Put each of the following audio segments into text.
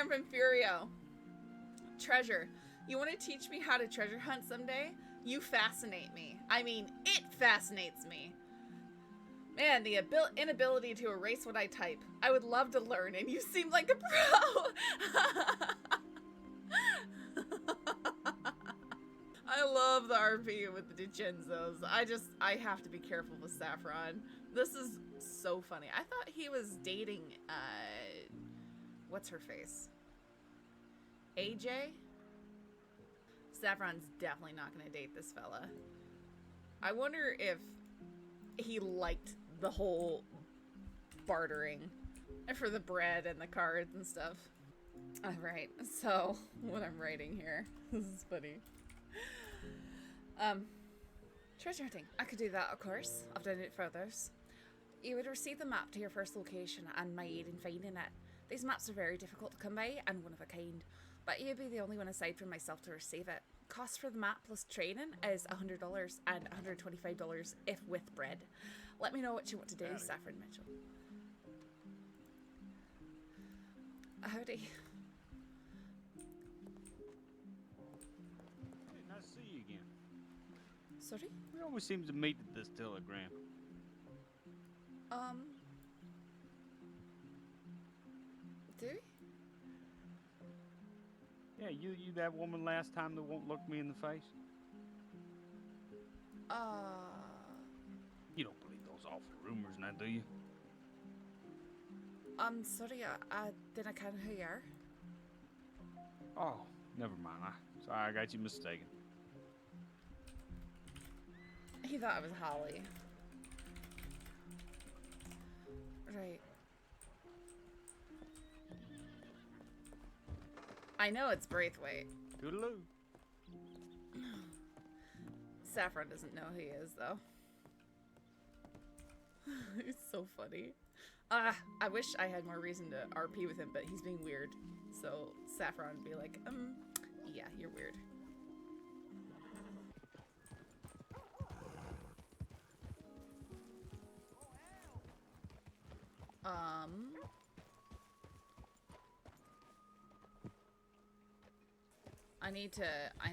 Instagram from Furio. Treasure. You want to teach me how to treasure hunt someday? You fascinate me. I mean, it fascinates me. Man, the inability to erase what I type. I would love to learn, and you seem like a pro. I love the RP with the DiCenzos. I have to be careful with Saffron. This is so funny. I thought he was dating, what's her face? AJ? Saffron's definitely not gonna date this fella. I wonder if he liked the whole bartering for the bread and the cards and stuff. Alright, so what I'm writing here. This is funny. Treasure hunting. I could do that, of course. I've done it for others. You would receive the map to your first location and my aid in finding it. These maps are very difficult to come by and one of a kind, but you'd be the only one aside from myself to receive it. Cost for the map plus training is $100 and $125 if with bread. Let me know what you want to do, Saffron Mitchell. Howdy. Nice to see you again. Sorry? We always seem to meet at this telegram. Do we? Yeah, you that woman last time that won't look me in the face? You don't believe those awful rumors now, do you? I'm sorry, I didn't count who you are. Oh, never mind. Sorry, I got you mistaken. He thought it was Holly. Right. I know it's Braithwaite. Toodaloo. Saffron doesn't know who he is, though. He's so funny. I wish I had more reason to RP with him, but he's being weird. So Saffron would be like, yeah, you're weird. I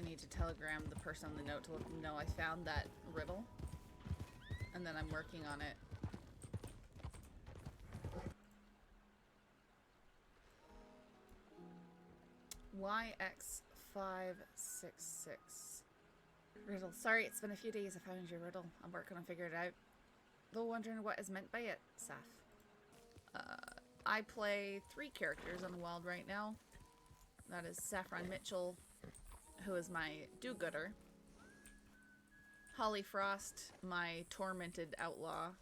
need to telegram the person on the note to let them know I found that riddle. And then I'm working on it. YX566. Riddle. Sorry, it's been a few days I found your riddle. I'm working on figuring it out. Though wondering what is meant by it, Saf. I play 3 characters on the Wild right now. That is Saffron Mitchell, who is my do-gooder. Holly Frost, my tormented outlaw.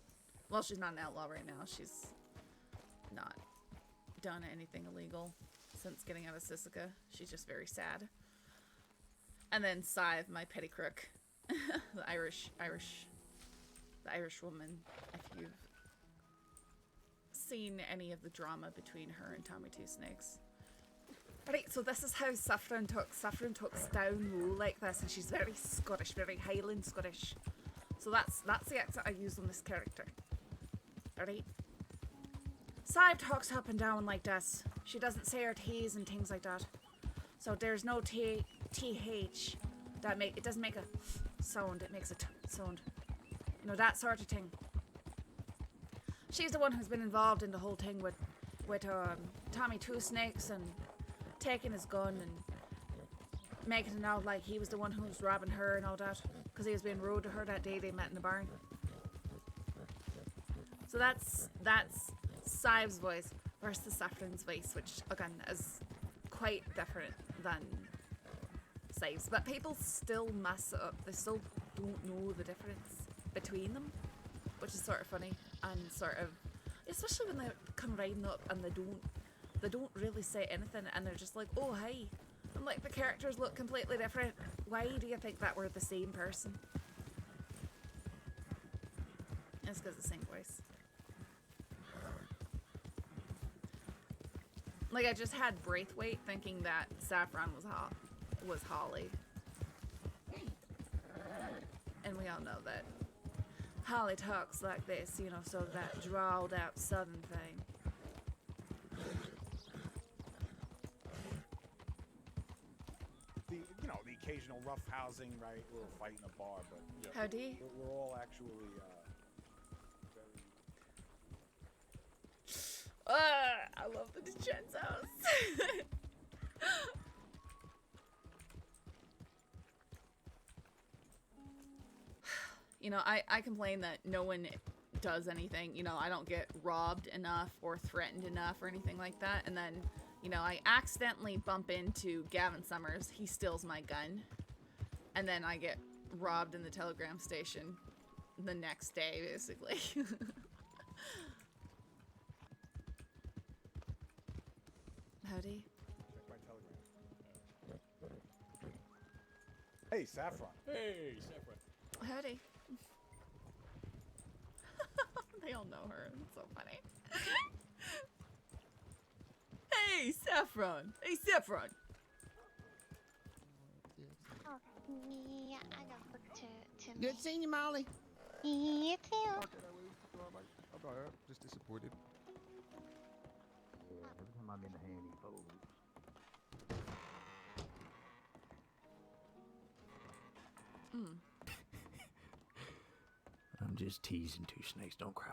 Well, she's not an outlaw right now. She's not done anything illegal since getting out of Sisika. She's just very sad. And then Scythe, my petty crook. The Irish woman, if you've seen any of the drama between her and Tommy Two Snakes. Right, so this is how Saffron talks. Saffron talks down low like this, and she's very Scottish, very Highland Scottish. So that's the accent I use on this character. Alright? Scythe talks up and down like this. She doesn't say her T's and things like that. So there's no TH. It doesn't make a sound, it makes a sound. You know, that sort of thing. She's the one who's been involved in the whole thing with Tommy Two Snakes and taking his gun and making it out like he was the one who was robbing her and all that, because he was being rude to her that day they met in the barn. So that's Scythe's voice versus Saffron's voice, which again is quite different than Scythe's, but people still mess it up. They still don't know the difference between them, which is sort of funny, and sort of, especially when they come riding up and they don't really say anything, and they're just like, oh hi. I'm like, the characters look completely different. Why do you think that we're the same person? It's because of the same voice. Like, I just had Braithwaite thinking that Saffron was Holly. And we all know that Holly talks like this, you know, so that drawled out southern thing. you know, the occasional rough housing, right? A little fight in a bar, but yeah, Howdy. we're all actually very. I love the DiCenzos. You know, I complain that no one does anything. You know, I don't get robbed enough or threatened enough or anything like that. And then, you know, I accidentally bump into Gavin Summers. He steals my gun. And then I get robbed in the telegram station the next day, basically. Howdy. Check my telegram. Hey, Saffron. Hey, Saffron. Howdy. They all know her. It's so funny. Hey, Saffron. Hey, Saffron. Oh, yeah, I got book to Good seeing you, Molly. You too. I'm alright, just disappointed. Every time I'm in the handy fold. I'm just teasing two snakes. Don't cry.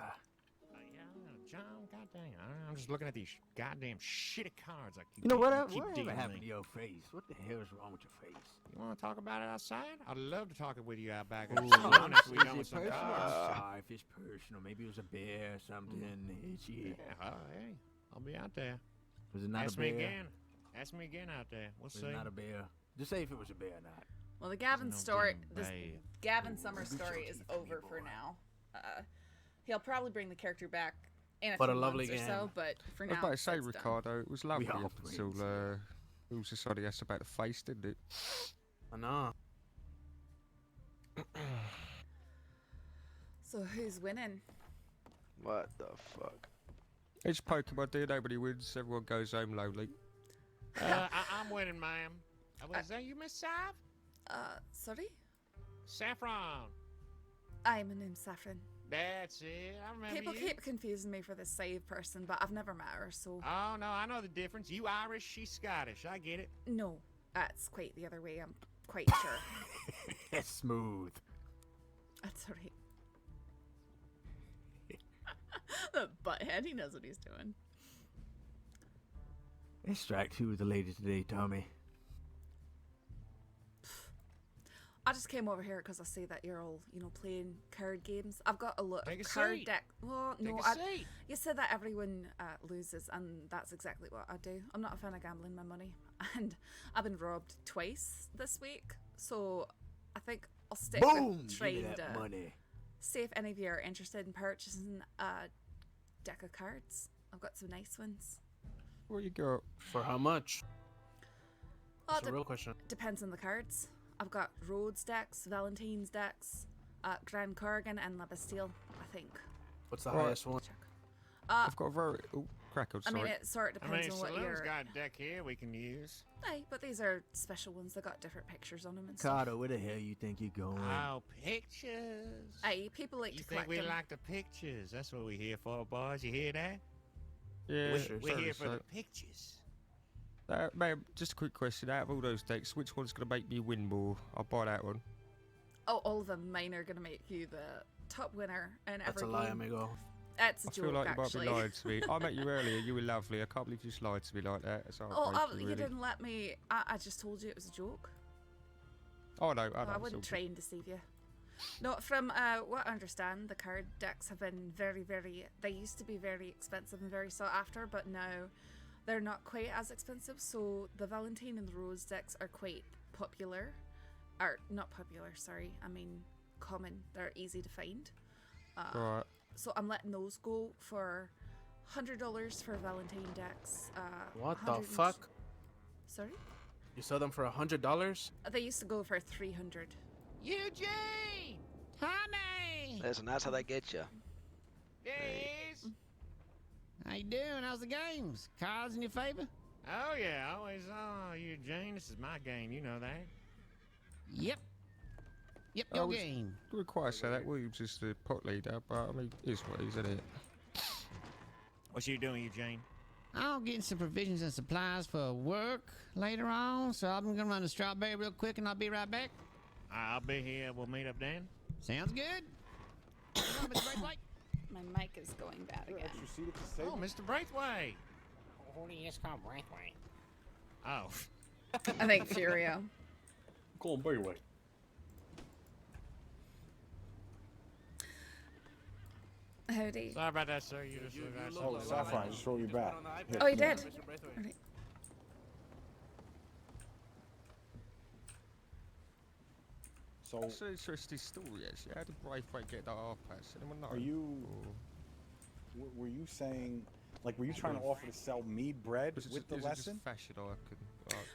Yeah, John, goddamn. I'm just looking at these goddamn shitty cards. You know what? keep Whatever dealing happened to me. your face? What the hell is wrong with your face? You want to talk about it outside? I'd love to talk it with you out back in Oh, the saloon after we is done it with some personal? cards. I'm sorry if it's personal. Maybe it was a bear or something. Itchy. Yeah, hey, I'll be out there. Was it not Ask a bear? me again. Ask me again out there. We'll Was see. it not a bear? Just say if it was a bear or not. Well, the Gavin No story, damn this babe. Gavin Summers Good story job, is you funny over for boy. now. He'll probably bring the character back in a But few a lovely months or game. so, but for I now, was about to say, it's done. Ricardo, it was lovely all up until friends, we also decided to ask about the face, didn't it? I know. So who's winning? What the fuck? It's Pokemon, dear. Nobody wins. Everyone goes home lonely. I'm winning, ma'am. Was that you, Miss Sav? Sorry? Saffron. Hi, my name's Saffron. That's it. I remember People you. keep confusing me for this save person, but I've never met her, so Oh, no, I know the difference. You Irish, she's Scottish. I get it. no, it's quite the other way. I'm quite sure. It's smooth. That's alright. The butthead, he knows what he's doing. Let's strike two with the lady today, Tommy. I just came over here because I see that you're all, you know, playing card games. I've got a lot Take of a card seat. deck. Well, no, Take a seat. you said that everyone loses, and that's exactly what I do. I'm not a fan of gambling my money, and I've been robbed twice this week, so I think I'll stick Boom! with Give trying me that to money. see if any of you are interested in purchasing a deck of cards. I've got some nice ones. What you got? For how much? Oh, That's a real question. depends on the cards. I've got Rhodes decks, Valentine's decks, Grand Corrigan, and La Bastille, I think. What's the Right. highest one? Check. I've got a very... Oh, crackle, I sorry. mean, it sort of I depends mean, on what Saloon's you're. got a deck here we can use. Aye, but these are special ones. They got different pictures on them and stuff. Carter, where the hell you think you're going? Oh, pictures. Aye, people like You to think collect we them. like the pictures? That's what we're here for, boys. You hear that? Yeah, We're here for the pictures. Ma'am, just a quick question. Out of all those decks, which one's going to make me win more? I'll buy that one. Oh, all of them. Mine are gonna make you the top winner in That's every a lie, game. amigo. It's a I joke, feel like you actually. might be lying to me. I met you earlier. You were lovely. I can't believe you just lied to me like that. It's Oh, heartbreaking, you really. didn't let me. I just told you it was a joke. Oh, no. I it's wouldn't all try and deceive you. No, from what I understand, the card decks have been very, they used to be very expensive and very sought after, but now they're not quite as expensive. So the Valentine and the Rose decks are quite popular. Or, not popular, sorry. I mean, common. They're easy to find. good. Right. So I'm letting those go for $100 for Valentine decks. What the 100 fuck? Sorry? You sell them for $100? They used to go for 300. Eugene! Honey! Listen, that's how they get you. Yes! How you doing? How's the games? Cards in your favor? Oh, yeah. Always. Oh, Eugene, this is my game. You know that. Yep. Yep, I your was- game. You wouldn't quite say that. Williams is the pot leader, but I mean, it is what it is, isn't it? What you doing, Eugene? I'm getting some provisions and supplies for work later on, so I'm gonna run the strawberry real quick and I'll be right back. I'll be here. We'll meet up then. Sounds good. Come on, Mr. Braithwaite. My mic is going bad again. Extra seat at the table. Oh, Mr. Braithwaite. Who do you just call Braithwaite? Oh. I think Furio. Call him Braithwaite. Howdy. Sorry about that, sir. You just look Oh, Saffron, I just wrote you back. Here, Oh, you come here. did? Alright. So, That's an interesting story, actually. How did Braithwaite get that half pass? Anyone know? are you? Were you saying, like, were you trying to offer to sell me bread Was it with just, the is it lesson? just fashion or I can...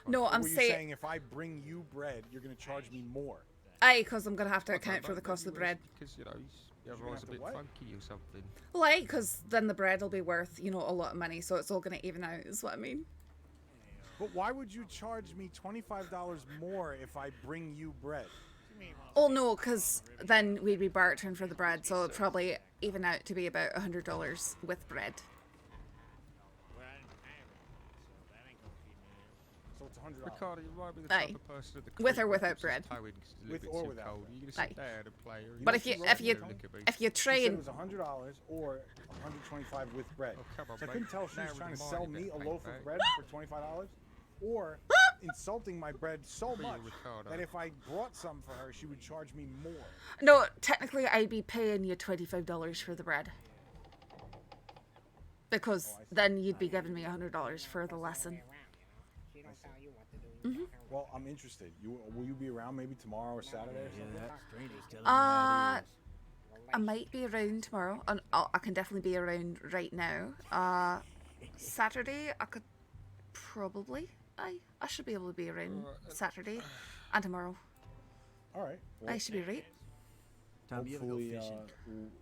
No, Or I'm were you saying if I bring you bread, you're gonna charge me more? Aye, because I'm going to have to account for the cost of the bread. Because, you know, You're gonna otherwise have a to bit what? funky or something. Well, aye, because then the bread will be worth, you know, a lot of money, so it's all going to even out, is what I mean. But why would you charge me $25 more if I bring you bread? Oh, no, because then we'd be bartering for the bread, so it'd probably even out to be about $100 with bread. So it's $100. Ricardo, you might be the Aye. type of person at the With creek or that without puts his bread. toe in 'cause it's a With little or bit too without cold. bread. You're going to Aye. sit there and play. Or You But know if you she wrote if me you down? if you She try said it and was $100 or $125 with bread. Oh, come on, So I mate. couldn't tell if she Now was with trying to the sell money me a back, loaf mate. of bread for $25 or insulting my bread so Be much Ricardo. that if I brought some for her, she would charge me more. no, technically I'd be paying you $25 for the bread. Because then you'd be giving me $100 for the lesson. She don't tell you what to do. Well, I'm interested. Will you be around maybe tomorrow or Saturday or Yeah, something? that stranger's telling me how it is. I might be around tomorrow, and I can definitely be around right now. Saturday, I could probably. I should be able to be around Saturday and tomorrow. All right. Well, I should be right. Tom, you ever go hopefully, fishing?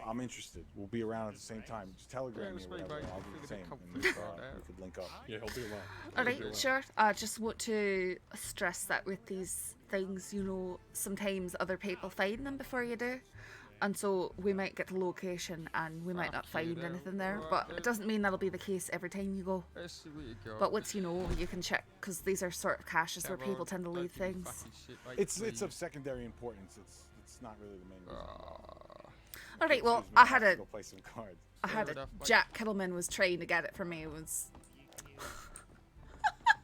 I'm interested. We'll be around at the same time. Just telegram me it's or me, whatever. mate. I'll I'm do the feeling same. a bit And confident right now. we could link up. Yeah, he'll be around. Alright, sure. I just want to stress that with these things, you know, sometimes other people find them before you do. And so we might get to location and we might not find anything there. But it doesn't mean that'll be the case every time you go. Let's see what you got. But once you know, you can check, because these are sort of caches where people tend to leave things. It's of secondary importance. It's not really the main reason. Alright, well, Excuse me, I have had to a go play some cards. I had Fair it. enough, mate. Jack Kittleman was trying to get it for me. It was.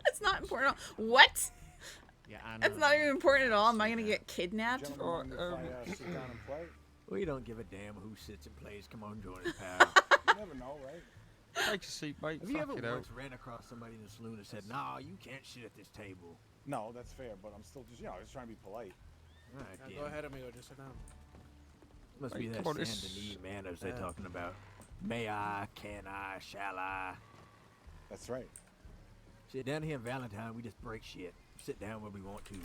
It's not important. What? Yeah, I know. It's not even important at all. Am I gonna get kidnapped? Gentlemen, mind if I sit down and play? We don't give a damn who sits and plays. Come on, join us, pal. You never know, right? Take a seat, mate. Have you ever Fuck it out. once ran across somebody in the saloon and said, "No, you can't sit at this table"? No, that's fair, but I'm still just, just trying to be polite. All right, Go ahead, amigo. Just sit down. Must Hey, be that come on, Saint this- Denis manners they're talking about. May I? Can I? Shall I? That's right. See, down here in Valentine, we just break shit. Sit down where we want to.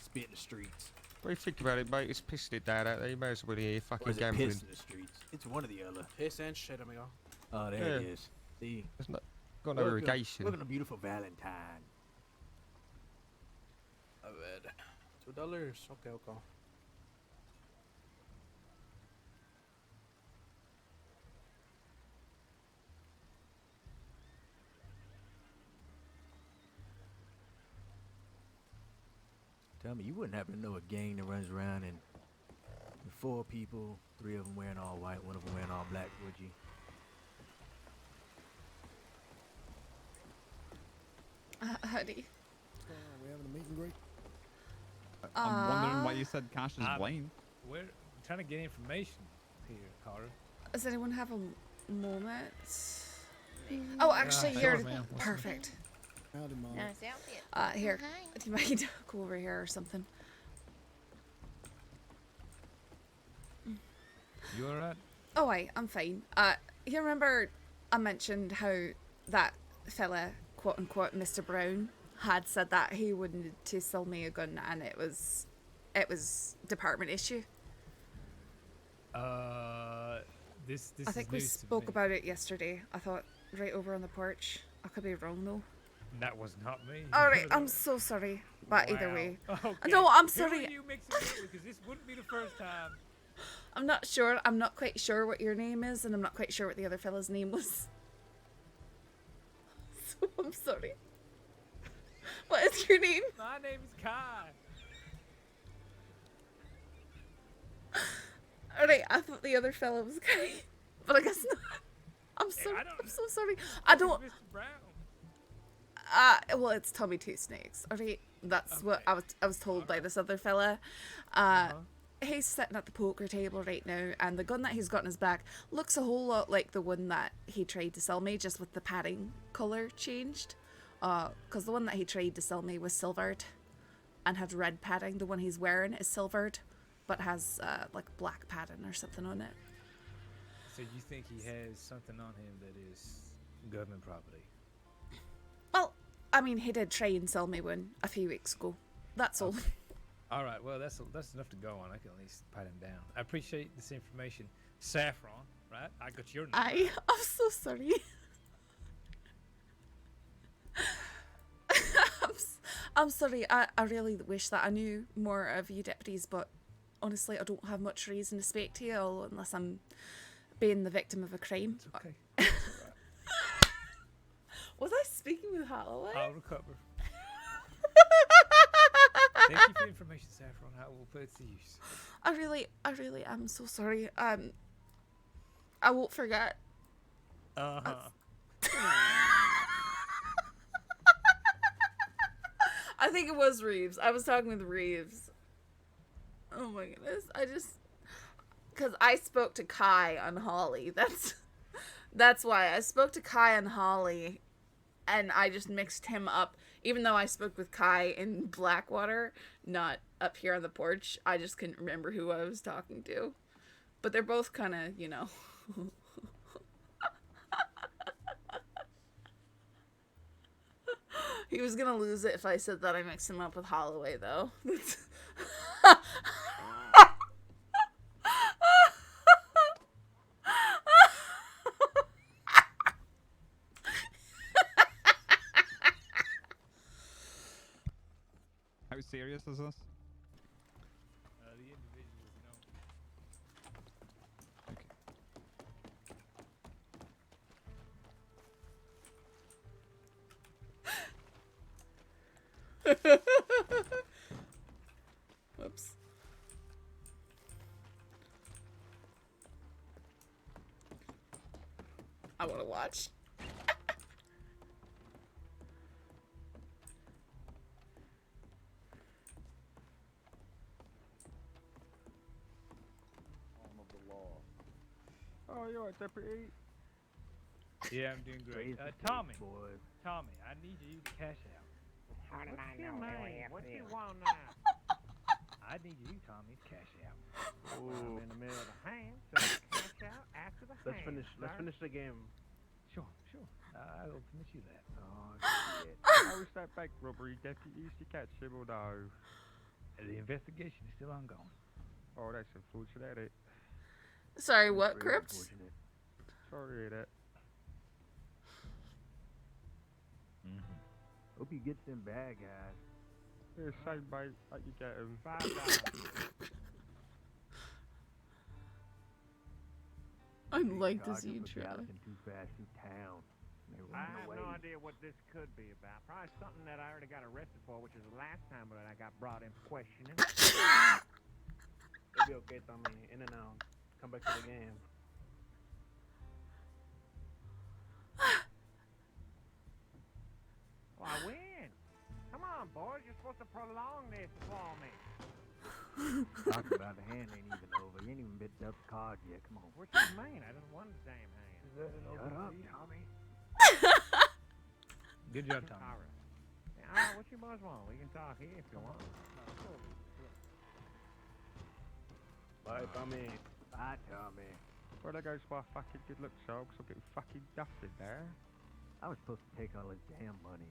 Spit in the streets. What do you think about it, mate? It's pissing it down out there. You may as well be here Or fucking is it gambling. piss in the streets? It's one or the other. Piss and shit, amigo. Oh, there it Yeah. is. See? There's not, got no Look at- irrigation. Look at a beautiful Valentine. A ver. $2. Okay, okay. Tell me, you wouldn't happen to know a gang that runs around and 4 people, 3 of them wearing all white, 1 of them wearing all black, would you? Howdy. We having a meet and greet? I'm wondering why you said Cash is I'm- blamed. We're trying to get information here, Carter. Does anyone have a moment? Oh, actually, sure, you're ma'am. What's perfect. Howdy, Mom. Here, Hi. do you mind go over here or something? You alright? Oh, I'm fine. You remember I mentioned how that fella, quote unquote, Mr. Brown, had said that he wanted to sell me a gun, and it was department issue. This I think is we news to spoke me. about it yesterday. I thought right over on the porch. I could be wrong though. That was not me. All right, I'm so sorry. But either Wow. way, Okay. no, I'm Who sorry. are you mixing it with? Because this wouldn't be the first time. I'm not sure. I'm not quite sure what your name is, and I'm not quite sure what the other fella's name was. I'm sorry. What is your name? My name is Kai. Alright, I thought the other fella was Kai. But I guess not. I'm so sorry. I don't. Mr. Brown. Well, it's Tommy Two Snakes. Alright, that's what I was told by this other fella. He's sitting at the poker table right now, and the gun that he's got in his back looks a whole lot like the one that he tried to sell me, just with the padding color changed. Because the one that he tried to sell me was silvered and had red padding. The one he's wearing is silvered, but has like black padding or something on it. So you think he has something on him that is government property? Well, I mean, he did try and sell me one a few weeks ago. That's all. All right, well, that's enough to go on. I can at least pat him down. I appreciate this information. Saffron, right? I got your name. I'm so sorry. I'm sorry. I really wish that I knew more of you deputies, but honestly, I don't have much reason to speak to you all unless I'm being the victim of a crime. It's okay. Was I speaking with Holloway? I'll recover. Thank you for the information, Saffron. I will put it to use. I really am so sorry. I won't forget. Uh-huh. I think it was Reeves. I was talking with Reeves. Oh my goodness. Because I spoke to Kai on Holly. That's why. I spoke to Kai on Holly, and I just mixed him up. Even though I spoke with Kai in Blackwater, not up here on the porch, I just couldn't remember who I was talking to. But they're both kind of, you know. He was gonna lose it if I said that I mixed him up with Holloway, though. How serious is this? The individual is known. Whoops. I want to watch. Oh, you're right, Deputy. Yeah, I'm doing great. Tommy, Tommy, I need you to cash out. How did I know? What you want now? I need you, Tommy, to cash out. I'm in the middle of the hand, so cash out after the hand. Let's finish the game. Sure. I will permit you that. Oh, shit. How was that bank robbery, Deputy? Used to catch him or no? The investigation is still ongoing. Oh, that's unfortunate, ain't it? Sorry, what, Crypt? Sorry to hear that. Hope he gets them bad guys. Yeah, same, mate. How you get him? $5. I'd like to see you try. Too fast through town. I have no idea what this could be about. Probably something that I already got arrested for, which is the last time that I got brought in for questioning. It'll be okay, Tommy. In and out. Come back to the game. Well, I win. Come on, boys. You're supposed to prolong this for me. Talk about the hand ain't even over. You ain't even bit up the card yet. Come on. What you mean? I didn't want the damn hand. Shut up, Tommy. Good job, Tommy. All right. Yeah, all right, what you boys want? We can talk here if you want. Bye, Tommy. Bye, Tommy. Well, there goes my fucking good luck, so I'm getting fucking nothing there. I was supposed to take all his damn money.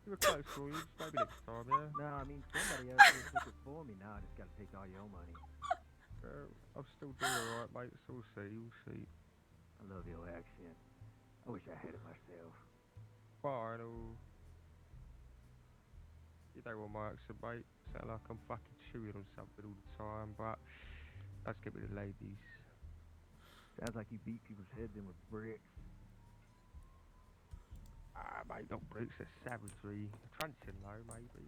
You were close, Williams. Maybe next time, yeah? No, I mean, somebody else took it for me. Now I just gotta take all your money. I'm still doing alright, mate. So we'll see, I love your accent. I wish I had it myself. Fine, you know what my accent, mate. Sound like I'm fucking chewing on something all the time, but let's get with the ladies. Sounds like you beat people's heads in with bricks. Mate, not brutes, they're savagery. Truncheon, though, maybe.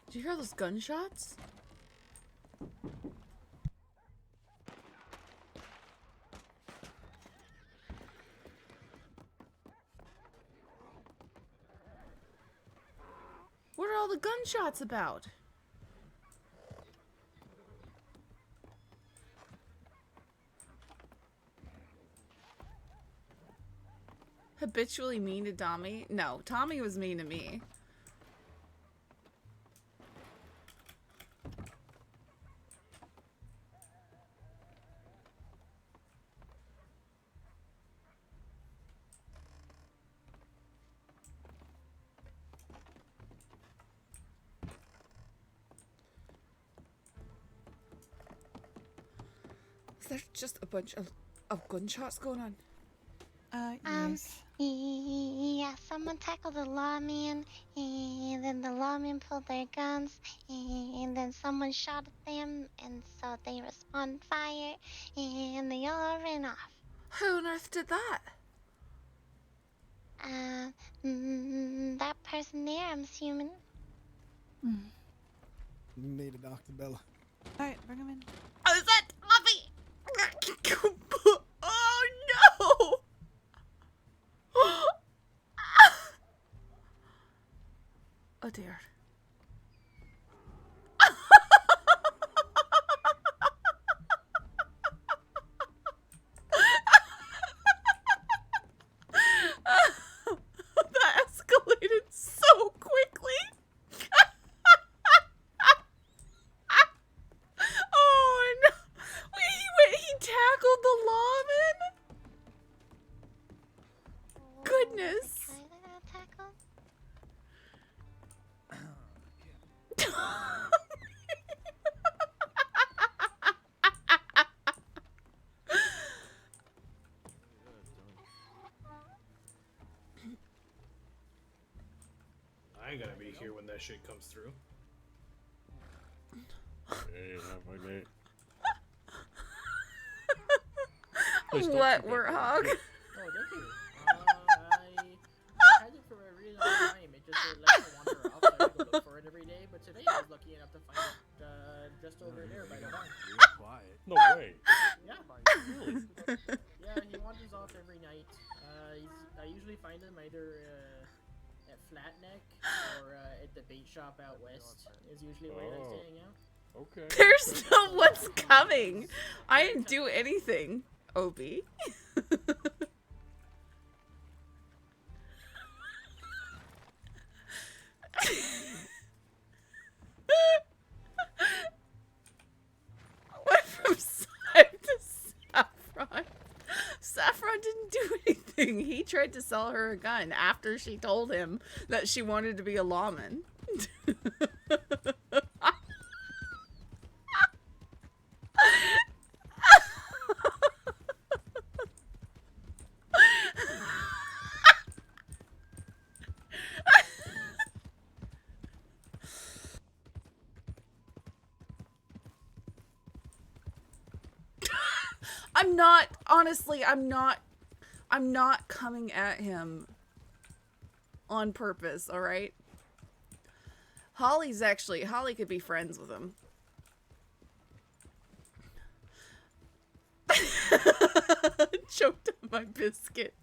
Did you hear those gunshots? What are all the gunshots about? Habitually mean to Tommy? No, Tommy was mean to me. Is there just a bunch of gunshots going on? Yes. Yeah, someone tackled the lawman, and then the lawman pulled their guns, and then someone shot at them, and so they responded fire, and they all ran off. Who on earth did that? That person there, I'm assuming. You need a Dr. Bella. Alright, bring him in. Oh, is that Tommy? Oh no! Oh dear. That escalated so quickly. Oh no! He tackled the lawman. Goodness. Kinda got tackled. I ain't gonna be here when that shit comes through. Hey, have a day. What, Warthog? Oh, thank you. I had it for a really long time. It just let me wander off. So I had to look for it every day. But today I was lucky enough to find it just over there by the barn. Real quiet. No way. Yeah. Really? Yeah, he wanders off every night. I usually find him either at Flatneck or at the bait shop out west. Is usually where he likes to hang out. Okay. There's no what's coming. I didn't do anything, Obi. Went from Side to Saffron. Saffron didn't do anything. He tried to sell her a gun after she told him that she wanted to be a lawman. I'm not coming at him on purpose, all right? Holly could be friends with him. Choked on my biscuit.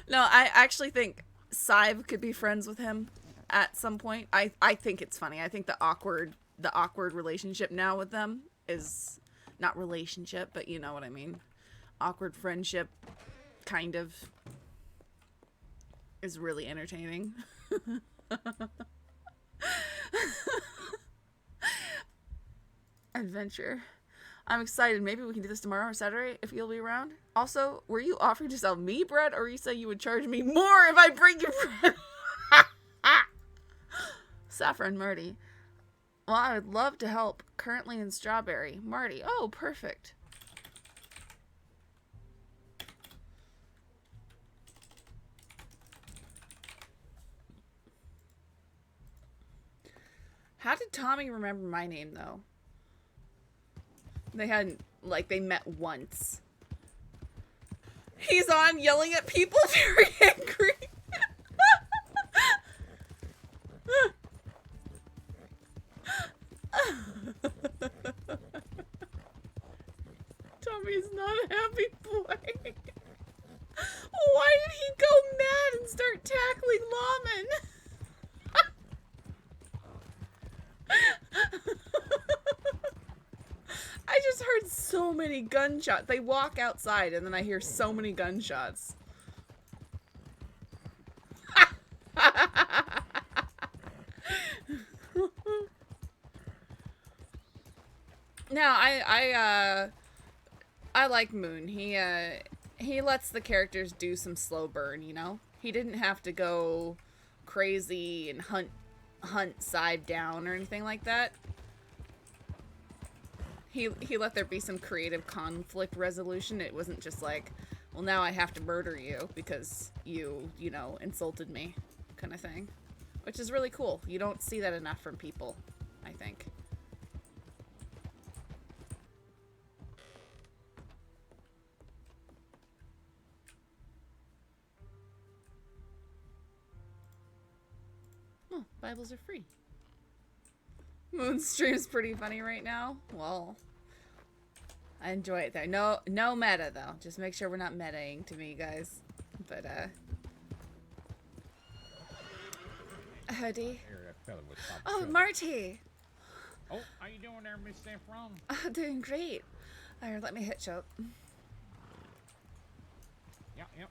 No, I actually think Sive could be friends with him at some point. I think it's funny. I think the awkward relationship now with them is not relationship, but you know what I mean. Awkward friendship, kind of, is really entertaining. Adventure. I'm excited. Maybe we can do this tomorrow or Saturday if you'll be around. Also, were you offering to sell me bread, or you say you would charge me more if I bring you bread? Saffron Marty. Well, I would love to help. Currently in Strawberry. Marty. Oh, perfect. How did Tommy remember my name, though? They hadn't, like, they met once. He's on yelling at people, very angry. Tommy's not a happy boy. Why did he go mad and start tackling Lawman? I just heard so many gunshots. They walk outside and then I hear so many gunshots. Now, I like Moon. He lets the characters do some slow burn, you know? He didn't have to go crazy and hunt side down or anything like that. He let there be some creative conflict resolution. It wasn't just like, well, now I have to murder you because you know, insulted me kind of thing. Which is really cool. You don't see that enough from people, I think. Oh, Bibles are free. Moonstream's pretty funny right now. Well, I enjoy it there. No meta though. Just make sure we're not metaing to me, guys. But Howdy. Oh, Marty. Oh, how you doing there, Miss Saffron? Doing great. Alright, let me hitch up. Yep.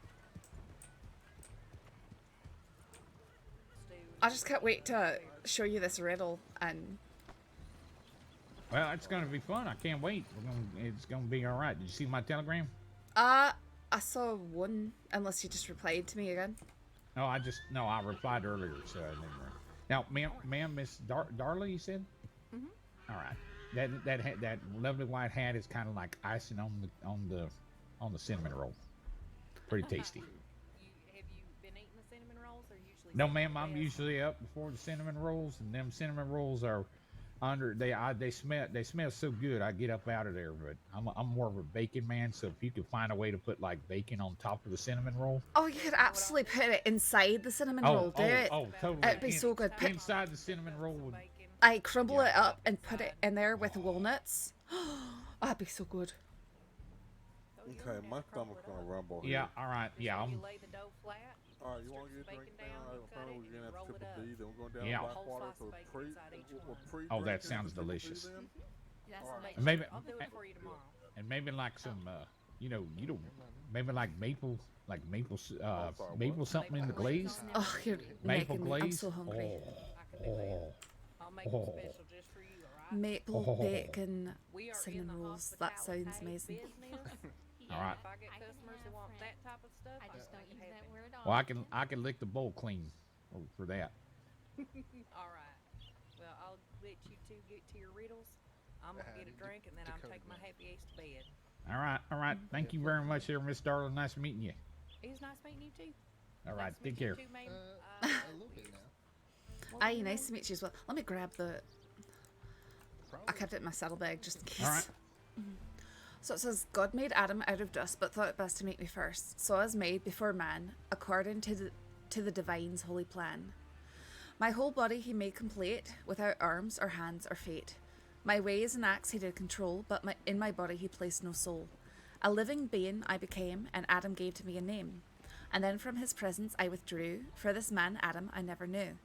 I just can't wait to show you this riddle and. Well, it's gonna be fun. I can't wait. It's gonna be all right. Did you see my telegram? I saw one. Unless you just replied to me again. No, I replied earlier, so I never. Now, ma'am, Miss Darley, you said? Mm-hmm. All right. That lovely white hat is kind of like icing on the cinnamon roll. Pretty tasty. Have you been eating the cinnamon rolls, or usually? No, ma'am. I'm usually up before the cinnamon rolls, and them cinnamon rolls are under. They smell so good. I get up out of there, but I'm more of a bacon man. So if you could find a way to put like bacon on top of the cinnamon roll. Oh, you could absolutely put it inside the cinnamon roll. Do it. Oh, totally. It'd be so good. Inside the cinnamon roll would. I crumble it up and put it in there with walnuts. Oh, that'd be so good. Okay, my stomach's gonna rumble here. Yeah, all right. Yeah, I'm. Lay the dough flat. All right, you want to get a drink down? Apparently we're gonna have triple D. Then we're going down Yeah. Blackwater for pre. Oh, that sounds delicious. That's And maybe, I'll do it for you tomorrow. and maybe like some, maybe like maple something in the glaze. Oh, you're Maple making me. I'm glaze. so hungry. I'll make it special just for you, all right? Maple bacon We are in cinnamon the rolls. That sounds amazing. All right. If I get customers who want that type of stuff, I just don't use that word at all. Well, I can lick the bowl clean for that. All right. Well, I'll let you two get to your riddles. I'm gonna get a drink and then I'm taking my happy ace to bed. All right. Thank you very much, there, Miss Darling. Nice meeting you. It was nice meeting you too. All right, Nice to take meet you care. too, ma'am. A little bit now. Aye, nice to meet you as well. Let me grab the. I kept it in my saddlebag just in case. All right. So it says, God made Adam out of dust, but thought it best to make me first. So I was made before man, according to the divine's holy plan. My whole body he made complete, without arms or hands or fate. My ways and acts he did control, but in my body he placed no soul. A living being I became, and Adam gave to me a name. And then from his presence I withdrew, for this man Adam I never knew.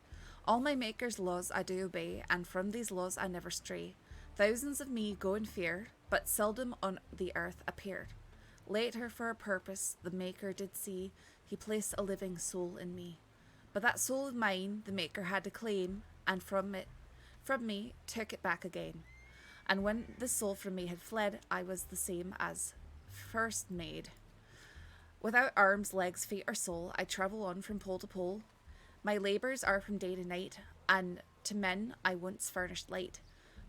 All my maker's laws I do obey, and from these laws I never stray. Thousands of me go in fear, but seldom on the earth appeared. Later for a purpose the maker did see, he placed a living soul in me. But that soul of mine the maker had to claim, and from me took it back again. And when the soul from me had fled, I was the same as first made. Without arms, legs, feet, or soul, I travel on from pole to pole. My labours are from day to night, and to men I once furnished light.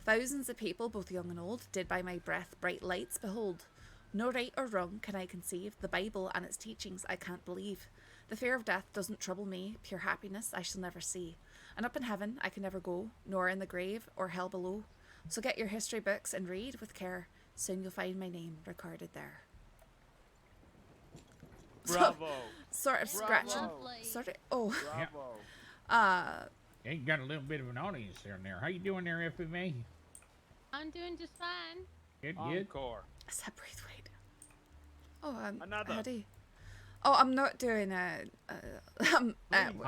Thousands of people, both young and old, did by my breath bright lights behold. No right or wrong can I conceive, the Bible and its teachings I can't believe. The fear of death doesn't trouble me, pure happiness I shall never see. And up in heaven I can never go, nor in the grave or hell below. So get your history books and read with care. Soon you'll find my name recorded there. Bravo. Sort of scratching. Lovely. Sort of. Oh. Bravo. Ain't got a little bit of an audience there. How you doing there, FMA? I'm doing just fine. Good. Encore. Is that Braithwaite? Oh, Another. Eddie. Oh, I'm not doing I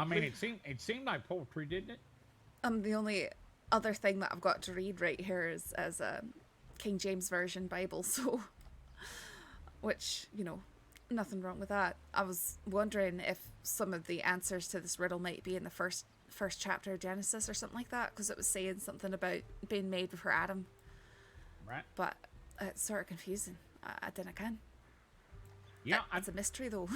mean, it seemed like poetry, didn't it? The only other thing that I've got to read right here is as a King James Version Bible, so which, you know, nothing wrong with that. I was wondering if some of the answers to this riddle might be in the first chapter of Genesis or something like that, because it was saying something about being made before Adam. Right. But it's sort of confusing. I didn't can. Yeah, it's a mystery though.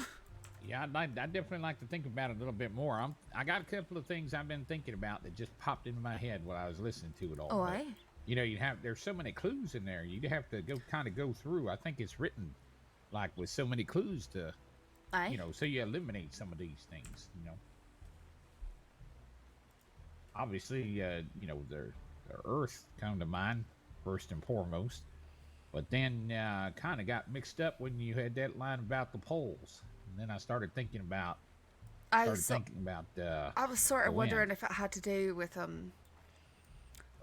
Yeah, I'd definitely like to think about it a little bit more. I got a couple of things I've been thinking about that just popped into my head while I was listening to it all. Oh, But, aye. you know, there's so many clues in there. You'd have to go through. I think it's written like with so many clues to, Aye. you know, so you eliminate some of these things. You know, obviously, you know, the Earth come to mind first and foremost. But then kind of got mixed up when you had that line about the poles. And then I started thinking about I was sort of the wondering wind. if it had to do with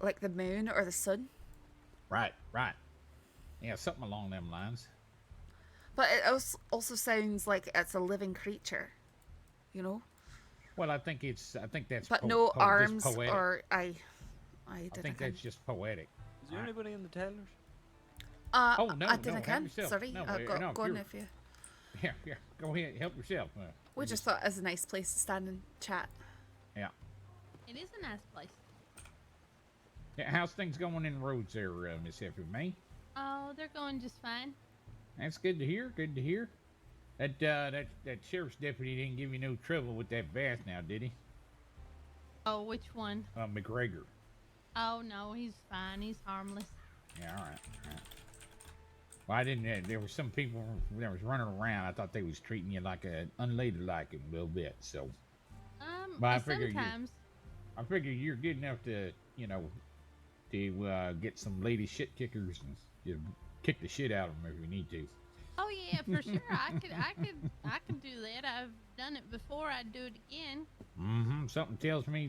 like the moon or the sun. Right. Yeah, something along them lines. But it also sounds like it's a living creature, you know. Well, I think that's But no just arms poetic. or I think that's just poetic. Is there anybody in the Taylors? Oh, no, I didn't help can. yourself. Sorry, No, go on you're- if you. Yeah, go ahead, help yourself. We just thought it was a nice place to stand and chat. Yeah. It is a nice place. Yeah, how's things going in the roads there, Miss Effie May? Oh, they're going just fine. That's good to hear. Good to hear. That sheriff's deputy didn't give you no trouble with that bath now, did he? Oh, which one? McGregor. Oh, no, he's fine. He's harmless. Yeah, all right. Well, I didn't. There were some people that was running around. I thought they was treating you like a unladylike a little bit. So. But I figure sometimes. I figure you're good enough to, you know, to get some lady shit kickers and you kick the shit out of them if you need to. Oh yeah, for sure. I could do that. I've done it before. I'd do it again. Mm-hmm. Something tells me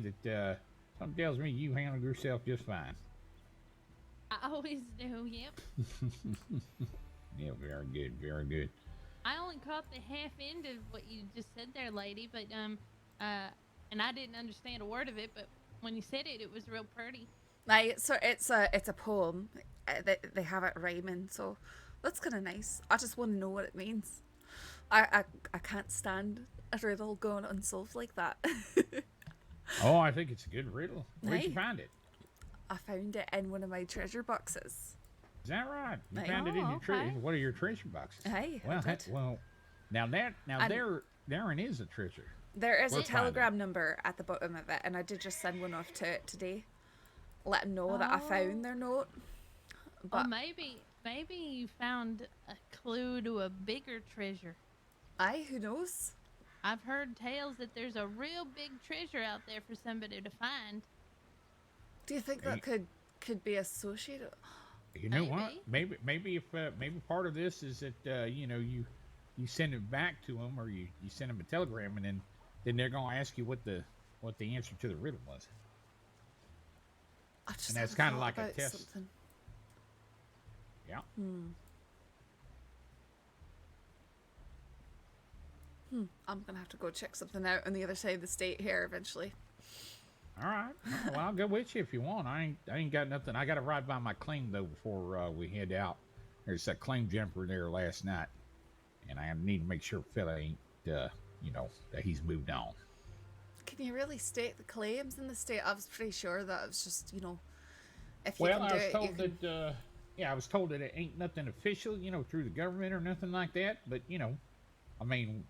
you handle yourself just fine. I always do. Yep. Yeah, very good, very good. I only caught the half end of what you just said there, lady. But and I didn't understand a word of it. But when you said it, it was real pretty. So it's a poem. They have it rhyming, so that's kind of nice. I just want to know what it means. I can't stand a riddle going unsolved like that. Oh, I think it's a good riddle. Where'd you Aye. find it? I found it in one of my treasure boxes. Is that right? You Aye. found it in your okay. What are your treasure boxes? Aye, I Well, did. now And- therein is a treasure. There is We're a telegram number at the bottom of it, and I did just send one off to it today. Let them know that I found their note. But Oh, maybe you found a clue to a bigger treasure. aye, who knows? I've heard tales that there's a real big treasure out there for somebody to find. Do you think that could be associated? You know what? Maybe if maybe part of this is that you know you send it back to them or you send them a telegram and then they're gonna ask you what the answer to the riddle was. I just And that's haven't kind of thought like a about test. something. Yeah. I'm gonna have to go check something out on the other side of the state here eventually. All right. Well, I'll go with you if you want. I ain't got nothing. I got to ride by my claim though before we head out. There's that claim jumper there last night, and I need to make sure fella ain't you know that he's moved on. Can you really state the claims in the state? I was pretty sure that it was just, you know, if you Well, can I do was it, told you can... that I was told that it ain't nothing official, you know, through the government or nothing like that. But you know, I mean,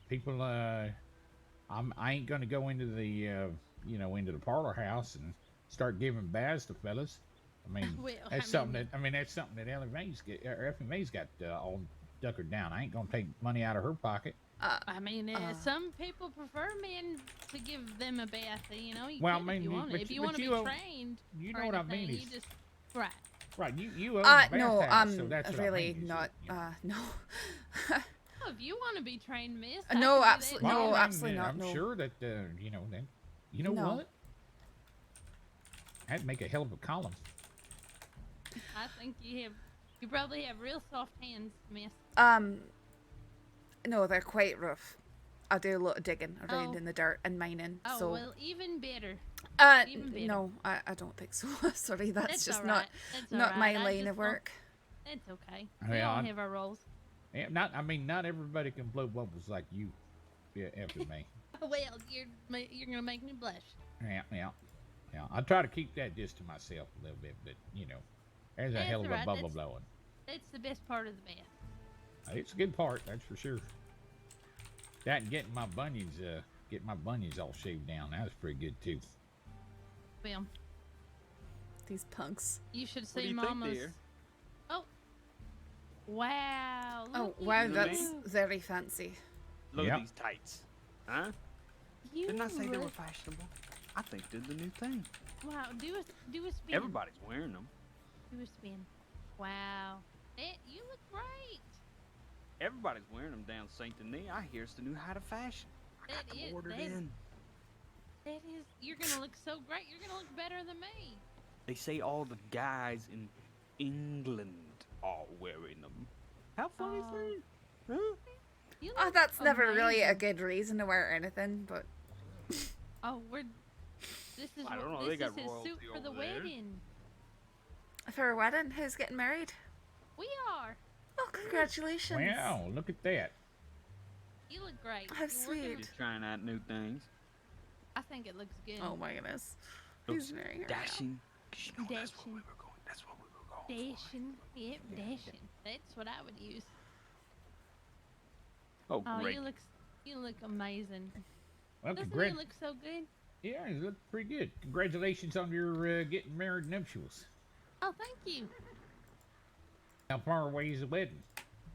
people. I ain't gonna go into the into the parlor house and start giving baths to fellas. I mean, Well, that's I something mean- that's something that Ellie Mae's got all duckered down. I ain't gonna take money out of her pocket. I mean, some people prefer men to give them a bath. You know, you Well, can I if you mean, want. but If you you- want but to be you own- trained, you or know what I mean anything, is- you just right. Right, you own No, bathhouse, so that's what I really mean, is not. that, No. Oh, if you want to be trained, miss. I No, can do that absolutely, too. no, Well, I mean, absolutely not. I'm No. sure that you know that. You know No. what? That'd make a hell of a column. I think you probably have real soft hands, miss. No, they're quite rough. I do a lot of digging around Oh. in the dirt and mining. Oh so well, even better. Even better. no, I don't think so. Sorry, that's just all not right. That's not all my right. I line just of don't- work. It's okay. Yeah, We all I'm- have our roles. Yeah, not everybody can blow bubbles like you. Yeah, after me. Well, you're gonna make me blush. Yeah. I try to keep that just to myself a little bit, but you know, there's a That's hell of a all right. bubble That's- blowing. That's the best part of the bath. It's a good part, that's for sure. That and getting my bunions all shaved down, that was pretty good too. Well, These punks. you should What do see you think, Mama's. dear? Oh. Wow. Oh look wow, at that's you. very fancy. Look Yep. at these tights. Huh? You Didn't I say they were look- fashionable? I think they're the new thing. Wow. Do a spin. Everybody's wearing them. Do a spin. Wow. You look great. Everybody's wearing them down Saint Denis. I hear it's the new height of fashion. I got That them is- ordered that- in. That is. You're gonna look so great. You're gonna look better than me. They say all the guys in England are wearing them. How funny is that? Huh? You Oh, look that's never really a amazing. good reason to wear anything, but Oh, this is I don't what- know, they this got is his royalty suit for the over there. wedding. for a wedding, who's getting married? We are. Oh, congratulations! Wow, look at that. You look great. How You're sweet. Just trying out new things. I think it looks good. Oh my goodness. Looks He's marrying her. dashing. 'Cause you know that's where Dashing. we were going. That's what we were going. Dashing. Yep, dashing. That's what I would use. Oh, Oh, great. you look amazing. Well, Doesn't congrats. he look so good? Yeah, you look pretty good. Congratulations on your getting married nuptials. Oh, thank you. How far away is the wedding?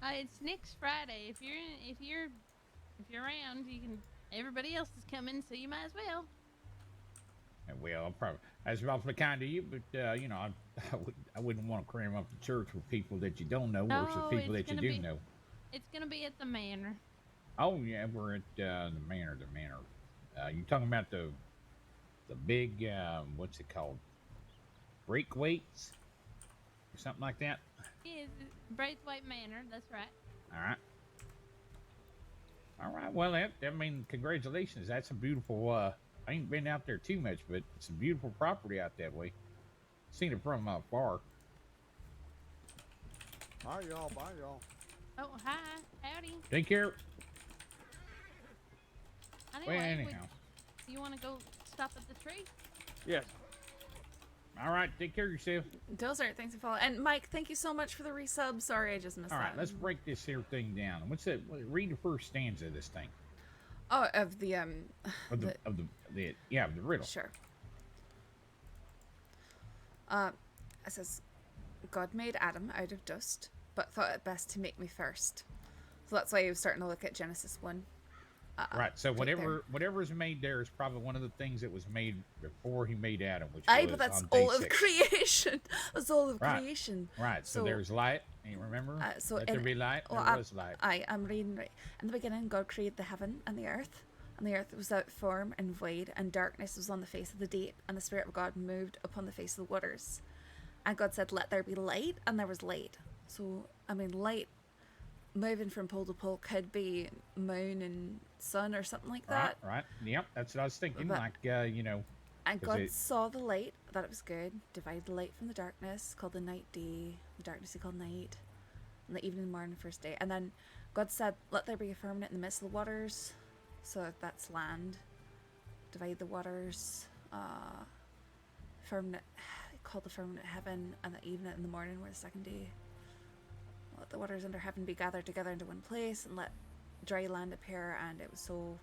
It's next Friday. If you're around, you can. Everybody else is coming, so you might as well. Well, probably that's awfully kind of you, but you know, I wouldn't want to cram up the church with people that you don't know versus No, people it's that you gonna do be- know. It's gonna be at the manor. Oh yeah, we're at the manor. You talking about the big what's it called? Breakweights or something like that? Yeah, Braithwaite Manor. That's right. All right. Well, I mean, congratulations. That's a beautiful. I ain't been out there too much, but it's a beautiful property out that way. Seen it from far. Bye, y'all. Bye, y'all. Oh, hi, howdy. Take care. Anyway, Well, anyhow. you want to go stop at the tree? Yes. All right. Take care of yourself. Dozer, thanks for following. And Mike, thank you so much for the resub. Sorry, I just missed All that. right. Let's break this here thing down. What's that? Read the first stanza of this thing. Oh, of the Of the riddle. Sure. It says, God made Adam out of dust, but thought it best to make me first. So that's why I was starting to look at Genesis 1. Right. So right there. whatever is made there is probably one of the things that was made before he made Adam, which Aye, was but that's on day all of 6. creation. That's all of Right. creation. Right. So there's light. You remember? So Let there be light. well, There was light. I'm reading right. In the beginning, God created the heaven and the earth. And the earth was without form and void, and darkness was on the face of the deep, and the Spirit of God moved upon the face of the waters. And God said, let there be light, and there was light. So, I mean, light moving from pole to pole could be moon and sun or something like that. Right. Yep. That's what I was thinking. But- Like, you know. And 'cause God it- saw the light, thought it was good, divided the light from the darkness, called the night day, the darkness he called night, and the evening and morning first day. And then God said, let there be a firmament in the midst of the waters. So that's land. Divide the waters. Firmament, called the firmament heaven, and the evening and the morning were the second day. Let the waters under heaven be gathered together into one place, and let dry land appear. And it was so.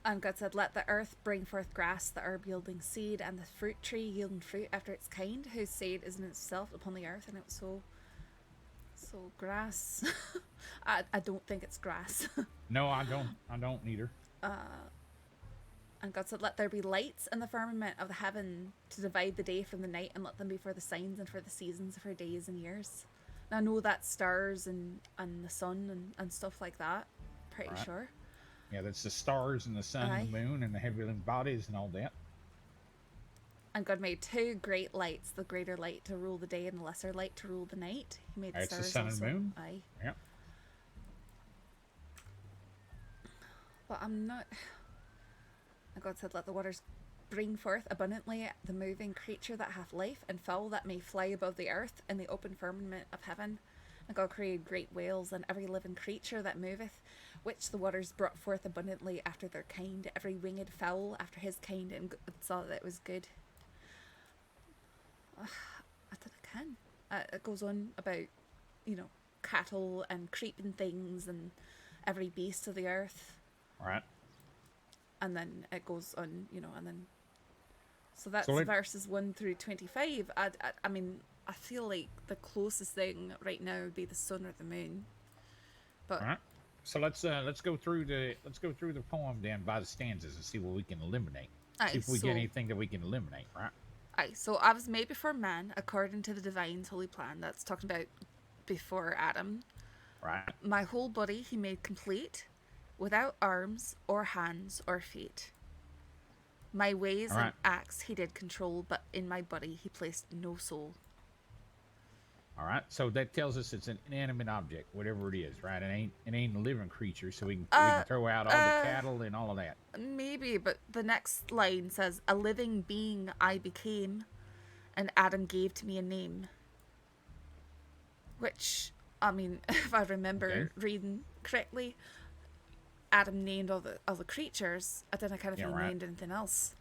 And God said, let the earth bring forth grass, the herb yielding seed, and the fruit tree yielding fruit after its kind, whose seed is in itself upon the earth. And it was so So grass. I don't think it's grass. No, I don't either. And God said, let there be lights in the firmament of the heaven to divide the day from the night, and let them be for the signs and for the seasons, for days and years. And I know that's stars and the sun and stuff like that. Pretty sure. Yeah, that's the stars and the sun and the moon and the heavenly bodies and all that. And God made 2 great lights, the greater light to rule the day and the lesser light to rule the night. He made the That's stars the sun also. and moon. Aye. Yeah. But I'm not... And God said, let the waters bring forth abundantly the moving creature that hath life, and fowl that may fly above the earth in the open firmament of heaven. And God created great whales and every living creature that moveth, which the waters brought forth abundantly after their kind, every winged fowl after his kind, and God saw that it was good. I don't know. It goes on about, you know, cattle and creeping things and every beast of the earth. Right. And then it goes on, you know, and then... So that's verses 1 through 25. I mean, I feel like the closest thing right now would be the sun or the moon. But... All right. So let's go through the poem then by the stanzas and see what we can eliminate. See if we get anything that we can eliminate, right? Aye, so I was made before man, according to the divine's holy plan. That's talking about before Adam. Right. My whole body he made complete, without arms or hands or feet. My ways and acts he did control, but in my body he placed no soul. All right, so that tells us it's an inanimate object, whatever it is, right? It ain't a living creature, so we can throw out all the cattle and all of that. Maybe, but the next line says, a living being I became, and Adam gave to me a name. Which, I mean, if I remember reading correctly, Adam named all the other creatures. I don't know kind of if he named anything else.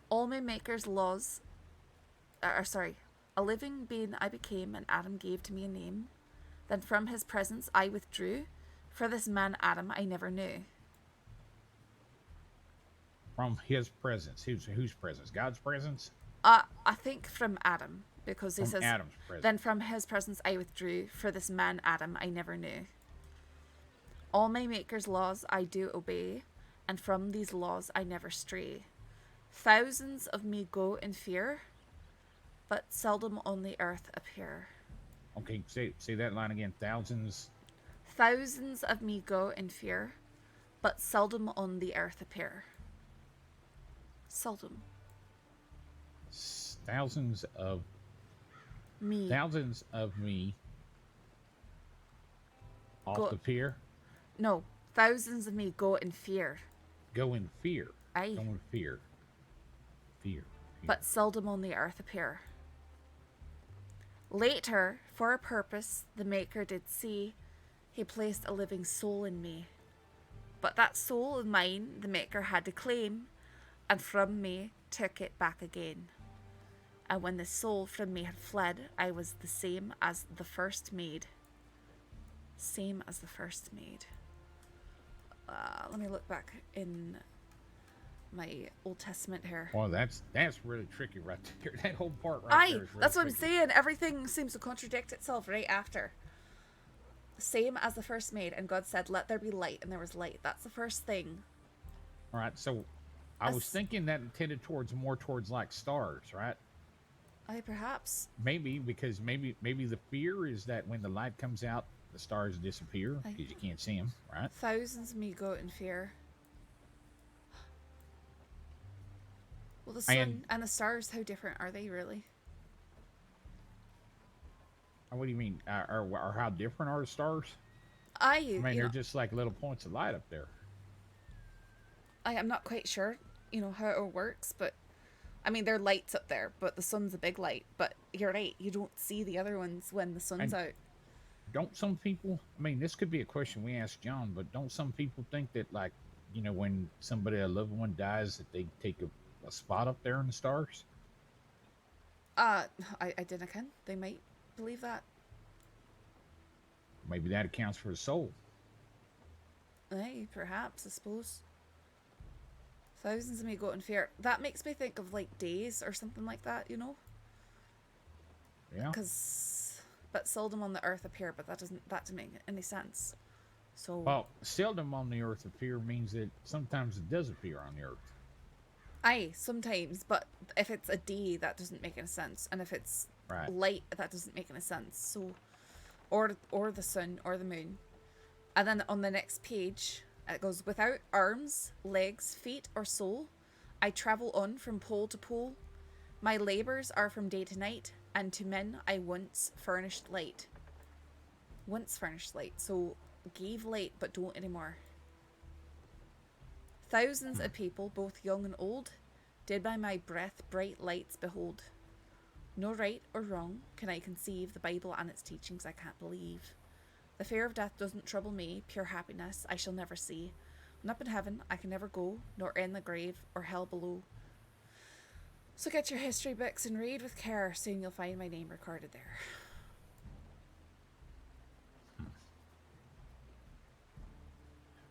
All my maker's laws... a living being I became, and Adam gave to me a name. Then from his presence I withdrew, for this man Adam I never knew. From his presence? Whose presence? God's presence? I think from Adam, because he from says, Adam's presence. Then from his presence I withdrew, for this man Adam I never knew. All my maker's laws I do obey, and from these laws I never stray. Thousands of me go in fear, but seldom on the earth appear. Okay, say that line again. Thousands of me go in fear, but seldom on the earth appear. Seldom. Thousands of me off the pier? No, thousands of me go in fear. Go in fear? Aye. Go in fear. Fear. But seldom on the earth appear. Later, for a purpose the Maker did see, he placed a living soul in me. But that soul of mine the Maker had to claim, and from me took it back again. And when the soul from me had fled, I was the same as the first made. Same as the first made. Let me look back in my Old Testament here. Well, that's really tricky right there. That whole part right there is really that's what tricky. I'm saying. Everything seems to contradict itself right after. Same as the first made, and God said, let there be light, and there was light. That's the first thing. All right, so I was thinking that it tended more towards like stars, right? Perhaps. Maybe, because maybe the fear is that when the light comes out, the stars disappear because you can't see them, right? Thousands of me go in fear. Well, the sun and the stars, how different are they really? What do you mean? Or how different are the stars? I mean, they're just like little points of light up there. I'm not quite sure, how it works, but I mean, there are lights up there, but the sun's a big light. But you're right, you don't see the other ones when the sun's out. Don't some people, I mean, this could be a question we ask John, but don't some people think that, like, when somebody, a loved one dies, that they take a spot up there in the stars? I didn't ken. They might believe that. Maybe that accounts for the soul. Hey, perhaps, I suppose. Thousands of me go in fear. That makes me think of like days or something like that, Yeah. But seldom on the earth appear, but that doesn't make any sense. So Well, seldom on the earth appear means that sometimes it does appear on the earth. aye, sometimes, but if it's a day, that doesn't make any sense, and if it's Right. light, that doesn't make any sense. So, or the sun or the moon, and then on the next page it goes, without arms, legs, feet, or soul, I travel on from pole to pole. My labors are from day to night, and to men I once furnished light. Once furnished light, so gave light but don't anymore. Thousands of people, both young and old, did by my breath bright lights behold. No right or wrong can I conceive, the Bible and its teachings I can't believe. The fear of death doesn't trouble me, pure happiness I shall never see. When up in heaven I can never go, nor in the grave or hell below. So get your history books and read with care, soon you'll find my name recorded there.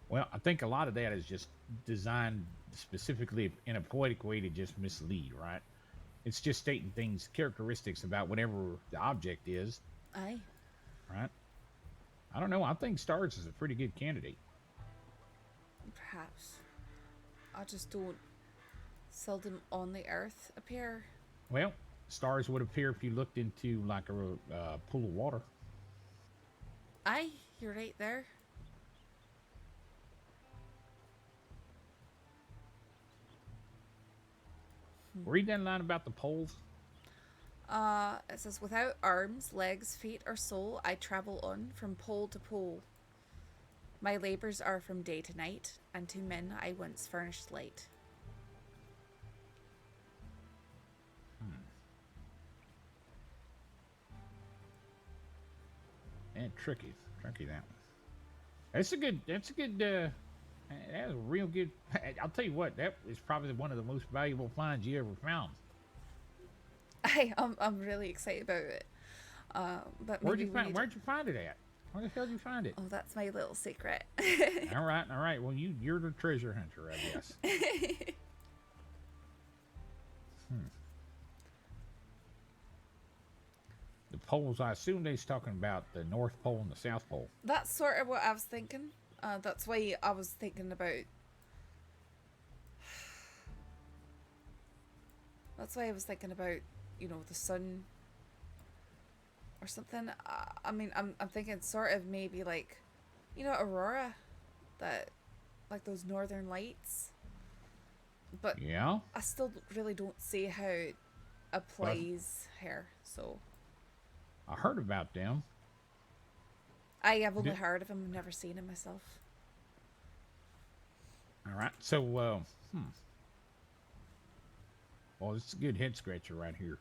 Well, I think a lot of that is just designed specifically in a poetic way to just mislead, right? It's just stating things, characteristics about whatever the object is. Aye. Right? I don't know. I think stars is a pretty good candidate. Perhaps. I just don't seldom on the earth appear. Well, stars would appear if you looked into like a pool of water. Aye, you're right there. Read that line about the poles. It says, without arms, legs, feet, or soul, I travel on from pole to pole. My labors are from day to night, and to men I once furnished light. And tricky that one. That's a good, that was a real good, I'll tell you what, that is probably one of the most valuable finds you ever found. I'm really excited about it. But Where'd you find it at? Where the hell did you find it? Oh, that's my little secret. All right. Well, you're the treasure hunter, I guess. The poles, I assume they're talking about the North Pole and the South Pole. That's sort of what I was thinking. That's why I was thinking about... That's why I was thinking about, you know, the sun or something. I mean, I'm thinking sort of maybe like, you know, aurora, that, like those northern lights. But yeah, I still really don't see how it applies here, so... I heard about them. I have only heard of them, never seen them myself. All right, so well, this is a good head scratcher right here.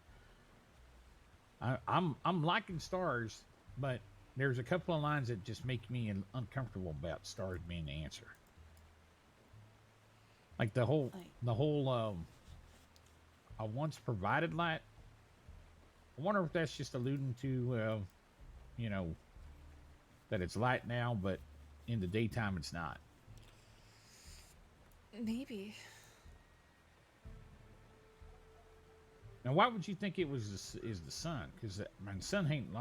I'm liking stars, but there's a couple of lines that just make me uncomfortable about stars being the answer. Like the whole I once provided light. I wonder if that's just alluding to, you know, that it's light now, but in the daytime it's not. Maybe. Now, why would you think it was the sun? Because the sun ain't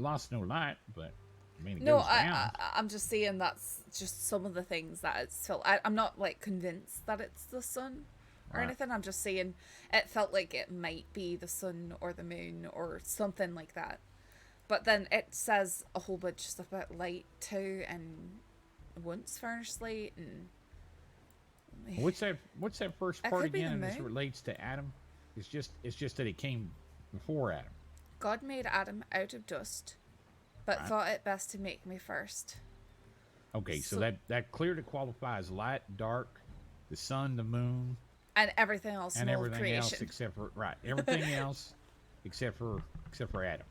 lost no light, but I mean, it goes down. I'm just saying that's just some of the things that it's felt. I'm not like convinced that it's the sun or anything. I'm just saying it felt like it might be the sun or the moon or something like that. But then it says a whole bunch of stuff about light too, and once furnished light, and what's that first part again? And this relates to Adam. It's just that it came before Adam. God made Adam out of dust, but thought it best to make me first. Okay, so that clearly qualifies light, dark, the sun, the moon, and everything else, and everything creation. else except for everything else except for Adam.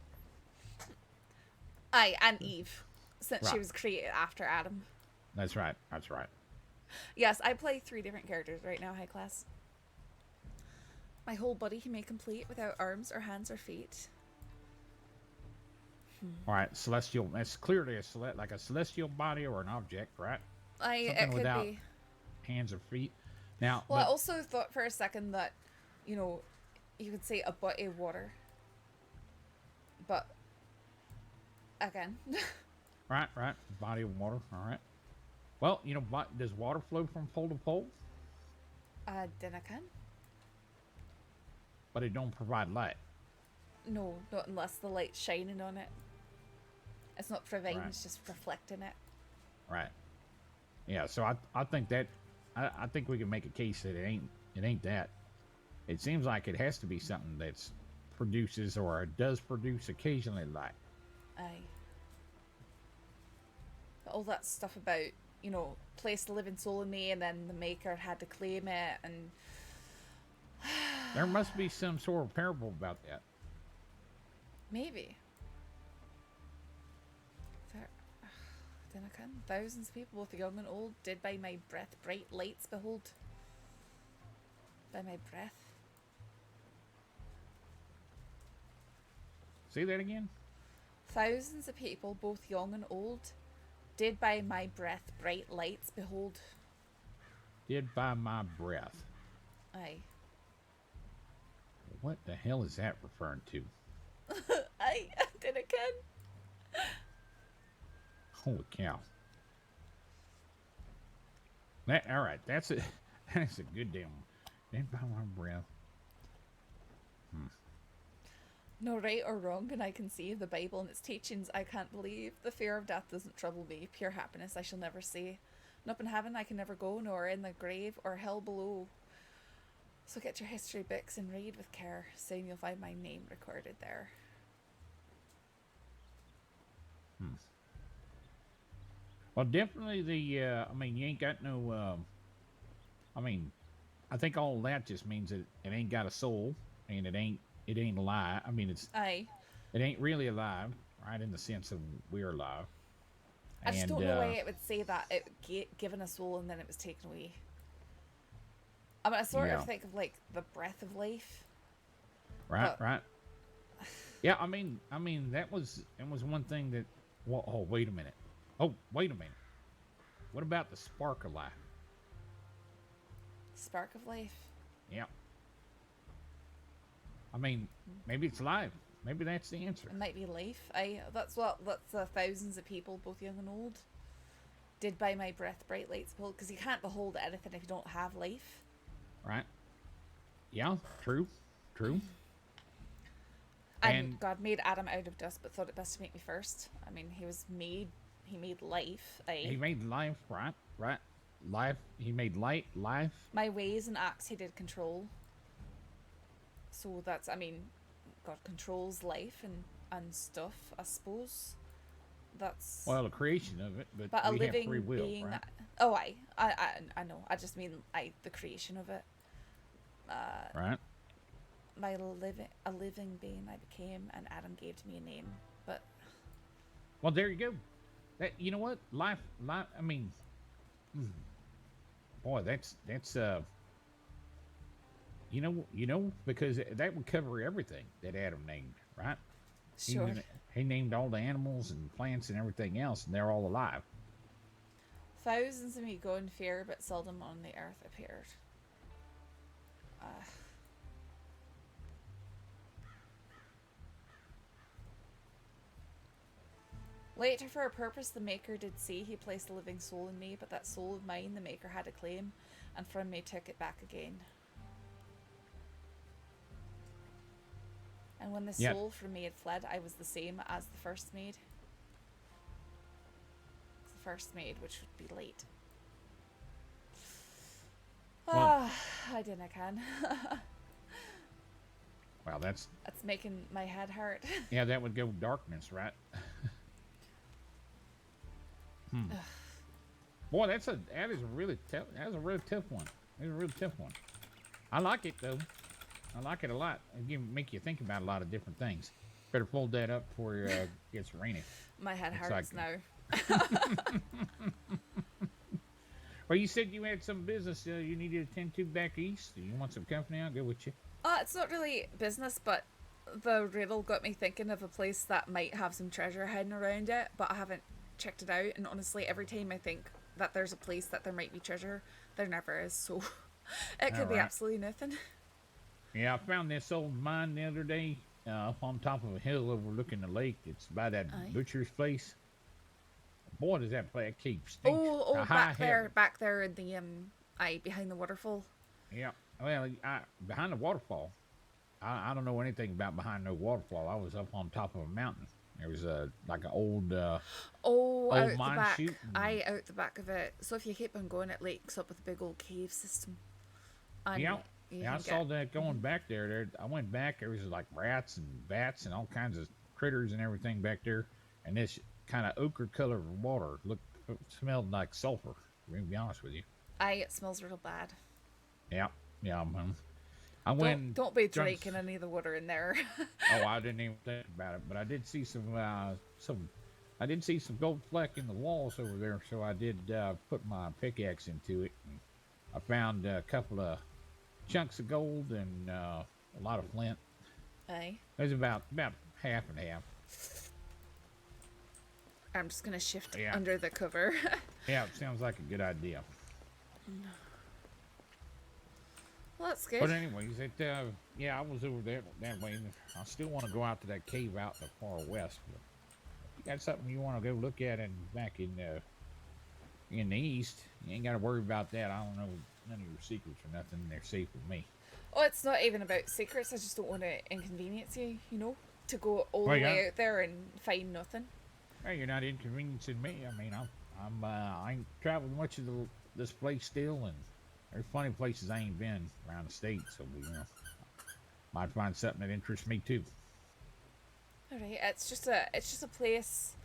Aye, and Eve, since she was created after Adam. That's right. Yes, I play 3 different characters right now, high class. My whole body he made complete without arms or hands or feet. All right, celestial. That's clearly a celestial body or an object, right? It could without be hands or feet. Now, well, I also thought for a second that, you know, you could say a body of water. But again, Right. Body of water. All right. Well, you know, does water flow from pole to pole? then I can. But it don't provide light. No, not unless the light's shining on it. It's not providing, Right. it's just reflecting it. Right. Yeah. So I think that I think we can make a case that it ain't that. It seems like it has to be something that's produces or does produce occasionally light. Aye. But all that stuff about, you know, placed a living soul in me and then the maker had to claim it and... There must be some sort of parable about that. Maybe. Then I can. Thousands of people, both young and old, did by my breath bright lights behold. By my breath. Say that again? Thousands of people, both young and old, did by my breath bright lights behold. Did by my breath. Aye. What the hell is that referring to? Aye, then I can. Holy cow. That, all right, that's a good damn one. Did by my breath. No right or wrong can I conceive the Bible and its teachings I can't believe. The fear of death doesn't trouble me. Pure happiness I shall never see. And up in heaven I can never go, nor in the grave or hell below. So get your history books and read with care. Soon you'll find my name recorded there. Well, definitely the, I mean, you ain't got no, I mean, I think all that just means that it ain't got a soul, and it ain't alive. I mean, Aye. It ain't really alive, right, in the sense of we're alive. I just don't know why it would say that it given a soul and then it was taken away. I mean, I sort of think of like the breath of life. Right, right. Yeah, I mean, that was one thing that. Well, oh, wait a minute. Oh, wait a minute. What about the spark of life? Spark of life. Yeah. I mean, maybe it's life. Maybe that's the answer. It might be life. That's thousands of people, both young and old, did by my breath bright lights behold, because you can't behold anything if you don't have life. Right. Yeah, true. And God made Adam out of dust, but thought it best to make me first. I mean, he made life. He made life, right. Life, he made light, life. My ways and acts he did control. So that's, I mean, God controls life and stuff, I suppose. That's... Well, a creation of it, but a we living have free will, being. right? Oh, I know. I just mean the creation of it. Right. A living being I became, and Adam gave to me a name. But well, there you go. You know what? Life. I mean, boy, that's you know, because that would cover everything that Adam named, right? Sure. He named all the animals and plants and everything else, and they're all alive. Thousands of me go in fear, but seldom on the earth appeared. Later, for a purpose the Maker did see, he placed a living soul in me, but that soul of mine the Maker had to claim, and from me took it back again. And when the soul from me had fled, I was the same as the first maid. It's the first maid, which would be late. Well, I did I can. Well, that's making my head hurt. Yeah, that would go darkness, right? Boy, that is a really tough. That is a really tough one. It's a really tough one. I like it though. I like it a lot. It make you think about a lot of different things. Better fold that up before it gets rainy. My head hurts now. Well, you said you had some business you needed to attend to back east. Do you want some company? I'll go with you. It's not really business, but the riddle got me thinking of a place that might have some treasure hiding around it, but I haven't checked it out. And honestly, every time I think that there's a place that there might be treasure, there never is. So it could be absolutely nothing. Yeah, I found this old mine the other day. up on top of a hill overlooking the lake. It's by that Aye. butcher's place. Boy, does that place keep stinks. Oh, to high back there in the behind the waterfall. Yeah. Well, behind the waterfall. I don't know anything about behind no waterfall. I was up on top of a mountain. There was like an old out mine the back. chute. Out the back of it. So if you keep on going, it links up with a big old cave system. And Yeah. you Yeah, I can saw get- that going back there. I went back. There was like rats and bats and all kinds of critters and everything back there. And this kind of ochre colored water smelled like sulfur. To be honest with you. It smells real bad. Yeah. Yeah. I went. Don't be drunk- drinking any of the water in there. Oh, I didn't even think about it, but I did see some gold fleck in the walls over there, so I did put my pickaxe into it. And I found a couple of chunks of gold and a lot of flint. Aye. There's about half and half. I'm just gonna shift Yeah. under the cover. Yeah, it sounds like a good idea. Well, that's good. But anyways, I was over there that way. I still want to go out to that cave out in the far west. But if you got something you want to go look at back in the east, you ain't got to worry about that. I don't know none of your secrets or nothing. They're safe with me. Oh, it's not even about secrets. I just don't want to inconvenience you, to go all the way out there and find nothing. Hey, you're not inconveniencing me. I mean, I ain't traveled much of this place still, and there's plenty of places I ain't been around the state, so might find something that interests me too. All right, it's just a place,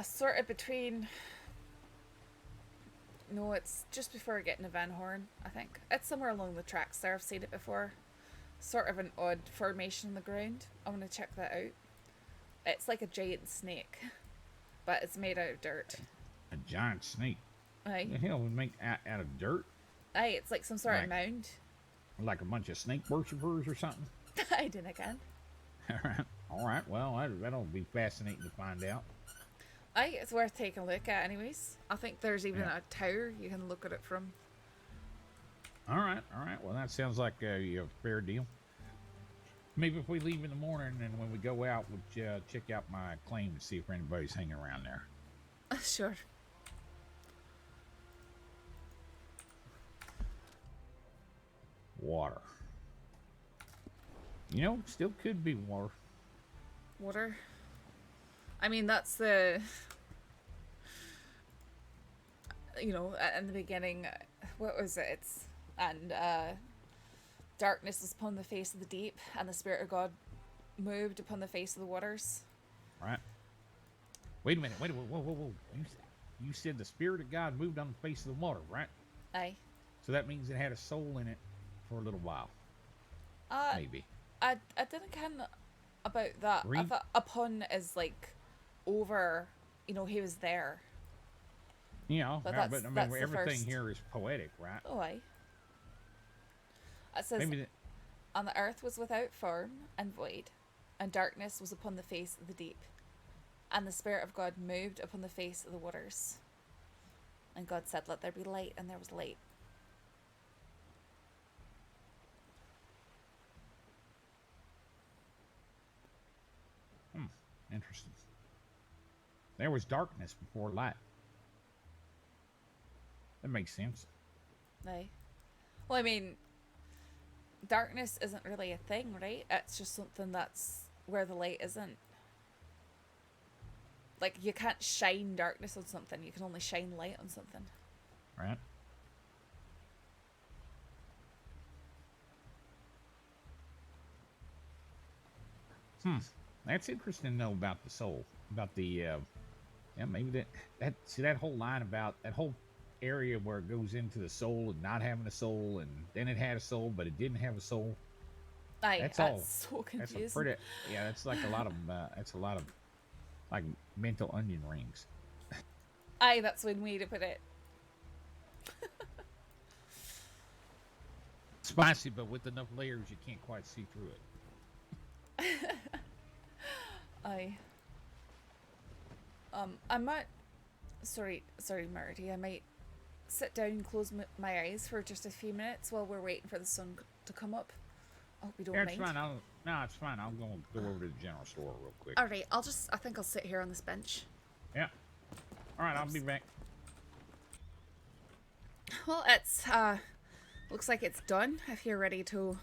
sort of between. No, it's just before getting to Van Horn, I think. It's somewhere along the tracks there. I've seen it before. Sort of an odd formation on the ground. I want to check that out. It's like a giant snake, but it's made out of dirt. A giant snake? Aye. What the hell would make out of dirt? Aye, it's like some sort of mound. Like a bunch of snake worshippers or something? I didn't again. All right. Well, that'll be fascinating to find out. Aye, it's worth taking a look at anyways. I think there's even Yeah. a tower you can look at it from. All right. Well, that sounds like a fair deal. Maybe if we leave in the morning and when we go out, we'll check out my claim to see if anybody's hanging around there. Sure. Water. Still could be water. Water. I mean, that's the. In the beginning, what was it? Darkness was upon the face of the deep, and the Spirit of God moved upon the face of the waters. Right. Wait a minute. Whoa. You said the Spirit of God moved on the face of the water, right? Aye. So that means it had a soul in it for a little while. Maybe. I didn't kind of about that. I thought upon is like over. He was there. But I mean, that's the everything first. here is poetic, right? Oh, aye. It says, and the earth was without form and void, and darkness was upon the face of the deep, and the Spirit of God moved upon the face of the waters. And God said, "Let there be light," and there was light. Interesting. There was darkness before light. That makes sense. Aye. Well, I mean, darkness isn't really a thing, right? It's just something that's where the light isn't. Like, you can't shine darkness on something. You can only shine light on something. Right. That's interesting though about the soul. About the maybe that whole line about that whole area where it goes into the soul and not having a soul, and then it had a soul but it didn't have a soul. Aye, That's so confusing. That's like a lot of like mental onion rings. Aye, that's one way to put it. Spicy, but with enough layers you can't quite see through it. Aye. I might. Sorry, Marty. I might sit down and close my eyes for just a few minutes while we're waiting for the sun to come up. hope you don't Yeah, mind. it's fine. No, it's fine. I'm going to go over to the general store real quick. All right, I think I'll sit here on this bench. Yeah. All right, I'll be back. Well, it's looks like it's done. If you're ready to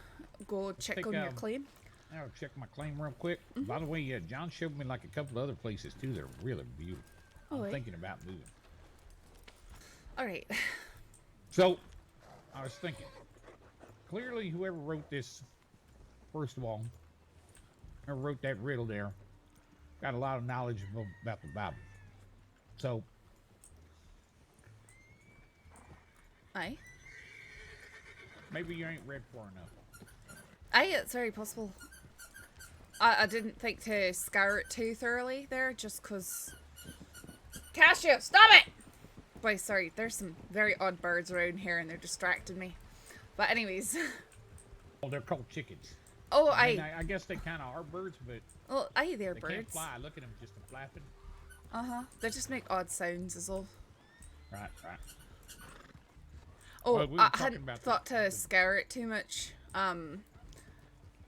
go check on your claim. I'll check my claim real quick. By the way, John showed me like a couple other places too that are really beautiful. I'm thinking about moving. All right. So, I was thinking. Clearly, whoever wrote this, first of all, whoever wrote that riddle there, got a lot of knowledge about the Bible. So, aye. Maybe you ain't read far enough. Aye, it's very possible. I didn't think to scour it too thoroughly there, just because... Cashew, stop it! Boy, sorry, there's some very odd birds around here and they're distracting me. But anyways... Oh, they're called chickens. Oh, I mean, I guess they kind of are birds, but... Well, aye, they're they birds. can't fly. Look at them just flapping. Uh-huh. They just make odd sounds is all. Right. Oh, well, we I hadn't thought to scour it too much.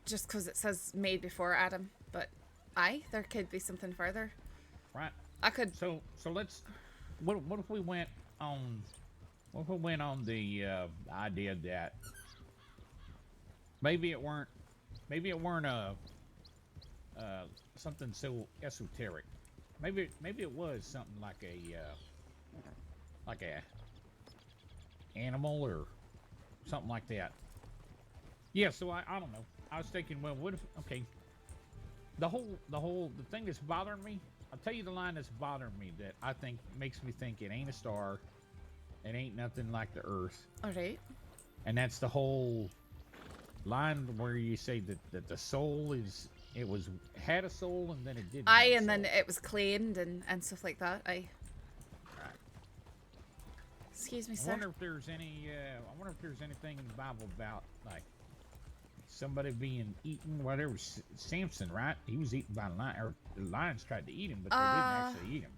Just because it says made before Adam. But aye, there could be something further. Right. I could... So let's... What if we went on... What if we went on the idea that... Maybe it weren't something so esoteric. Maybe it was something like a animal or something like that. Yeah, so I don't know. I was thinking, well, what if, okay, the thing that's bothering me, I'll tell you the line that's bothering me that I think makes me think it ain't a star, it ain't nothing like the Earth. All right. And that's the whole line where you say that the soul had a soul and then it didn't. Aye, and then it was claimed and stuff like that. Aye. Right. Excuse me, sir. I wonder if there's anything in the Bible about like somebody being eaten. Whatever. Samson, right? He was eaten by a lion, or the lions tried to eat him, but they didn't actually eat him.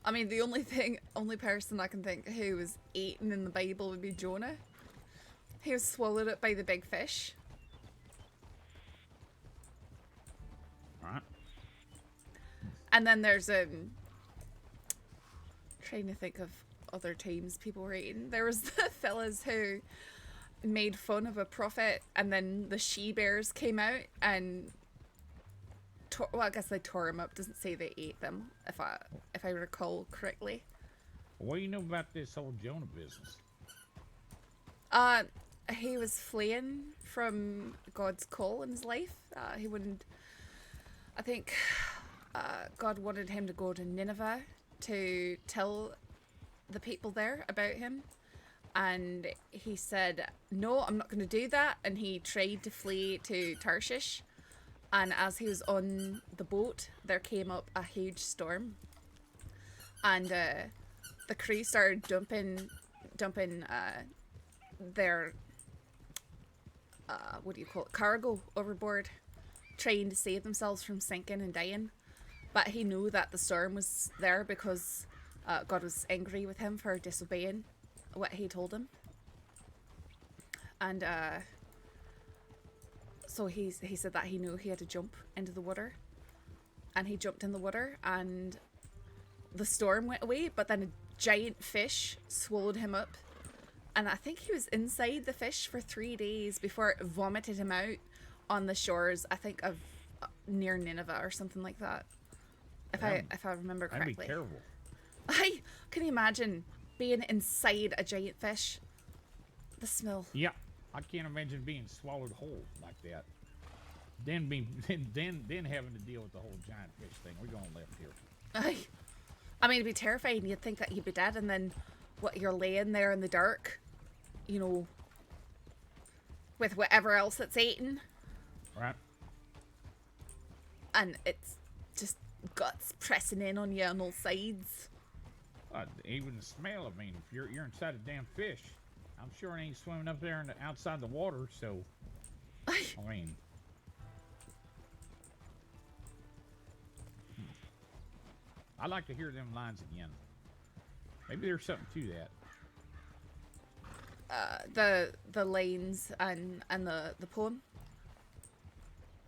I mean, the only person I can think who was eaten in the Bible would be Jonah. He was swallowed up by the big fish. Right. And then there's trying to think of other times people were eaten. There was the fellas who made fun of a prophet, and then the she-bears came out and well, I guess they tore him up. Doesn't say they ate them, if I recall correctly. What do you know about this whole Jonah business? He was fleeing from God's call in his life. He wouldn't. I think God wanted him to go to Nineveh to tell the people there about him, and he said, "No, I'm not going to do that." And he tried to flee to Tarshish, and as he was on the boat, there came up a huge storm, and the crew started dumping their what do you call it, cargo overboard, trying to save themselves from sinking and dying. But he knew that the storm was there because God was angry with him for disobeying what he told him. And so he said that he knew he had to jump into the water, and he jumped in the water and the storm went away, but then a giant fish swallowed him up. And I think he was inside the fish for 3 days before it vomited him out on the shores, I think, of near Nineveh or something like that. If I remember correctly. That'd be terrible. Can you imagine being inside a giant fish? The smell. Yeah, I can't imagine being swallowed whole like that. Then having to deal with the whole giant fish thing. We're going left here. I mean, it'd be terrifying. You'd think that you'd be dead, and then you're laying there in the dark, with whatever else it's eating. Right. And it's just guts pressing in on you on all sides. Even the smell, I mean, if you're inside a damn fish, I'm sure it ain't swimming up there outside the water, so, I mean. I'd like to hear them lines again. Maybe there's something to that. the lines and the poem?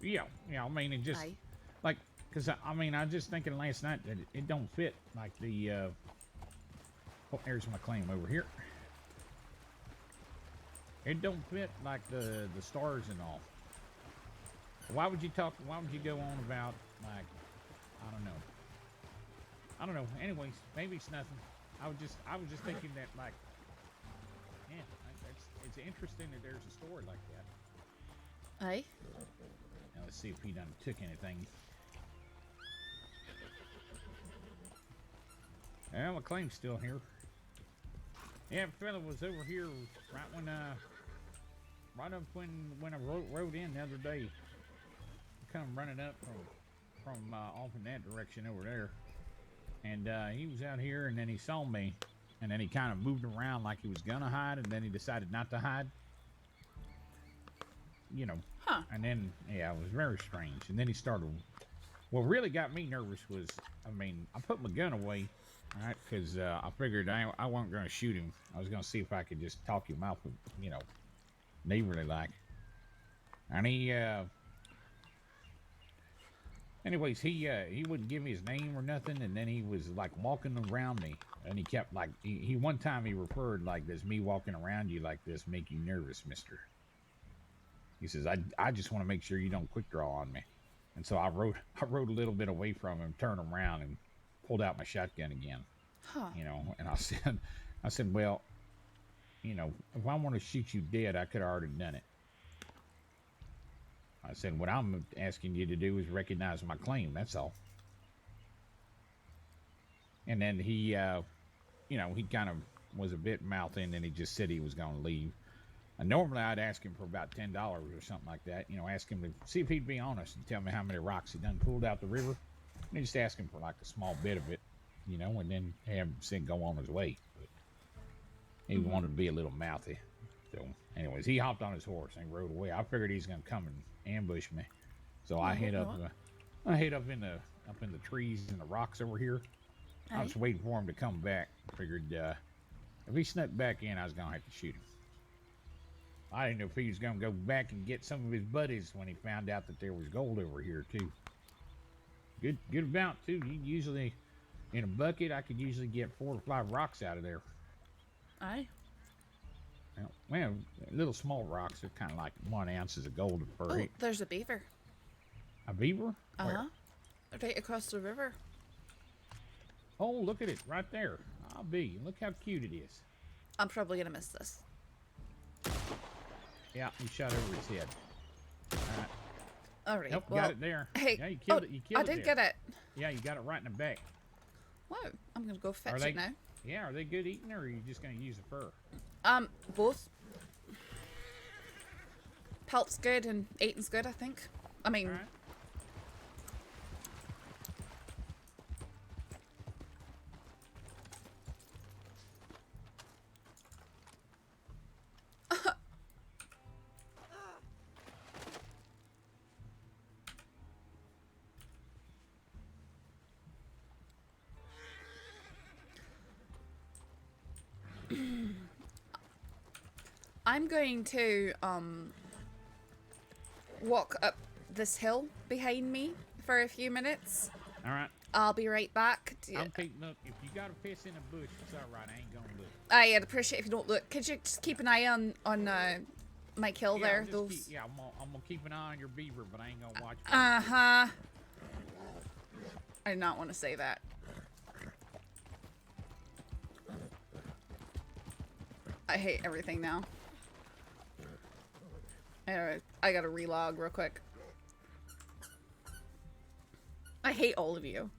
Yeah, I mean, it just Aye. like, cause I mean, I was just thinking last night that it don't fit like the. Oh, there's my claim over here. It don't fit like the stars and all. Why would you talk? Why would you go on about like, I don't know. Anyways, maybe it's nothing. I was just thinking that like, yeah, it's interesting that there's a story like that. Aye. Now let's see if he done took anything. Well, McLean's still here. Yeah, fella was over here right when right up when I rode in the other day. Come running up from off in that direction over there, and he was out here, and then he saw me, and then he kind of moved around like he was gonna hide, and then he decided not to hide. You know. Huh. And then yeah, it was very strange. And then he started. What really got me nervous was, I mean, I put my gun away, all right, because I figured I wasn't gonna shoot him. I was gonna see if I could just talk him out, you know, neighborly like. And he. Anyways, he wouldn't give me his name or nothing, and then he was like walking around me, and he kept like he one time he referred like, "Does me walking around you like this make you nervous, mister?" He says, "I just want to make sure you don't quick draw on me," and so I rode a little bit away from him, turned around, and pulled out my shotgun again. Huh. You know, and I said, "Well, you know, if I want to shoot you dead, I could have already done it." I said, what I'm asking you to do is recognize my claim. That's all. And then he, you know, he kind of was a bit mouthing, and he just said he was going to leave. And normally I'd ask him for about $10 or something like that. You know, ask him to see if he'd be honest and tell me how many rocks he done pulled out the river. And just ask him for like a small bit of it, you know, and then have him say go on his way. But he wanted to be a little mouthy. So, anyways, he hopped on his horse and rode away. I figured he's going to come and ambush me, so I head up. I head up in the trees and the rocks over here. Aye. I was waiting for him to come back. Figured if he snuck back in, I was gonna have to shoot him. I didn't know if he was gonna go back and get some of his buddies when he found out that there was gold over here too. Good amount too. You usually in a bucket, I could usually get 4 or 5 rocks out of there. Aye. Well, little small rocks are kind of like 1 ounce of gold per Oh, hit. there's a beaver. A beaver? Uh-huh. Right across the river. Oh, look at it right there. I'll be. Look how cute it is. I'm probably gonna miss this. Yeah, he shot over his head. All right. Nope, well, got it there. Hey, yeah, you killed it. You killed I it did there. get it. Yeah, you got it right in the back. Wow. I'm gonna go fetch Are they, it now. Yeah, are they good eating, or are you just gonna use the fur? Both. Pelt's good and eating's good, I think. I mean, All right. I'm going to walk up this hill behind me for a few minutes. All right. I'll be right back. I'm taking look. If you got a piss in a bush, it's all right. I ain't gonna look. I'd appreciate if you don't look. Could you just keep an eye on my kill Yeah, there? I'm just Those. I'm gonna keep an eye on your beaver, but I ain't gonna watch. I did not want to say that. I hate everything now. I gotta relog real quick. I hate all of you.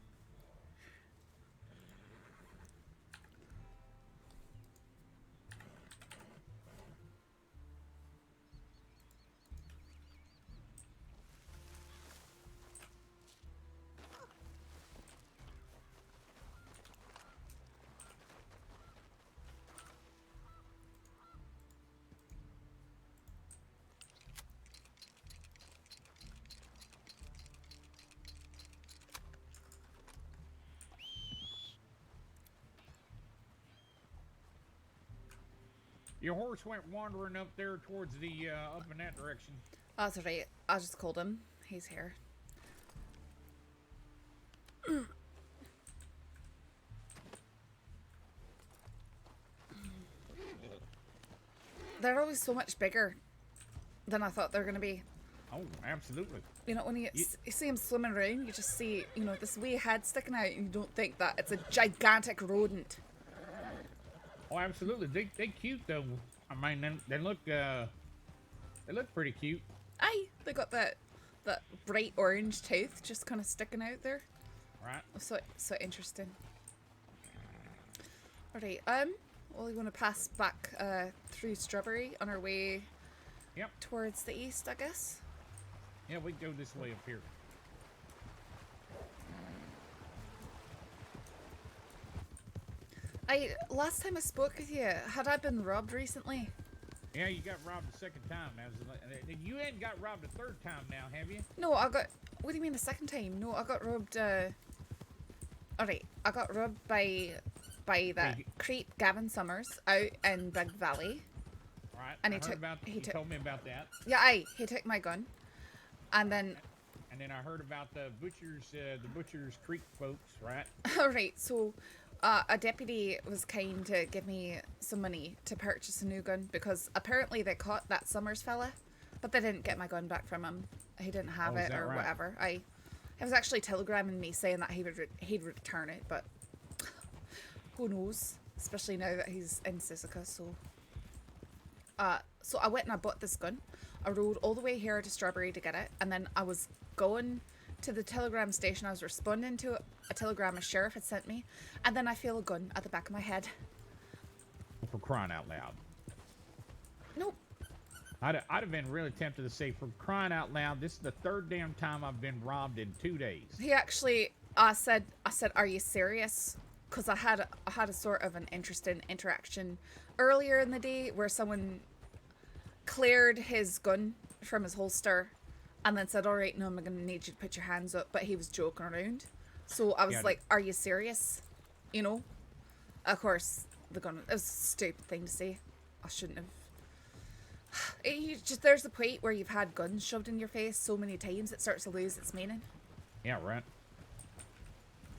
Your horse went wandering up there towards the up in that direction. That's right. I just called him. He's here. They're always so much bigger than I thought they were going to be. Oh, absolutely. You know, when you see them swimming around, you just see, you know, this wee head sticking out, and you don't think that it's a gigantic rodent. Oh, absolutely. They cute though. I mean, they look pretty cute. Aye, they got that bright orange tooth just kind of sticking out there. Right. So interesting. Alright, well, we want to pass back through Strawberry on our way towards the east, I guess. Yeah, we go this way up here. Last time I spoke with you, had I been robbed recently? Yeah, you got robbed the second time. You hadn't got robbed the third time now, have you? No, I got... What do you mean the second time? No, I got robbed, Alright, I got robbed by that creep Gavin Summers out in Big Valley. Right, and he told me about that. Yeah, he took my gun. And then... And then I heard about the Butcher's Creek folks, right? Alright, so... a deputy was kind to give me some money to purchase a new gun because apparently they caught that Summers fella, but they didn't get my gun back from him. He didn't have it or whatever. He was actually telegramming me saying that he'd return it, but who knows? Especially now that he's in Sisika. So I went and I bought this gun. I rode all the way here to Strawberry to get it, and then I was going to the telegram station. I was responding to a telegram a sheriff had sent me, and then I feel a gun at the back of my head. For crying out loud. Nope. I'd have been really tempted to say, for crying out loud, this is the third damn time I've been robbed in 2 days. He actually, I said, are you serious? Because I had a sort of an interesting interaction earlier in the day where someone cleared his gun from his holster and then said, all right, no, I'm going to need you to put your hands up. But he was joking around. So I was like, are you serious? You know? Of course, the gun, it was a stupid thing to say. I shouldn't have. There's a point where you've had guns shoved in your face so many times it starts to lose its meaning. Yeah, right.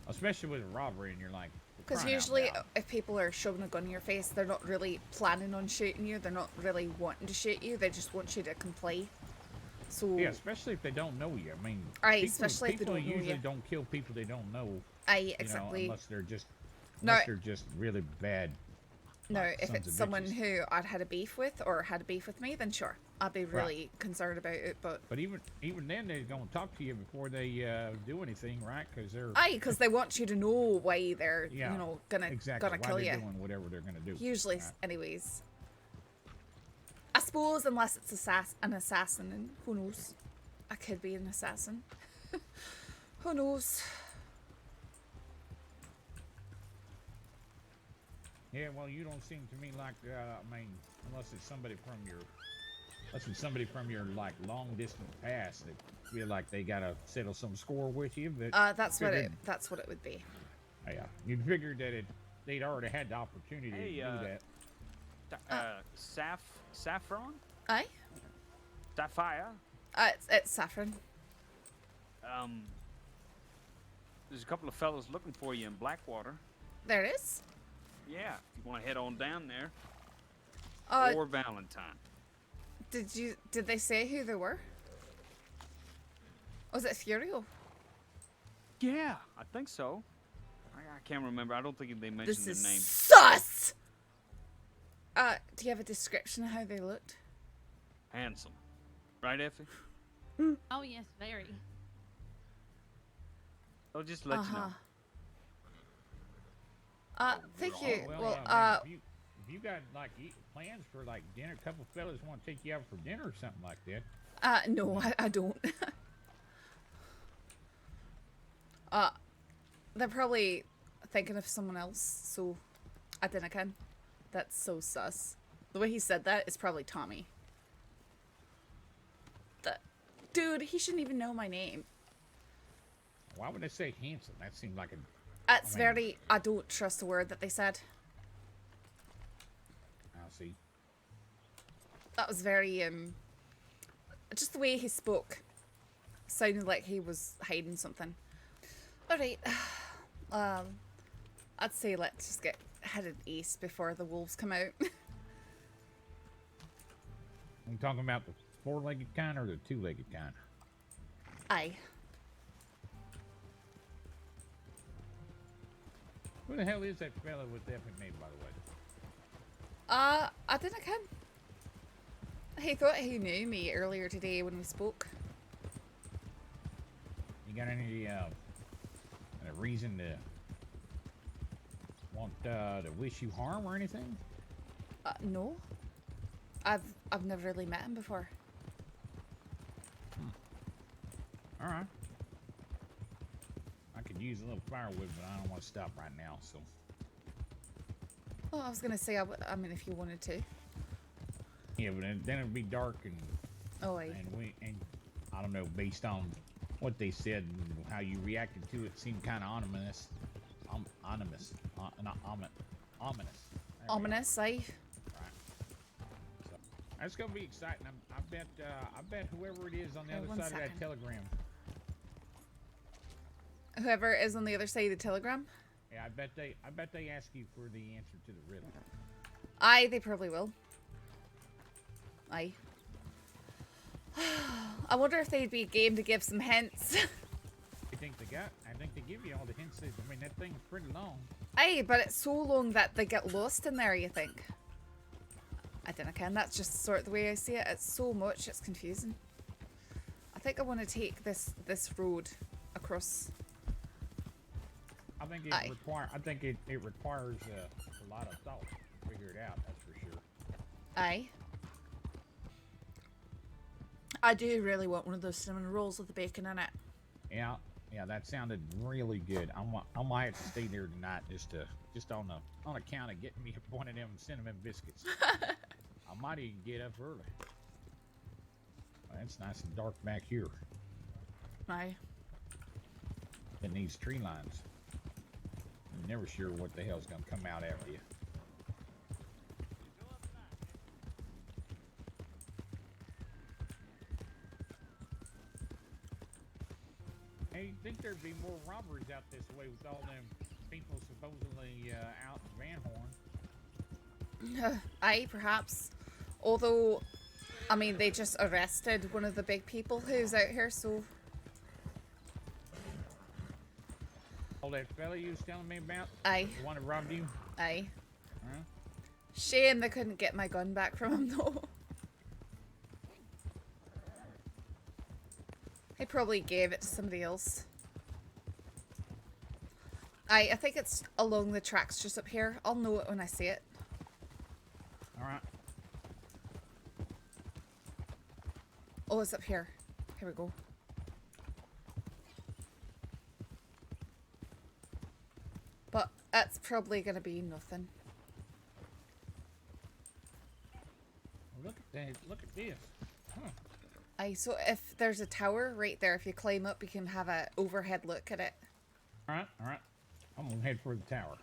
Especially with a robbery, and you're like... Because usually if people are shoving a gun in your face, they're not really planning on shooting you. They're not really wanting to shoot you. They just want you to comply. So yeah, especially if they don't know you. I mean, especially if they don't know you. Usually don't kill people they don't know. Exactly. You know, unless they're just really bad. No, if it's someone who I'd had a beef with or had a beef with me, then sure, I'd be really concerned about it. But even then, they're gonna talk to you before they do anything, right? Because they're because they want you to know why they're gonna kill you. Doing whatever they're gonna do. Usually, anyways. I suppose unless it's an assassin, and who knows? I could be an assassin. Who knows? Yeah, well, you don't seem to me like, I mean, unless it's somebody from your like long distance past that feel like they gotta settle some score with you. But that's what it would be. Yeah, you'd figured that they'd already had the opportunity to do that. Saffron? Aye. Sapphire? It's Saffron. There's a couple of fellas looking for you in Blackwater. There it is. Yeah, if you want to head on down there. Or Valentine. Did they say who they were? Was it Furio? Yeah, I think so. I can't remember. I don't think they mentioned their name. Sus! Do you have a description of how they looked? Handsome. Right, Effie? Oh, yes, very. I'll just let you know. Thank you. Well, if you got like plans for like dinner, a couple fellas want to take you out for dinner or something like that. No, I don't. They're probably thinking of someone else, so I didn't can. That's so sus. The way he said that is probably Tommy. Dude, he shouldn't even know my name. Why would they say handsome? That seemed like a... I don't trust the word that they said. I'll see. That was very, just the way he spoke. Sounded like he was hiding something. Alright. I'd say let's just get headed east before the wolves come out. You talking about the 4-legged kind or the 2-legged kind? Aye. Who the hell is that fella with the epic name, by the way? I didn't ken. He thought he knew me earlier today when we spoke. You got any reason to want to wish you harm or anything? No. I've never really met him before. All right. I could use a little firewood, but I don't want to stop right now, so. Oh, I was gonna say, I mean, if you wanted to. Yeah, but then it'd be dark and. Oh, aye. And I don't know, based on what they said and how you reacted to it, seemed kind of ominous. Ominous. Not ominous. Ominous, aye. So, that's gonna be exciting. I bet whoever it is on the other side of that telegram. Whoever is on the other side of the telegram? Yeah, I bet they ask you for the answer to the riddle. Aye, they probably will. Aye. I wonder if they'd be game to give some hints. I think they give you all the hints. I mean, that thing's pretty long. Aye, but it's so long that they get lost in there, you think? I don't know, Ken. That's just sort of the way I see it. It's so much, it's confusing. I think I want to take this road across. I think it requires a lot of thought to figure it out. That's for sure. Aye. I do really want one of those cinnamon rolls with the bacon in it. Yeah, that sounded really good. I might have to stay there tonight just on account of getting me one of them cinnamon biscuits. I might even get up early. Well, it's nice and dark back here. Aye. In these tree lines. I'm never sure what the hell's gonna come out after you. Hey, you think there'd be more robberies out this way with all them people supposedly out in Van Horn? Aye, perhaps. Although, I mean, they just arrested one of the big people who's out here, so... Oh, that fella you was telling me about? Aye. The one that robbed you? Aye. Huh? Shame they couldn't get my gun back from him, though. He probably gave it to somebody else. I think it's along the tracks just up here. I'll know it when I see it. Alright. Oh, it's up here. Here we go. But that's probably going to be nothing. Look at that. Look at this. Huh. Aye, so if there's a tower right there, if you climb up, you can have an overhead look at it. Alright. I'm gonna head for the tower.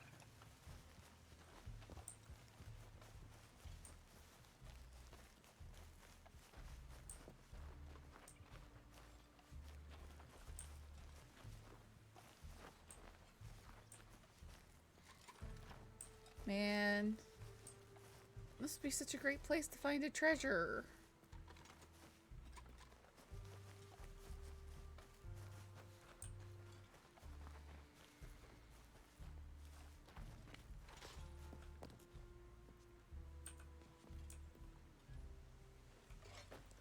Man, must be such a great place to find a treasure.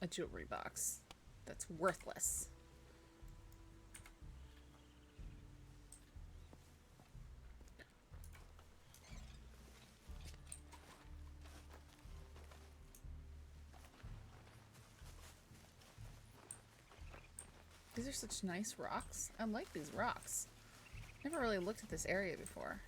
A jewelry box that's worthless. These are such nice rocks. I like these rocks. Never really looked at this area before.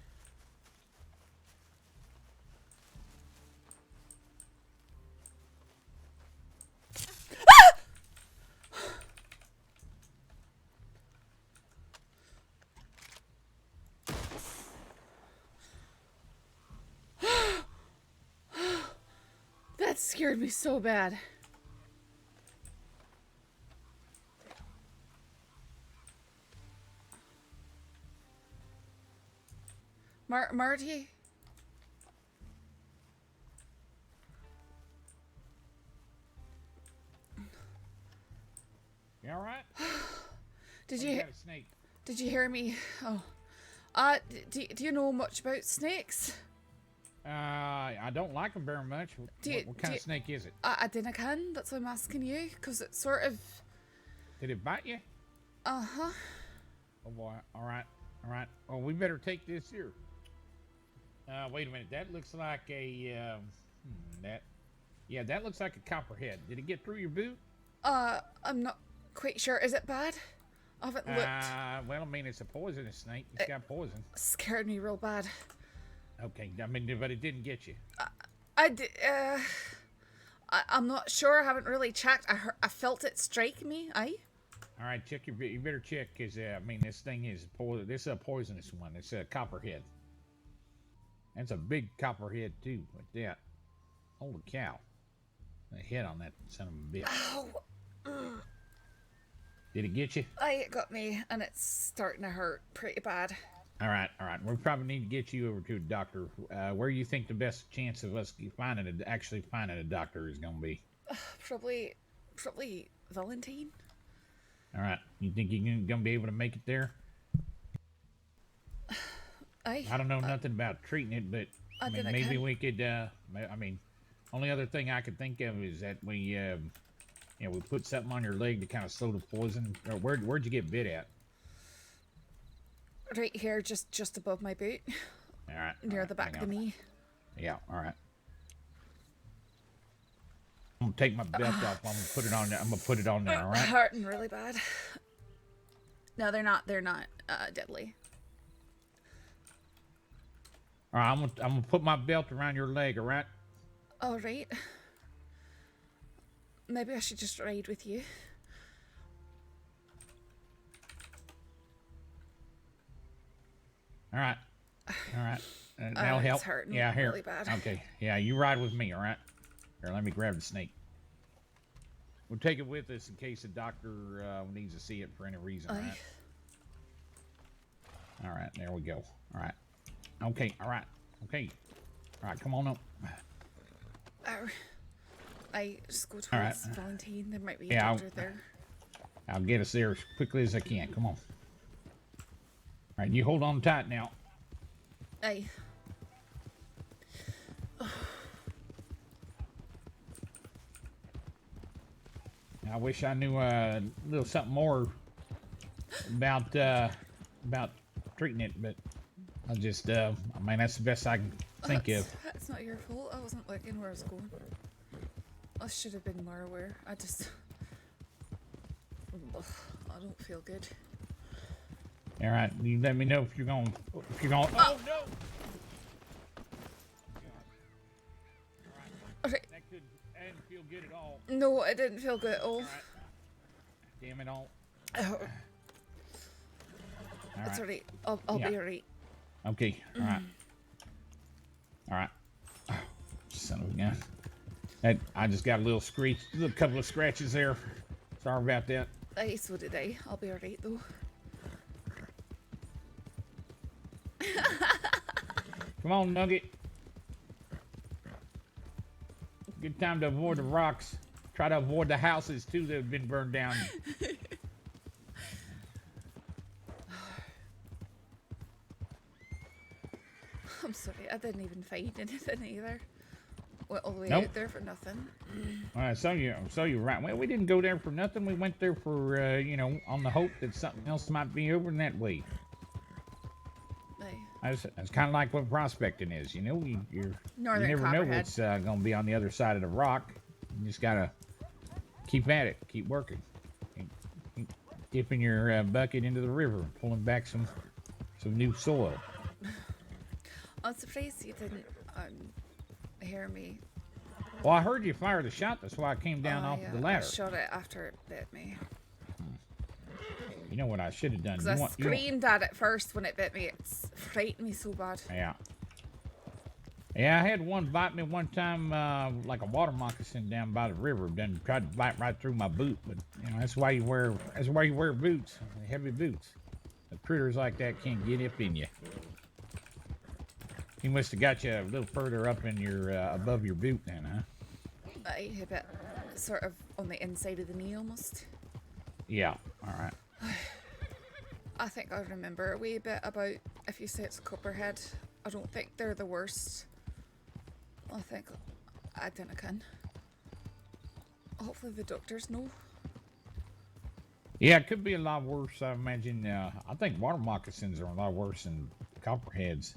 That's scared me so bad. Marty? You all right? Did Oh, you got a snake. Did you hear me? Oh. Do you know much about snakes? I don't like them very much. What kind of snake is it? I dinna can. That's why I'm asking you, because it's sort of... Did it bite you? Uh-huh. Oh boy. All right. All right. Well, we better take this here. Wait a minute. That looks like a that looks like a copperhead. Did it get through your boot? I'm not quite sure. Is it bad? I haven't looked. Well, I mean, it's a poisonous snake. It's got poison. Scared me real bad. Okay, I mean, but it didn't get you. I'm not sure. I haven't really checked. I felt it strike me. Aye. All right, check you better check, because I mean, this thing is poison. This is a poisonous one. It's a copperhead. That's a big copperhead too. Like that. Holy cow! A head on that son of a bitch. Ow. Did it get you? It got me, and it's starting to hurt pretty bad. All right. We probably need to get you over to a doctor. Where do you think the best chance of us actually finding a doctor is going to be? Probably Valentine. All right. You think you're going to be able to make it there? I don't know nothing about treating it, but I mean, maybe we could. I mean, only other thing I could think of is that we put something on your leg to kind of slow the poison. Or where'd you get bit at? Right here, just above my boot. All right. Near the back of the knee. Yeah. All right. I'm gonna take my belt off. I'm gonna put it on there. I'm gonna put it on there. All right. Hurting really bad. No, they're not. They're not deadly. All right. I'm gonna put my belt around your leg. All right. All right. Maybe I should just ride with you. All right. That'll help. It's hurting here. really bad. Okay. Yeah, you ride with me. All right. Here, let me grab the snake. We'll take it with us in case the doctor needs to see it for any reason. All right. All right. There we go. All right. Okay. All right. Okay. All right. Come on up. I just go towards Valentine. There might be a doctor there. I'll get us there as quickly as I can. Come on. All right, you hold on tight now. Aye. I wish I knew a little something more about treating it, but I just I mean, that's the best I can think of. That's not your fault. I wasn't looking where I was going. I should have been more aware. I don't feel good. All right, you let me know if you're going. Oh no! Okay. That didn't feel good at all. No, it didn't feel good at all. Right. Damn it all. That's alright. I'll be alright. Okay. All right. All right. Oh, son of a gun. I just got a couple of scratches there. Sorry about that. Aye, so did I. I'll be alright though. Come on, Nugget. Good time to avoid the rocks. Try to avoid the houses too that have been burned down. I'm sorry, I didn't even find anything either. Went all the way Nope. out there for nothing. All right, so you're right. Well, we didn't go there for nothing. We went there for on the hope that something else might be over in that way. That's kind of like what prospecting is, you never know what's going to be on the other side of the rock. You just gotta keep at it, keep working, keep dipping your bucket into the river, and pulling back some new soil. I'm surprised you didn't hear me. Well, I heard you fire the shot. That's why I came down off of the ladder. I shot it after it bit me. You know what I should have done? Because I screamed at it first when it bit me. It frightened me so bad. Yeah. Yeah, I had one bite me one time, like a water moccasin down by the river. Then tried to bite right through my boot, but you know that's why you wear boots, heavy boots. The critters like that can't get up in you. He must have got you a little further up in your above your boot then, huh? A bit sort of on the inside of the knee almost. Yeah. All right. I think I remember a wee bit about if you say it's copperhead. I don't think they're the worst. I think I don't can. Hopefully the doctors know. Yeah, it could be a lot worse. I imagine. I think water moccasins are a lot worse than copperheads.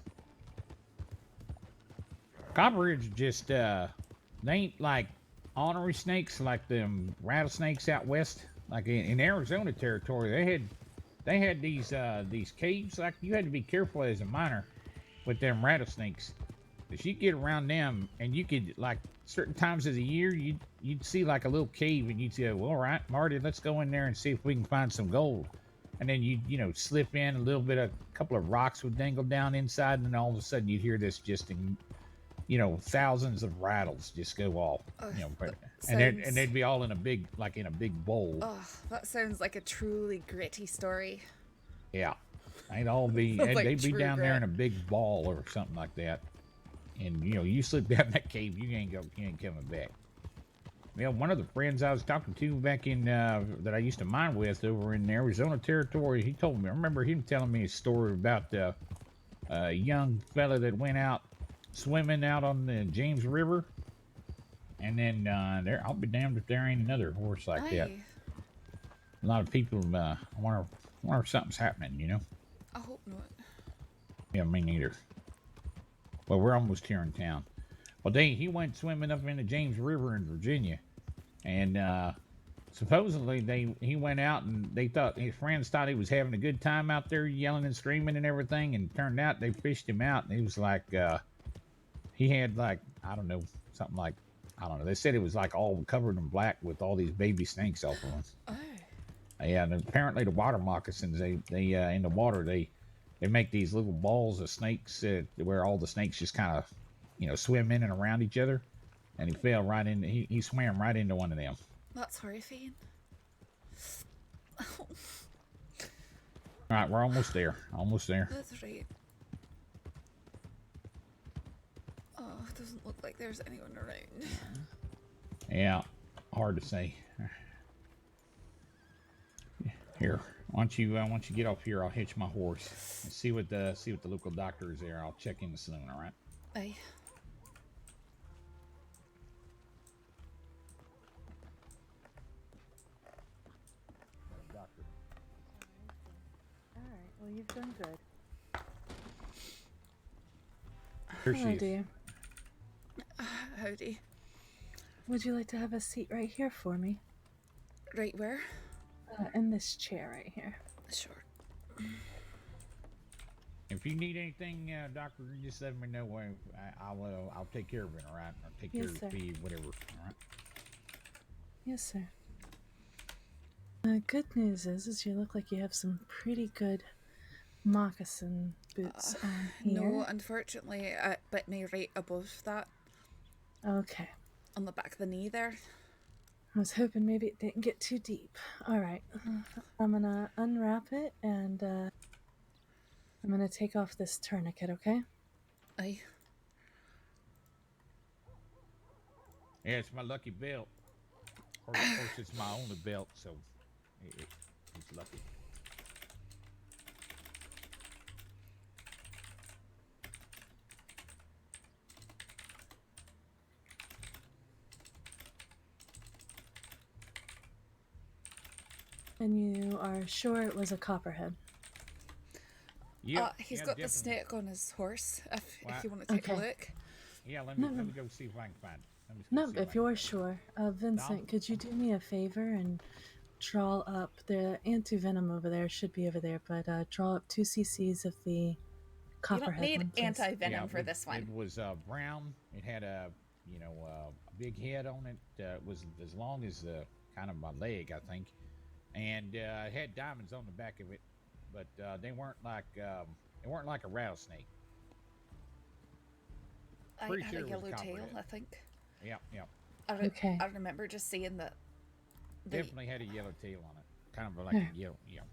Copperheads just they ain't like ornery snakes like them rattlesnakes out west. Like in Arizona territory, they had these caves. Like you had to be careful as a miner with them rattlesnakes. If you get around them, and you could like certain times of the year, you'd see like a little cave, and you'd say, "Well, all right, Marty, let's go in there and see if we can find some gold." And then you know slip in a couple of rocks would dangle down inside, and then all of a sudden you'd hear this just thousands of rattles just go off. And they'd be all in a big bowl. Oh, that sounds like a truly gritty story. Yeah, they'd be down there in a big ball or something like that. And you slip down that cave, you ain't coming back. One of the friends I was talking to back in that I used to mine with over in Arizona territory, he told me. I remember him telling me a story about a young fella that went out swimming out on the James River, and then I'll be damned if there ain't another horse like that. A lot of people wonder if something's happening. I hope not. Yeah, me neither. Well, we're almost here in town. Well, he went swimming up in the James River in Virginia, and supposedly he went out and his friends thought he was having a good time out there yelling and screaming and everything, and turned out they fished him out, and he was like he had like they said it was like all covered in black with all these baby snakes off of him. Oh. Yeah, and apparently the water moccasins they in the water they make these little balls of snakes where all the snakes just kind of swim in and around each other, and he swam right into one of them. That's horrifying. All right, we're almost there. That's right. Oh, it doesn't look like there's anyone around. Yeah, hard to say. Here, once you get off here, I'll hitch my horse and see what the local doctor is there. I'll check in the saloon. All right. Aye. Doctor. All right. Well, you've done good. Here she Hello, is. dear. Howdy. Would you like to have a seat right here for me? Right where? In this chair right here. Sure. If you need anything, doctor, just let me know. I'll take care of it. All right. I'll take care of the fee, whatever. All right. Yes, sir. The good news is you look like you have some pretty good moccasin boots on here. No, unfortunately, it bit me right above that. Okay. On the back of the knee there. I was hoping maybe it didn't get too deep. All right. I'm gonna unwrap it and I'm gonna take off this tourniquet, okay? Aye. Yeah, it's my lucky belt. Of course, it's my only belt, so it's lucky. And you are sure it was a copperhead? Yeah. He's got the snake on his horse, if you want to take a look. Yeah, let me go see if I can find it. No, if you're sure. Vincent, could you do me a favor and draw up the anti-venom over there? Should be over there, but draw up 2 cc's of the copperhead. You don't need one, please. anti-venom for this one. It was brown. It had a big head on it. It was as long as kind of my leg, I think. And it had diamonds on the back of it, but they weren't like a rattlesnake. I Pretty had sure a it was yellow tail, copperhead. I think. Yep, yep. Okay. I remember just seeing that. Definitely had a yellow tail on it. Kind of like Yeah. a yellow.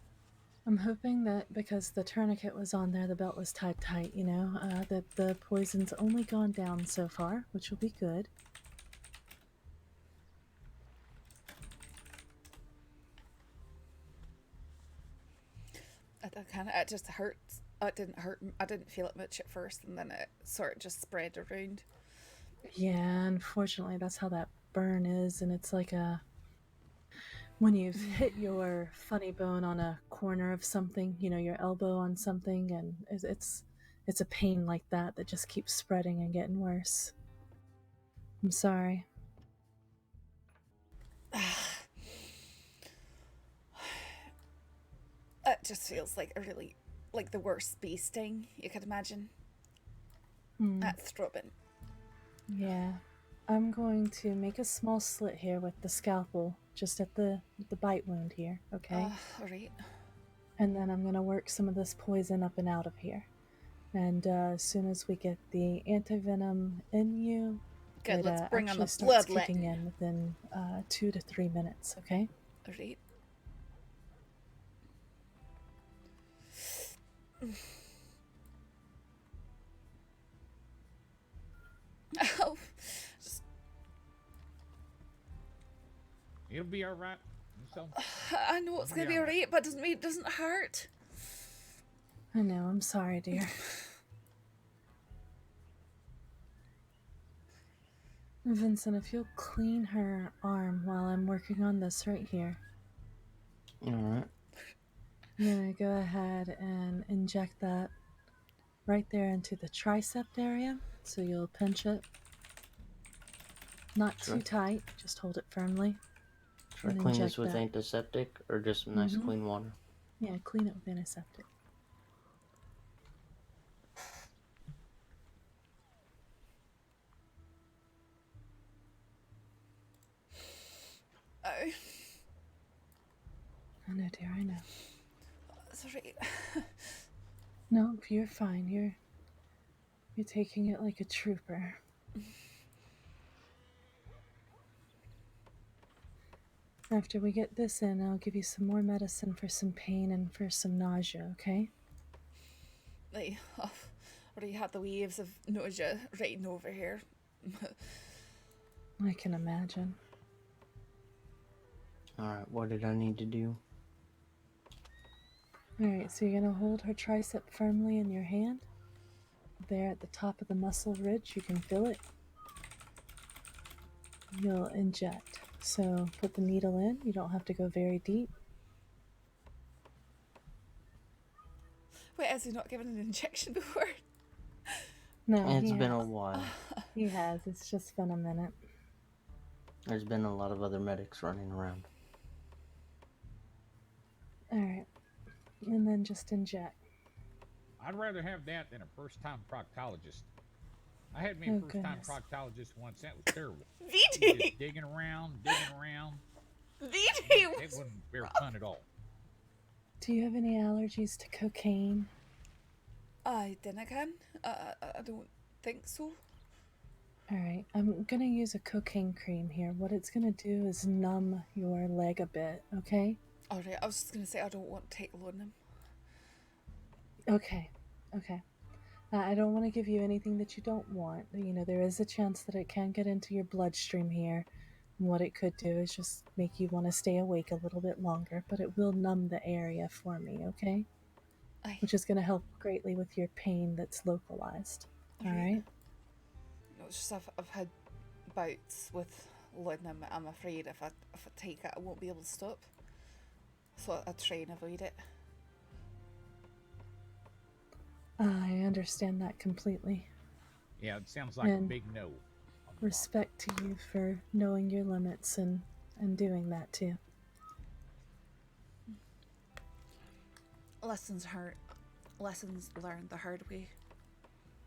I'm hoping that because the tourniquet was on there, the belt was tied tight, you know, that the poison's only gone down so far, which will be good. It just hurts. It didn't hurt. I didn't feel it much at first, and then it sort of just spread around. Yeah, unfortunately, that's how that burn is, and it's like when you've hit your funny bone on a corner of something, you know, your elbow on something, and it's a pain like that that just keeps spreading and getting worse. I'm sorry. It just feels like the worst bee sting you could imagine. That's throbbing. Yeah. I'm going to make a small slit here with the scalpel, just at the bite wound here, okay? Alright. And then I'm going to work some of this poison up and out of here. And as soon as we get the antivenom in you, Good, it let's bring on actually the starts bloodletting. kicking in within 2 to 3 minutes, okay? Alright. Oh. It'll be all right. So I know it's gonna be alright, but doesn't mean it doesn't hurt. I know, I'm sorry, dear. Vincent, if you'll clean her arm while I'm working on this right here. Alright. I'm gonna go ahead and inject that right there into the tricep area. So you'll pinch it. Not Sure. too tight, just hold it firmly. Should I and clean inject this with that. antiseptic or just some nice clean water? Yeah, clean it with antiseptic. Oh. I know, dear, I know. Sorry. No, you're fine. You're taking it like a trooper. After we get this in, I'll give you some more medicine for some pain and for some nausea, okay? Like, already had the waves of nausea right over here. I can imagine. Alright, what did I need to do? Alright, so you're gonna hold her tricep firmly in your hand. There at the top of the muscle ridge, you can feel it. You'll inject. So put the needle in. You don't have to go very deep. Wait, has he not given an injection before? No, It's been a while. He has. It's just been a minute. There's been a lot of other medics running around. Alright. And then just inject. I'd rather have that than a first-time proctologist. I had me a Oh, first-time goodness. proctologist once. That was terrible. VD! Just digging around. VD! It wasn't very fun at all. Do you have any allergies to cocaine? I didn't again. I don't think so. Alright, I'm gonna use a cocaine cream here. What it's gonna do is numb your leg a bit, okay? Alright, I was just gonna say I don't want to take laudanum. Okay. I don't want to give you anything that you don't want. You know, there is a chance that it can get into your bloodstream here. And what it could do is just make you want to stay awake a little bit longer, but it will numb the area for me, okay? Aye. Which is going to help greatly with your pain that's localized. Alright? No, it's just I've had bouts with laudanum. I'm afraid if I take it, I won't be able to stop. So I try and avoid it. I understand that completely. Yeah, it sounds like a And big no. respect to you for knowing your limits and doing that too. Lessons learned the hard way.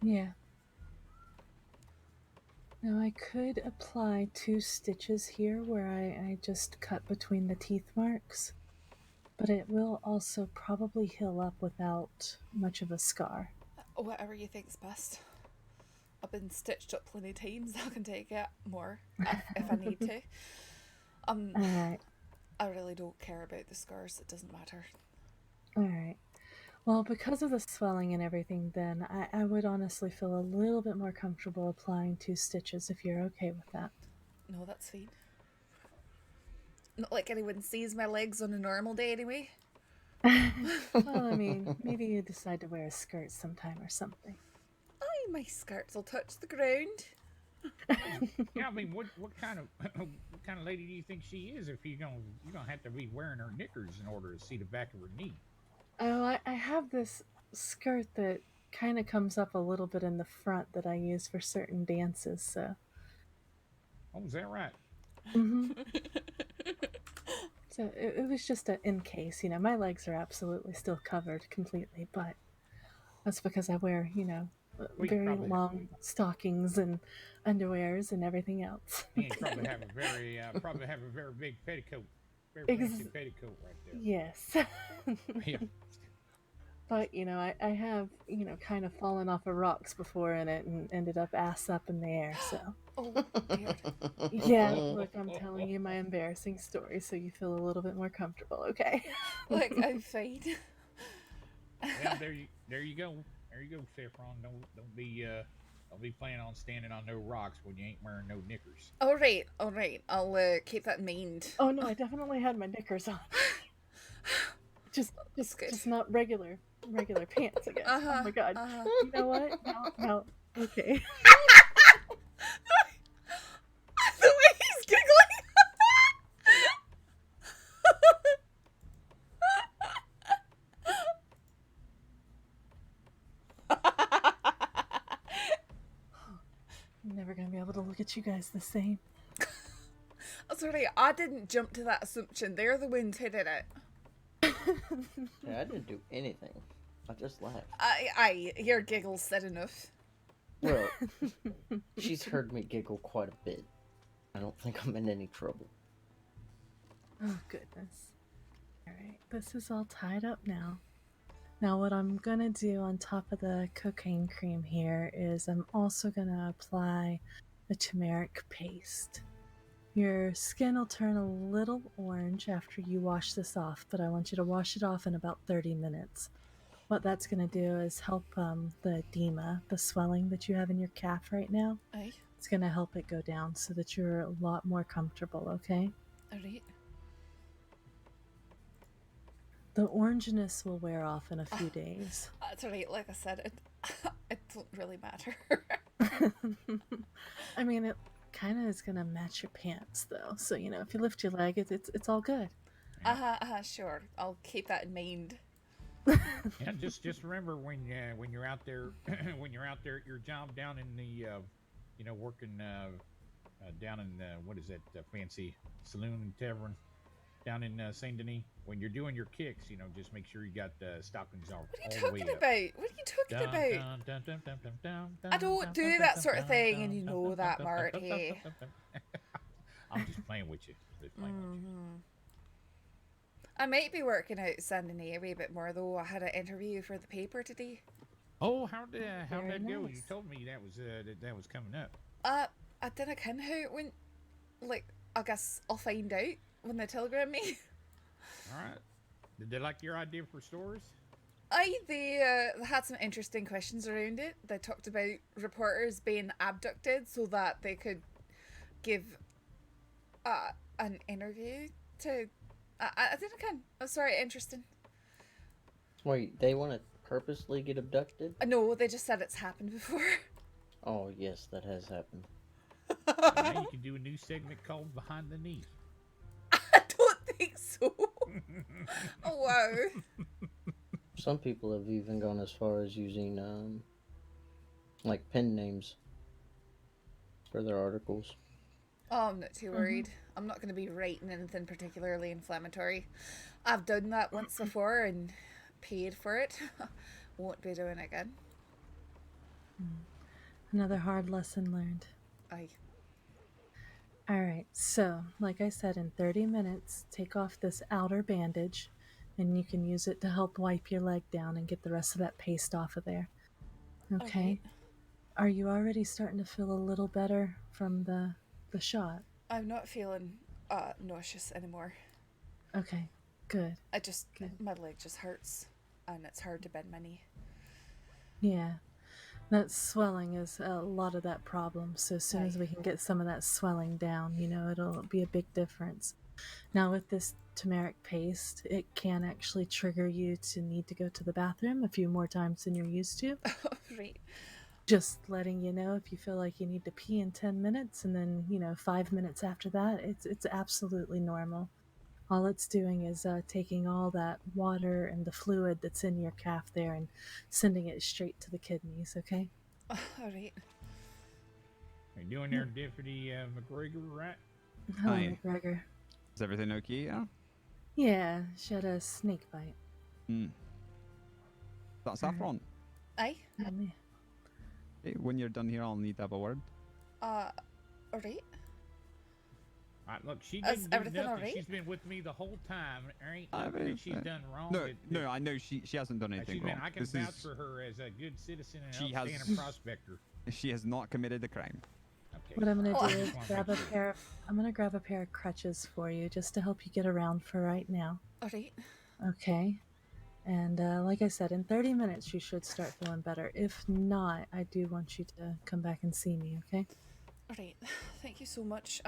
Yeah. Now I could apply 2 stitches here where I just cut between the teeth marks, but it will also probably heal up without much of a scar. Whatever you think's best. I've been stitched up plenty of times. I can take it more if I need to. Alright. I really don't care about the scars. It doesn't matter. Alright. Well, because of the swelling and everything, then I would honestly feel a little bit more comfortable applying 2 stitches if you're okay with that. No, that's fine. Not like anyone sees my legs on a normal day anyway. Well, I mean, maybe you decide to wear a skirt sometime or something. Aye, my skirts will touch the ground. Yeah, I mean, what kind of lady do you think she is if you're gonna have to be wearing her knickers in order to see the back of her knee? Oh, I have this skirt that kind of comes up a little bit in the front that I use for certain dances, so. Oh, is that right? Mm-hmm. So it was just in case, my legs are absolutely still covered completely, but that's because I wear, very long stockings and underwears and everything else. Yeah, you probably have a very big petticoat, very fancy petticoat right there. Yes. Yeah. But, I have, kind of fallen off of rocks before in it and ended up ass up in the air, so. Oh, weird. Yeah, look, I'm telling you my embarrassing story so you feel a little bit more comfortable, okay? Like, I'm fine. Yeah, there you go. There you go, Saffron. Don't be planning on standing on no rocks when you ain't wearing no knickers. All right. I'll keep that in mind. Oh no, I definitely had my knickers on. just not regular pants, I guess. Oh my god. You know what? No. Okay. The way he's giggling. I'm never gonna be able to look at you guys the same. Sorry, I didn't jump to that assumption. They're the ones who did it. Yeah, I didn't do anything. I just laughed. Your giggles said enough. Well, she's heard me giggle quite a bit. I don't think I'm in any trouble. Oh, goodness. Alright, this is all tied up now. Now what I'm gonna do on top of the cocaine cream here is I'm also gonna apply the turmeric paste. Your skin will turn a little orange after you wash this off, but I want you to wash it off in about 30 minutes. What that's going to do is help the edema, the swelling that you have in your calf right now. Aye. It's going to help it go down so that you're a lot more comfortable, okay? Alright. The orangeness will wear off in a few days. That's alright, like I said, it don't really matter. I mean, it kind of is going to match your pants, though. So, if you lift your leg, it's all good. Sure. I'll keep that in mind. Yeah, just remember when you're out there when you're out there at your job down in the working down in what is that fancy saloon and tavern down in Saint Denis, when you're doing your kicks, just make sure you got stockings on. What are you talking about? What are you talking about? I don't do that sort of thing, and you know that, Marty. I'm just playing with you. I might be working out Saint Denis a wee bit more, though. I had an interview for the paper today. Oh, how'd that go? Nice. You told me that was coming up. I didn't ken how it went. Like, I guess I'll find out when they telegram me. All right. Did they like your idea for stores? They had some interesting questions around it. They talked about reporters being abducted so that they could give an interview to. I didn't ken. I'm sorry, interesting. Wait, they want to purposely get abducted? No, they just said it's happened before. Oh, yes, that has happened. Now you can do a new segment called Behind the Knee. I don't think so. Oh, wow. Some people have even gone as far as using, like, pen names for their articles. Oh, I'm not too worried. I'm not going to be writing anything particularly inflammatory. I've done that once before and paid for it. Won't be doing it again. Another hard lesson learned. Aye. Alright, so, like I said, in 30 minutes, take off this outer bandage, and you can use it to help wipe your leg down and get the rest of that paste off of there. Okay? Are you already starting to feel a little better from the shot? I'm not feeling nauseous anymore. Okay, good. My leg just hurts, and it's hard to bend my knee. Yeah, that swelling is a lot of that problem. So as soon as we can get some of that swelling down, it'll be a big difference. Now with this turmeric paste, it can actually trigger you to need to go to the bathroom a few more times than you're used to. Right. Just letting you know, if you feel like you need to pee in 10 minutes and then 5 minutes after that, it's absolutely normal. All it's doing is taking all that water and the fluid that's in your calf there and sending it straight to the kidneys. Okay. All right. Are you doing there, Deputy McGregor, right? Hello, Hi. McGregor. Is everything okay? Yeah, she had a snake bite. That's Saffron. Aye. Okay, when you're done here, I'll need to have a word. All right. Look, she Is didn't do everything nothing. alright? She's been with me the whole time. There ain't nothing that she's done wrong. No, I know she hasn't done anything wrong. I can vouch for her as a good citizen and She outstanding has- prospector. She has not committed a crime. Okay. What I'm gonna Oh, do is I'm gonna grab a pair of crutches for you just to help you get around for right now. All right. Okay. And like I said, in 30 minutes you should start feeling better. If not, I do want you to come back and see me, okay? All right. Thank you so much.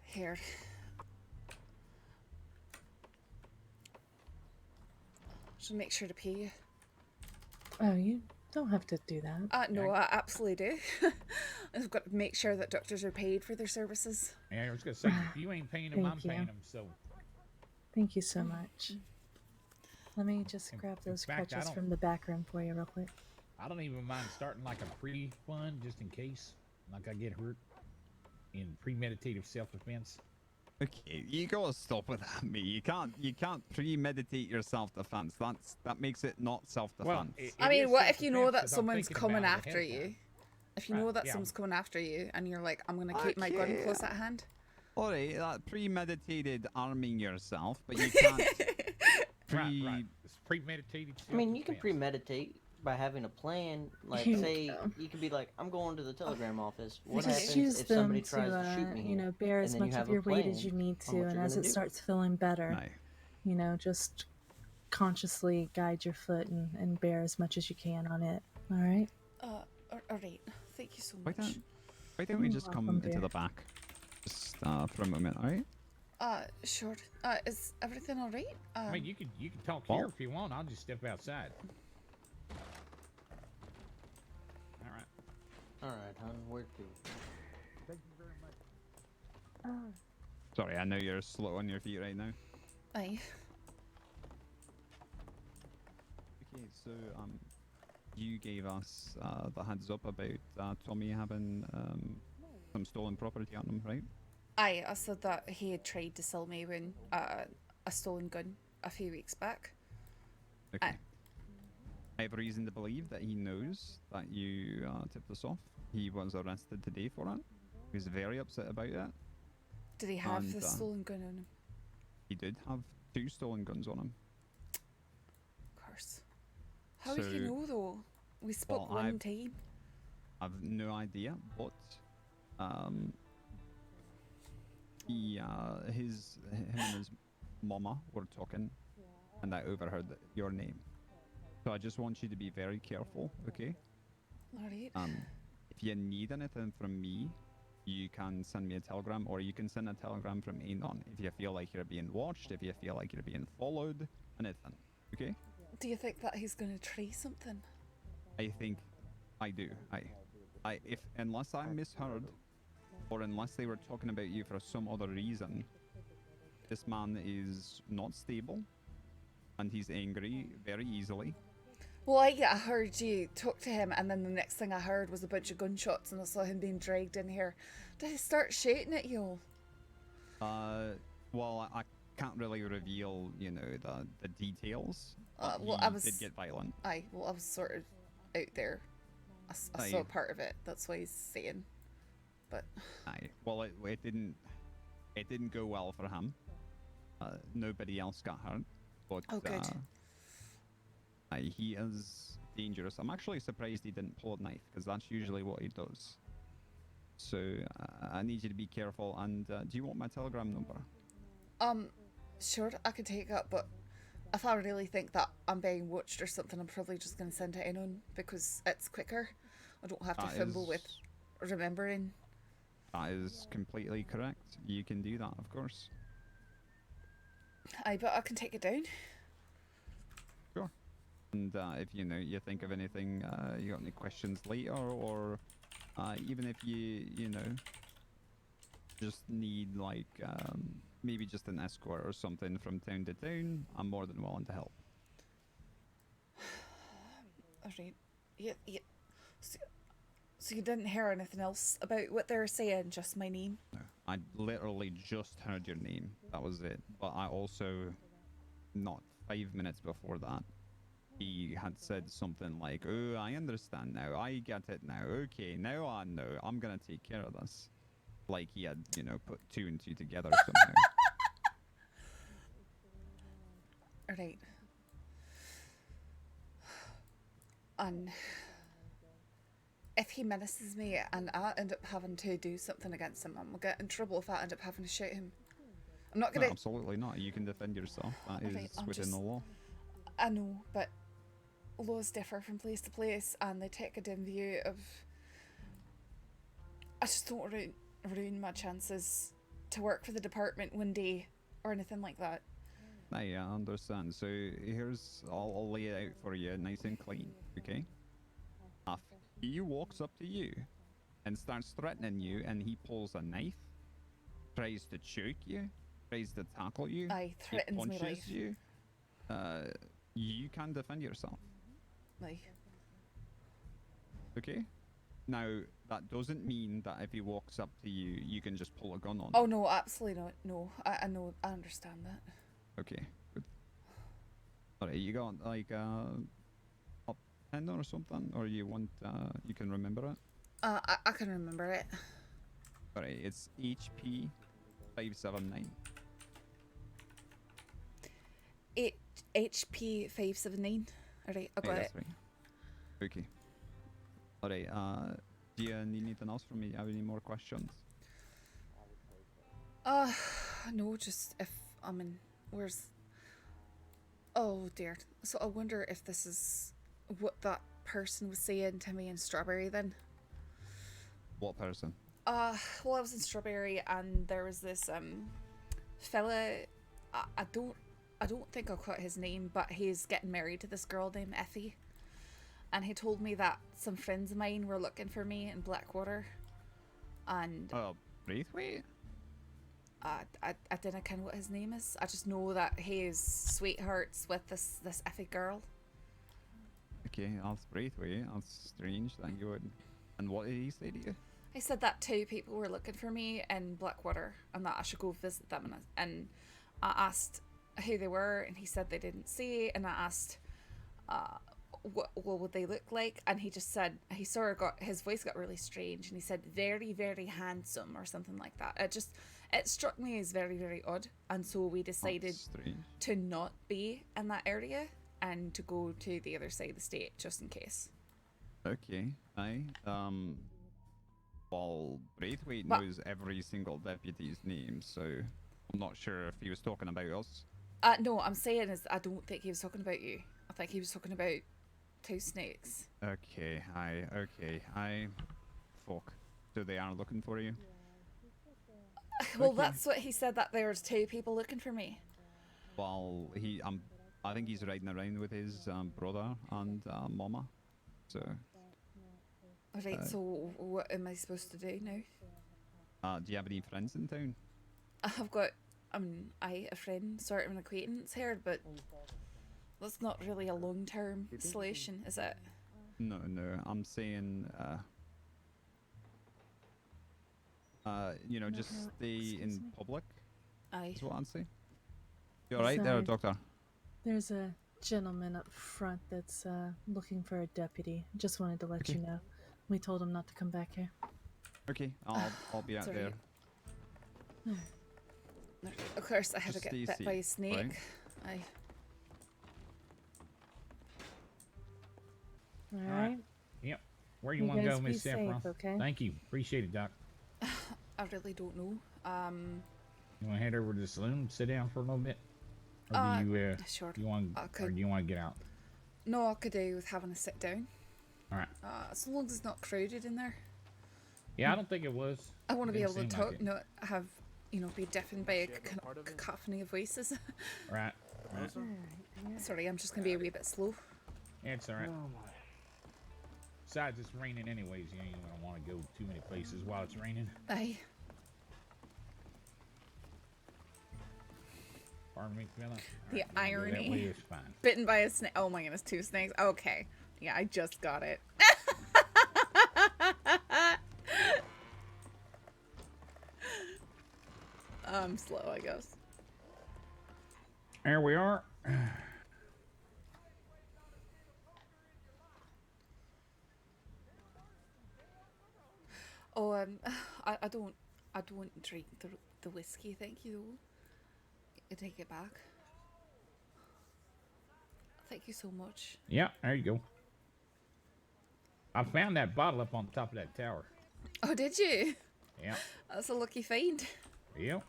Here. Should make sure to pay you. Oh, you don't have to do that. No, I absolutely do. I've got to make sure that doctors are paid for their services. Yeah, I was gonna say, if you ain't paying them, I'm Thank you. paying them. So Thank you so much. Let me just grab those fact, I crutches don't- from the back room for you real quick. I don't even mind starting like a pre-fun just in case, like I get hurt in premeditative self-defense. Okay, you gotta stop with that, mate. You can't premeditate your self-defense. That makes it not self-defense. I mean, what if you know that someone's coming after you? If you know that someone's coming after you and you're like, I'm going to keep my gun close at hand? Alright, that premeditated arming yourself, but you can't Right. It's premeditated I mean, you can self-defense. premeditate by having a plan. Like, Here we say, go. you could be like, I'm going to the telegram office. What Just happens use if them somebody to, tries to shoot me here? bear And as then you much have of a your weight as plan you need on to, what and you're as gonna it do. starts feeling better, Aye. just consciously guide your foot and bear as much as you can on it. All right? All right. Thank you so Why much. don't we You're just come welcome, into dear. the back, just for a moment, alright? Sure. Is everything all right? I mean, you can talk Well- here if you want. I'll just step outside. All right. All right, hon, where to? Thank you very much. Sorry, I know you're slow on your feet right now. Aye. Okay, so you gave us the heads up about Tommy having some stolen property on him, right? Aye, I said that he had tried to sell me when a stolen gun a few weeks back. Okay. I have reason to believe that he knows that you tipped us off. He was arrested today for it. He was very upset about it. Did he have And, the stolen gun on him? He did have 2 stolen guns on him. Of course. How would you So- know though? We spoke Well, one I've- time. I've no idea, but him and his mama were talking, and I overheard your name. So I just want you to be very careful, okay? Alright. If you need anything from me, you can send me a telegram, or you can send a telegram from Anon if you feel like you're being watched, if you feel like you're being followed, anything, okay? Do you think that he's gonna try something? I think I do. Unless I misheard, or unless they were talking about you for some other reason, this man is not stable, and he's angry very easily. Well, I heard you talk to him, and then the next thing I heard was a bunch of gunshots, and I saw him being dragged in here. Did he start shooting at you? Well, I can't really reveal, the details. But Well, he I was. did get violent. I was sort of out there. I Aye. saw part of it. That's why he's saying. But Aye. Well, it didn't go well for him. Nobody else got hurt, but Oh, good. aye, he is dangerous. I'm actually surprised he didn't pull a knife, because that's usually what he does. So I need you to be careful. And do you want my telegram number? Sure, I could take it, but if I really think that I'm being watched or something, I'm probably just going to send it in on, because it's quicker. I don't have to fumble with remembering. That is completely correct. You can do that, of course. Aye, but I can take it down. Sure. And if you think of anything, you got any questions later, or even if you just need like maybe just an escort or something from town to town, I'm more than willing to help. Alright. Yeah. So you didn't hear anything else about what they were saying, just my name? No, I literally just heard your name. That was it. But I also, not 5 minutes before that, he had said something like, "Oh, I understand now. I get it now. Okay, now I know. I'm gonna take care of this." Like he had, put 2 and 2 together somehow. Alright. And if he menaces me and I end up having to do something against him, I'm gonna get in trouble if I end up having to shoot him. I'm not gonna... No, absolutely not. You can defend yourself. That is within the law. I know, but laws differ from place to place, and they take a dim view of... I just don't want to ruin my chances to work for the department one day, or anything like that. I understand. So here's... I'll lay it out for you nice and clean, okay? If he walks up to you and starts threatening you, and he pulls a knife, tries to choke you, tries to tackle you, Aye, threatens me life. you, you can defend yourself. Aye. Okay? Now, that doesn't mean that if he walks up to you, you can just pull a gun on Oh him. no, absolutely not. No, I know, I understand that. Okay, good. Alright, you got like a pen or something, or you want you can remember it? I can remember it. Alright, it's HP 579. HP 579. Alright, I got it. That's right. Okay. Alright, do you need anything else from me? Have any more questions? No, just if, where's... Oh dear. So I wonder if this is what that person was saying to me in Strawberry then. What person? Well, I was in Strawberry and there was this fella. I don't think I caught his name, but he's getting married to this girl named Effie, and he told me that some friends of mine were looking for me in Blackwater, and Braithwaite? I didn't ken what his name is. I just know that he is sweethearts with this Effie girl. Okay, that's Braithwaite. That's strange that you would. And what did he say to you? He said that 2 people were looking for me in Blackwater and that I should go visit them, and I asked who they were, and he said they didn't say, and I asked what would they look like, and he just said he sort of his voice got really strange, and he said very, very handsome or something like that. It struck me as very, very odd, and so we decided to not be in that area and to go to the other side of the state just in case. Okay, aye. Well, Braithwaite knows every single deputy's name, so I'm not sure if he was talking about us. No, I'm saying is I don't think he was talking about you. I think he was talking about 2 snakes. Okay, aye. Fuck. So they are looking for you? Well, that's what he said, that there's 2 people looking for me. Well, I think he's riding around with his brother and mama. So. Alright, so what am I supposed to do now? Do you have any friends in town? I've got, a friend, sort of an acquaintance here, but that's not really a long-term solution, is it? No, I'm saying, just stay in public. Aye. Is what I'd say. You alright there, Sorry. Doctor? There's a gentleman up front that's looking for a deputy. Just wanted to let you know. We told him not to come back here. Okay, I'll be out there. Of course, I had to Just get stay bit by a safe, snake. right? Aye. All All right. right. Yep. Where you You want to guys go, be Miss safe, Saffron? okay? Thank you. Appreciate it, Doc. I really don't know. You want to head over to the saloon and sit down for a little bit? Or do you, sure. you want, or do you want to get out? No, I could do with having a sit down. All right. As long as it's not crowded in there. Yeah, I don't think it was. I want to be Didn't able to seem like talk, it. not have, be deafened by a cacophony of voices. Right. Right. Sorry, I'm just going to be a wee bit slow. Yeah, it's all right. Besides, it's raining anyways. You ain't gonna want to go too many places while it's raining. Aye. Pardon me, fella. The All right, irony. that way is fine. Bitten by a snake. Oh my goodness, 2 snakes. Okay. Yeah, I just got it. I'm slow, I guess. There we are. Oh, I don't drink the whiskey. Thank you. I take it back. Thank you so much. Yeah, there you go. I found that bottle up on top of that tower. Oh, did you? Yeah. That's a lucky find. Yep.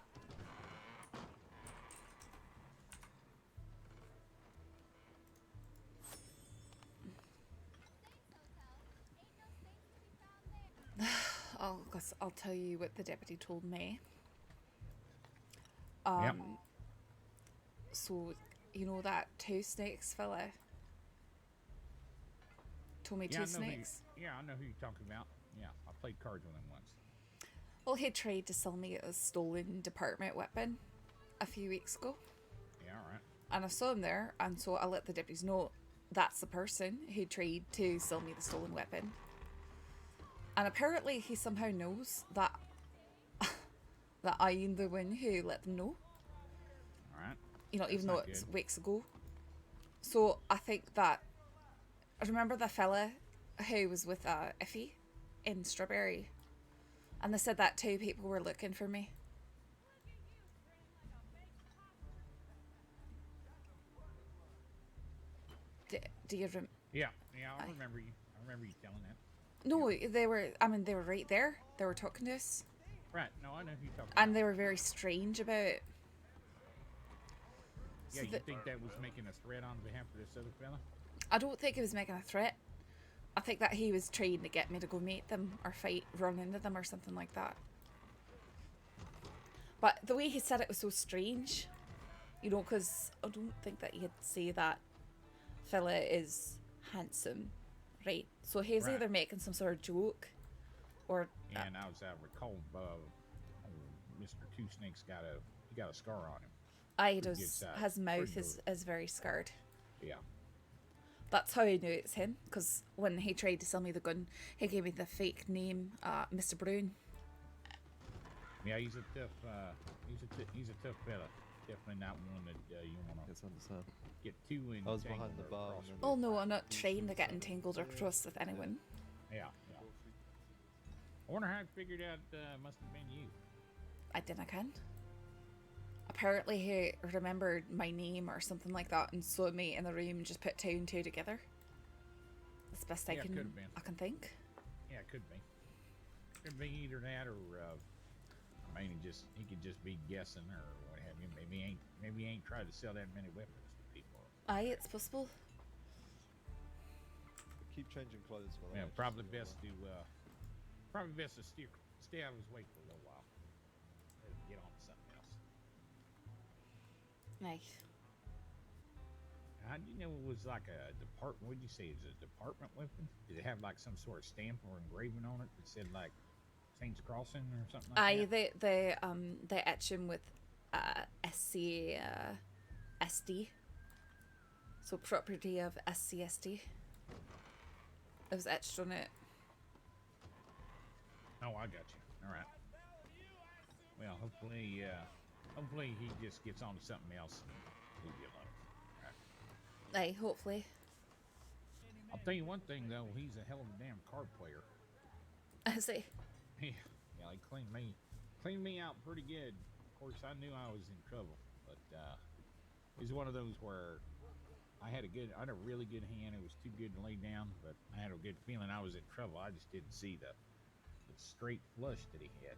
I'll tell you what the deputy told me. Yep. So, you know that 2 snakes fella? Told me Yeah, 2 I know snakes? Yeah, I know who you're talking about. Yeah, I played cards with him once. Well, he tried to sell me a stolen department weapon a few weeks ago. Yeah, all right. And I saw him there, and so I let the deputies know that's the person who tried to sell me the stolen weapon. And apparently he somehow knows that that I am the one who let them know. Alright. Even though it's weeks ago. So I think that... I remember the fella who was with Iffy in Strawberry. And they said that 2 people were looking for me. Do you remember? Yeah, I remember you. I remember you telling that. No, they were right there. They were talking to us. Right, no, I know who you're talking And they were very strange about it. Yeah, you think that was making a threat on behalf of this other fella? I don't think he was making a threat. I think that he was trying to get me to go meet them or run into them or something like that. But the way he said it was so strange, because I don't think that he'd say that fella is handsome, right? So he's either making some sort of joke, or And I recall, Mr. Two Snakes got a scar on him. Aye, his mouth is very scarred. Yeah. That's how I knew it's him, because when he tried to sell me the gun, he gave me the fake name, Mr. Brown. Yeah, he's a tough fella. Definitely not one that you want to get too entangled. I was behind the bar. Oh no, I'm not trying to get entangled or cross with anyone. Yeah. I wonder how it figured out must have been you. I didn't can. Apparently he remembered my name or something like that and saw me in the room and just put 2 and 2 together. That's the best I can think. Yeah, it could be. Could be either that or he could just be guessing or what have you. Maybe he ain't tried to sell that many weapons to people. Aye, it's possible. Keep changing clothes. Yeah, probably best to stay out of his way for a little while. Let him get on to something else. Nice. How do you know it was like a department? What did you say? Is it a department weapon? Did it have like some sort of stamp or engraving on it that said like Saints Crossing or something like that? They etch him with SD. So property of SCSD. It was etched on it. Oh, I got you. All right. Well, hopefully he just gets on to something else and leave you alone. All right. Aye, hopefully. I'll tell you one thing though, he's a hell of a damn card player. I see. Yeah, he cleaned me out pretty good. Of course, I knew I was in trouble, but he's one of those where I had a really good hand. It was too good to lay down, but I had a good feeling I was in trouble. I just didn't see the straight flush that he had.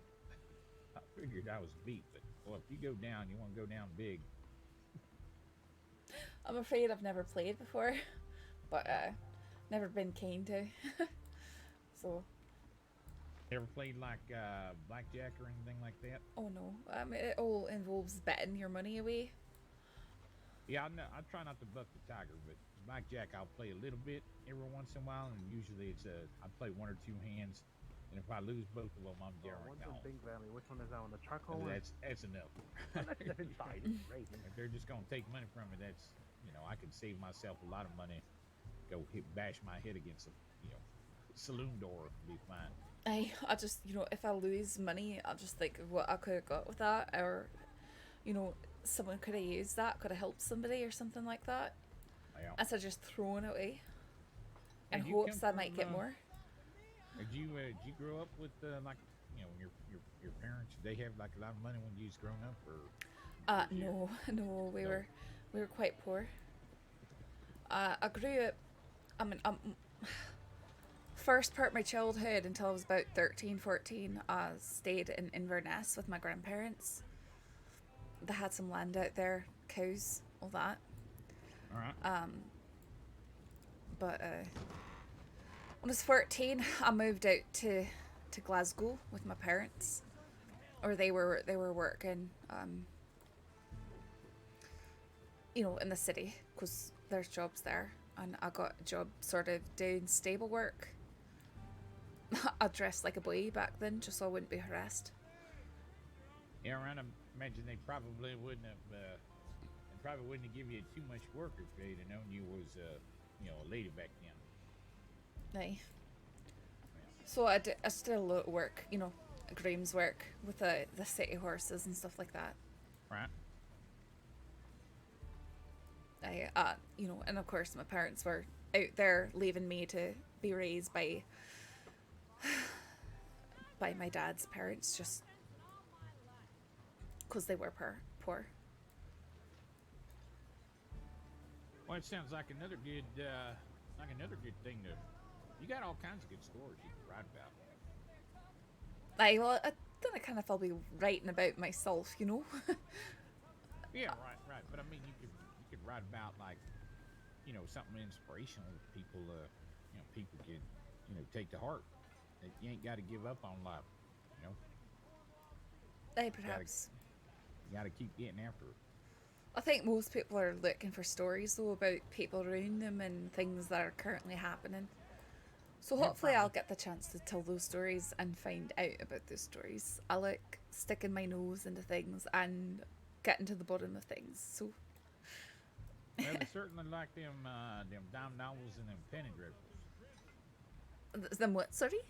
I figured I was beat, but well, if you go down, you want to go down big. I'm afraid I've never played before, but never been keen to. So. Ever played like blackjack or anything like that? Oh no, it all involves betting your money away. Yeah, I try not to buck the tiger, but blackjack I'll play a little bit every once in a while, and usually it's I play 1 or 2 hands, and if I lose both of them, I'm generally One's in gone. Big Valley. Which one is that one? The charcoal one? That's enough. If they're just gonna take money from me, that's I could save myself a lot of money. Go bash my head against a saloon door, be fine. I just if I lose money, I'll just think of what I could have got with that, or someone could have used that, could have helped somebody or something like that. Yeah. Instead of just throwing it away in Did you hopes come I might from, get more. Did you grow up with like your parents? Did they have like a lot of money when you was growing up, or? No, we were quite poor. I grew up. First part of my childhood until I was about 13, 14, I stayed in Inverness with my grandparents. They had some land out there, cows, all that. All right. But when I was 14, I moved out to Glasgow with my parents, or they were working, in the city, because there's jobs there, and I got a job sort of doing stable work. I dressed like a boy back then, just so I wouldn't be harassed. Yeah, I imagine they probably wouldn't have given you too much work if they'd have known you was a lady back then. Aye. So I did a lot of work, groom's work with the city horses and stuff like that. Right. And of course my parents were out there leaving me to be raised by my dad's parents, just because they were poor. Well, it sounds like another good thing to. You got all kinds of good stories you can write about. I don't kind of I'll be writing about myself, Yeah, right. But I mean, you could write about like, something inspirational that people, people could, take to heart. That you ain't got to give up on life, Perhaps. You got to keep getting after it. I think most people are looking for stories though about people around them and things that are currently happening. So hopefully I'll get the chance to tell those stories and find out about those stories. I like sticking my nose into things and getting to the bottom of things. So. Well, they certainly like them dime novels and them penny dreadfuls. Them what? Sorry.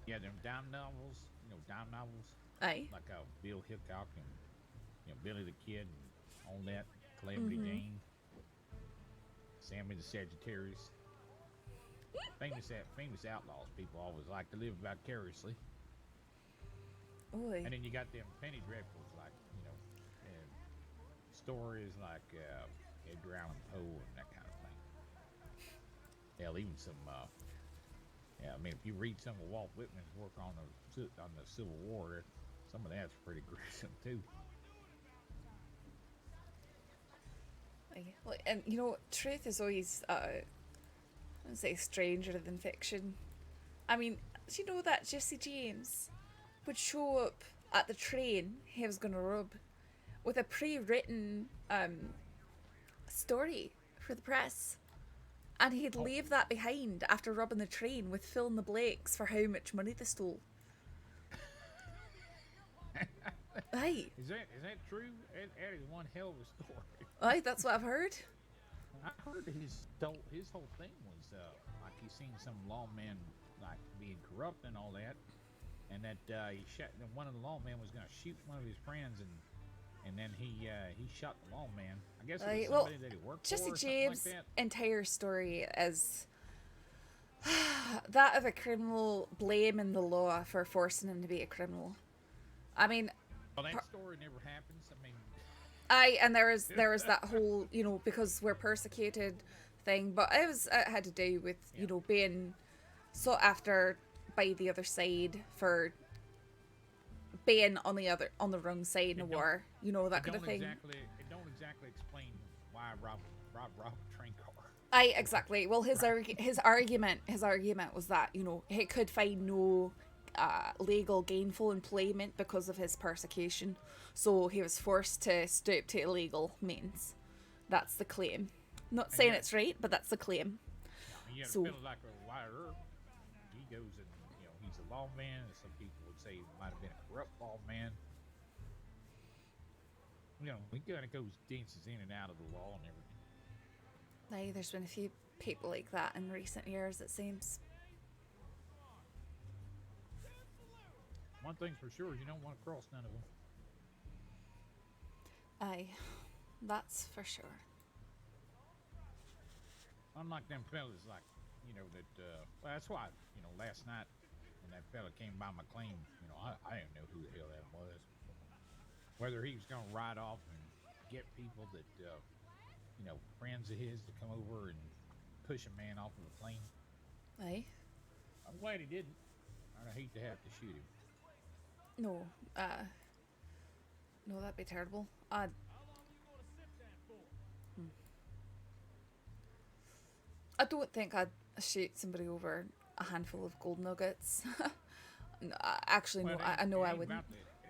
Yeah, them dime novels. Dime novels. Aye. Like Bill Hickok and Billy the Kid and all that. Calamity Jane. Sammy the Sagittarius. Famous outlaws. People always like to live vicariously. Oy. And then you got them penny dreadfuls, like and stories like Edgar Allan Poe and that kind of thing. Hell, even some. I mean, if you read some of Walt Whitman's work on the Civil War, some of that's pretty gruesome too. Well, and truth is always, I wouldn't say stranger than fiction. I mean, do you know that Jesse James would show up at the train he was going to rob with a pre-written story for the press? And he'd leave that behind after robbing the train with fill in the blanks for how much money they stole. Aye. Is that true? That is one hell of a story. Aye, that's what I've heard. I heard his whole thing was like he seen some lawmen like being corrupt and all that, and that he shot. One of the lawmen was going to shoot one of his friends, and then he shot the lawman. I guess it was somebody that he worked Jesse for. James' Like that. entire story is that of a criminal blaming the law for forcing him to be a criminal. I mean, Well, that story never happens. I mean, And there was that whole, you know, because we're persecuted thing, but it had to do with, you know, being sought after by the other side for being on the wrong side in a war, you know, that kind of thing. It don't exactly explain why Rob a train car. Exactly. Well, his argument was that, you know, he could find no legal gainful employment because of his persecution, so he was forced to stoop to illegal means. That's the claim. Not saying it's right, but that's the claim. You So, a fellow like a WildRP, he goes and, you know, he's a lawman, and some people would say he might have been a corrupt lawman. You know, he kind of dances in and out of the law and everything. there's been a few people like that in recent years, it seems. One thing's for sure, you don't want to cross none of them. That's for sure. Unlike them fellas, like, you know, that, well, that's why, you know, last night when that fella came by my claim, you know, I didn't know who the hell that was. Whether he was going to ride off and get people that, you know, friends of his to come over and push a man off of a plane. Aye. I'm glad he didn't. I'd hate to have to shoot him. No, no, that'd be terrible. I don't think I'd shoot somebody over a handful of gold nuggets. No, actually, Well, no, I know I it wouldn't.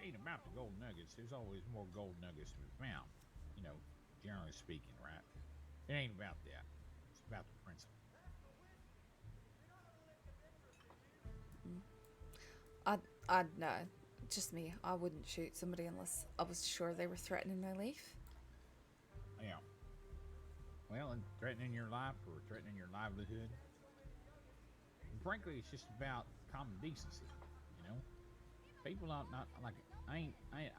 ain't about the gold nuggets. There's always more gold nuggets to be found, you know, generally speaking, right? It ain't about that. It's about the principle. Just me. I wouldn't shoot somebody unless I was sure they were threatening my life. Yeah. Well, and threatening your life or threatening your livelihood. And frankly, it's just about common decency, you know? People not like, I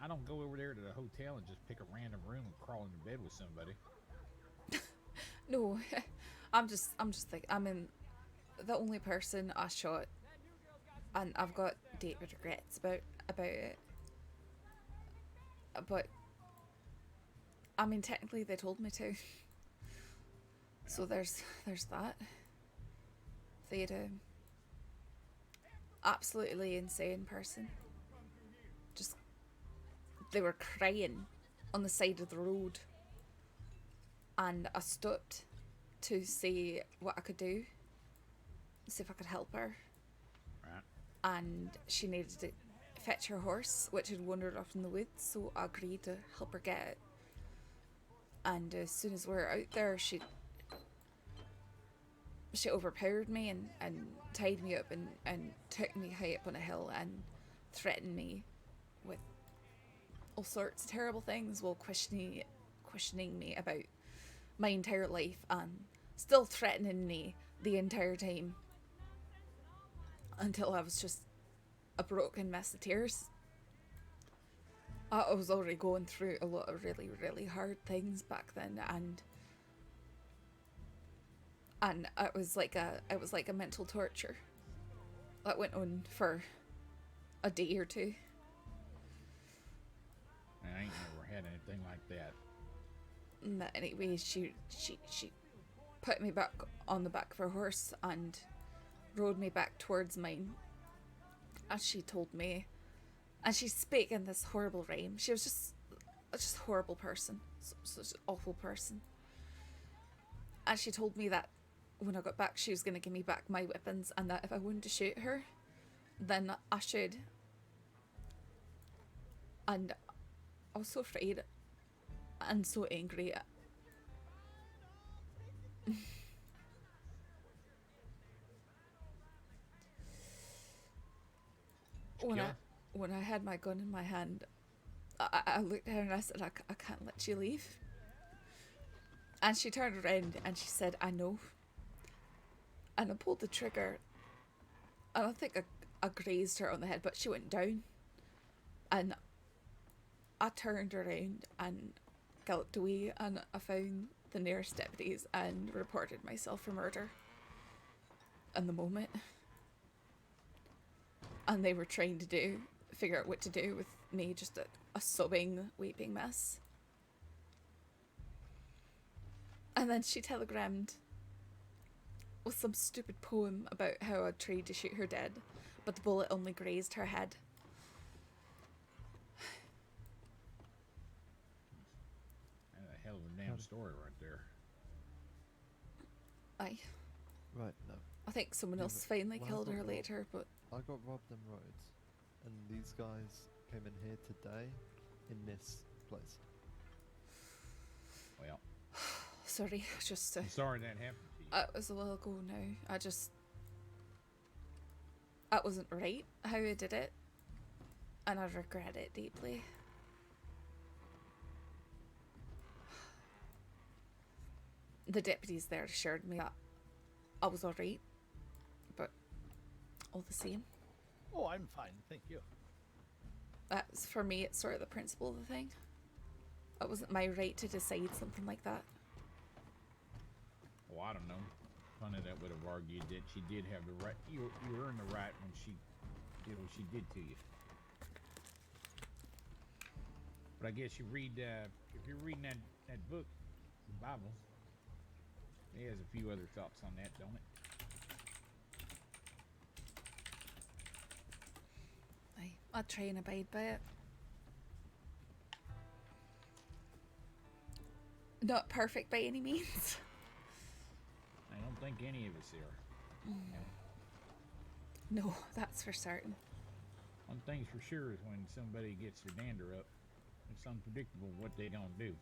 don't go over there to the hotel and just pick a random room and crawl into bed with somebody. No, I'm just thinking. I mean, the only person I shot, and I've got deep regrets about it. But I mean, technically they told me to. So there's that. They'd absolutely insane person. Just they were crying on the side of the road, and I stopped to see what I could do, see if I could help her. Right. And she needed to fetch her horse, which had wandered off in the woods, so I agreed to help her get it. And as soon as we were out there, she overpowered me and tied me up and took me high up on a hill and threatened me with all sorts of terrible things while questioning me about my entire life and still threatening me the entire time until I was just a broken mess of tears. I was already going through a lot of really, really hard things back then, and it was like a mental torture that went on for a day or two. I ain't never had anything like that. But anyway, she put me back on the back of her horse and rode me back towards mine. And she told me, and she spoke in this horrible rhyme. She was just a horrible person, such an awful person. And she told me that when I got back, she was going to give me back my weapons, and that if I wanted to shoot her, then I should. And I was so afraid and so angry. When I had my gun in my hand, I looked at her and I said, I can't let you leave. And she turned around and she said, I know. And I pulled the trigger, and I think I grazed her on the head, but she went down. And I turned around and galloped away, and I found the nearest deputies and reported myself for murder in the moment. And they were trying to figure out what to do with me, just a sobbing, weeping mess. And then she telegrammed with some stupid poem about how I tried to shoot her dead, but the bullet only grazed her head. That's a hell of a damn story right there. Aye. Right, no. I think someone Yeah, else but finally when I killed got her robbed- later, but I got robbed in roads, and these guys came in here today in this place. Well, sorry, just I'm sorry that happened to you. it was a while ago now. That wasn't right how I did it, and I regret it deeply. The deputies there assured me that I was alright, but all the same. Oh, I'm fine, thank you. That's, for me, it's sort of the principle of the thing. It wasn't my right to decide something like that. Well, I don't know. Funny that would have argued that she did have the right. You earned the right when she did what she did to you. But I guess you read, if you're reading that book, the Bible, it has a few other thoughts on that, don't it? I try and abide by it. Not perfect by any means. I don't think any of us are. No, that's for certain. One thing's for sure is when somebody gets their dander up, it's unpredictable what they gonna do.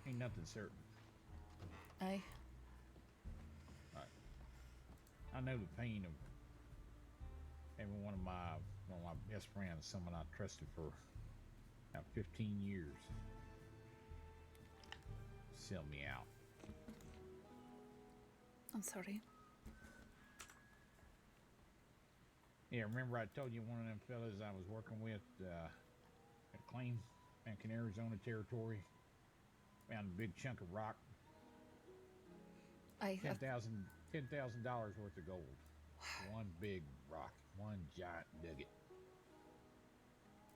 Ain't nothing certain. Aye. Right. I know the pain of having one of my best friends, someone I trusted for about 15 years, sell me out. I'm sorry. Yeah, remember I told you one of them fellas I was working with at a claim back in Arizona territory found a big chunk of rock. $10,000 worth of gold. One big rock, one giant nugget.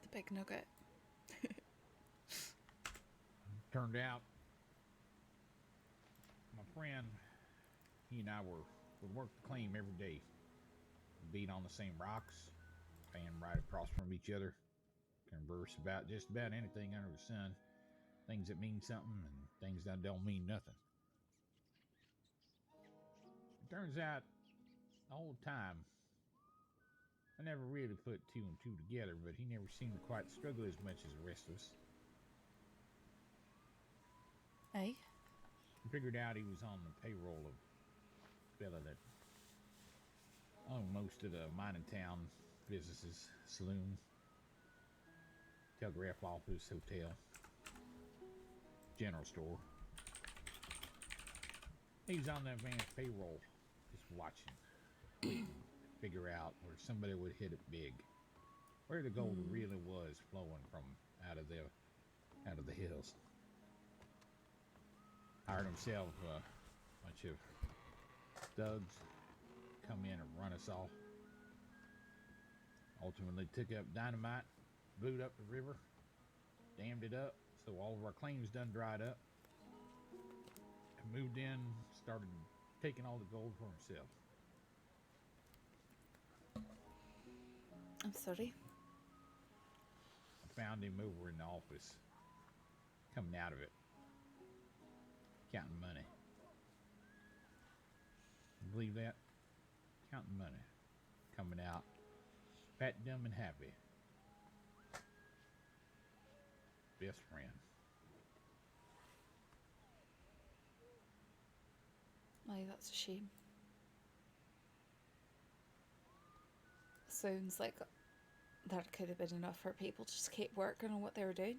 The big nugget. Turned out, my friend, he and I would work the claim every day. Beat on the same rocks, stand right across from each other, converse about just about anything under the sun, things that mean something and things that don't mean nothing. It turns out, the whole time, I never really put two and two together, but he never seemed to quite struggle as much as the rest of us. Aye. I figured out he was on the payroll of a fella that owned most of the mining town businesses, saloon, telegraph office, hotel, general store. He was on that man's payroll, just watching, waiting to figure out where somebody would hit it big, where the gold really was flowing from out of the hills. Hired himself a bunch of thugs, come in and run us off. Ultimately took up dynamite, blew up the river, dammed it up, so all of our claims done dried up. And moved in, started taking all the gold for himself. I'm sorry. I found him over in the office, coming out of it, counting money. Believe that? Counting money. Coming out fat, dumb, and happy. Best friend. Aye, that's a shame. Sounds like there could have been enough for people to just keep working on what they were doing.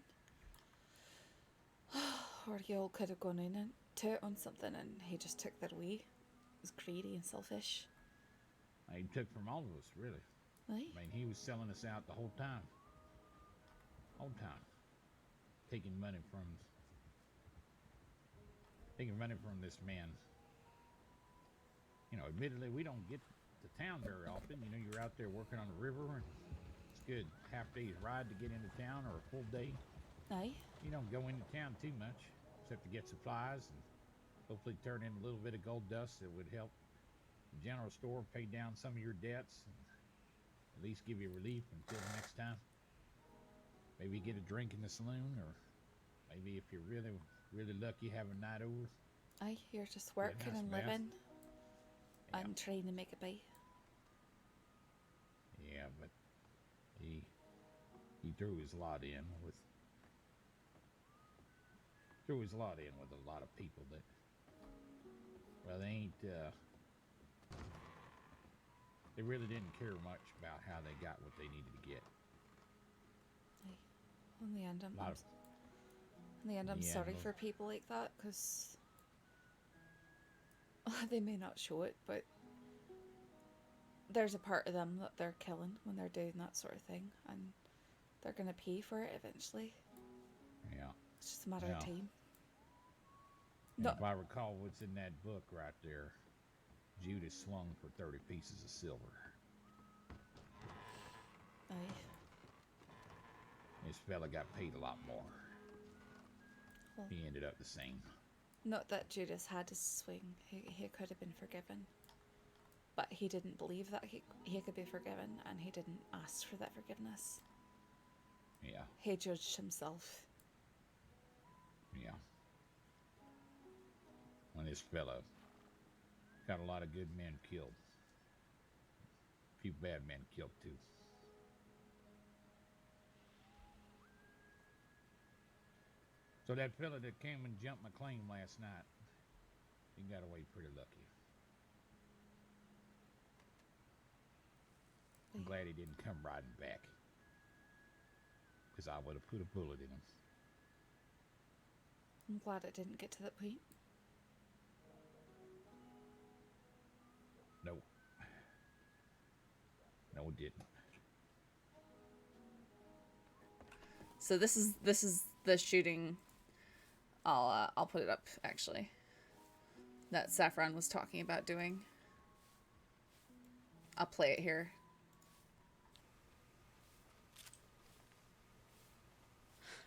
Or you all could have gone in and to it on something and he just took that away. He was greedy and selfish. He took from all of us, really. Aye. I mean, he was selling us out the whole time. Whole time. Taking money from this man. You know, admittedly, we don't get to town very often. You know, you're out there working on the river, and it's good half day's ride to get into town or a full day. Aye. You don't go into town too much, have to get supplies and hopefully turn in a little bit of gold dust that would help the general store pay down some of your debts and at least give you relief until the next time. Maybe get a drink in the saloon, or maybe if you're really, really lucky, have a night over. Aye, you're just working and living and trying to make it by. Yeah, but he threw his lot in with a lot of people that, well, they really didn't care much about how they got what they needed to get. Aye. In the end, I'm sorry for people like that, because they may not show it, but there's a part of them that they're killing when they're doing that sort of thing, and they're going to pay for it eventually. Yeah. It's just a matter of time. And if I recall what's in that book right there, Judas swung for 30 pieces of silver. Aye. This fella got paid a lot more. Well, He ended up the same. not that Judas had his swing. He could have been forgiven. But he didn't believe that he could be forgiven, and he didn't ask for that forgiveness. Yeah. He judged himself. Yeah. When this fella got a lot of good men killed. A few bad men killed too. So that fella that came and jumped my claim last night, he got away pretty lucky. I'm glad he didn't come riding back, because I would have put a bullet in him. I'm glad it didn't get to that point. No. No, it didn't. So this is the shooting. I'll put it up actually. That Saffron was talking about doing. I'll play it here.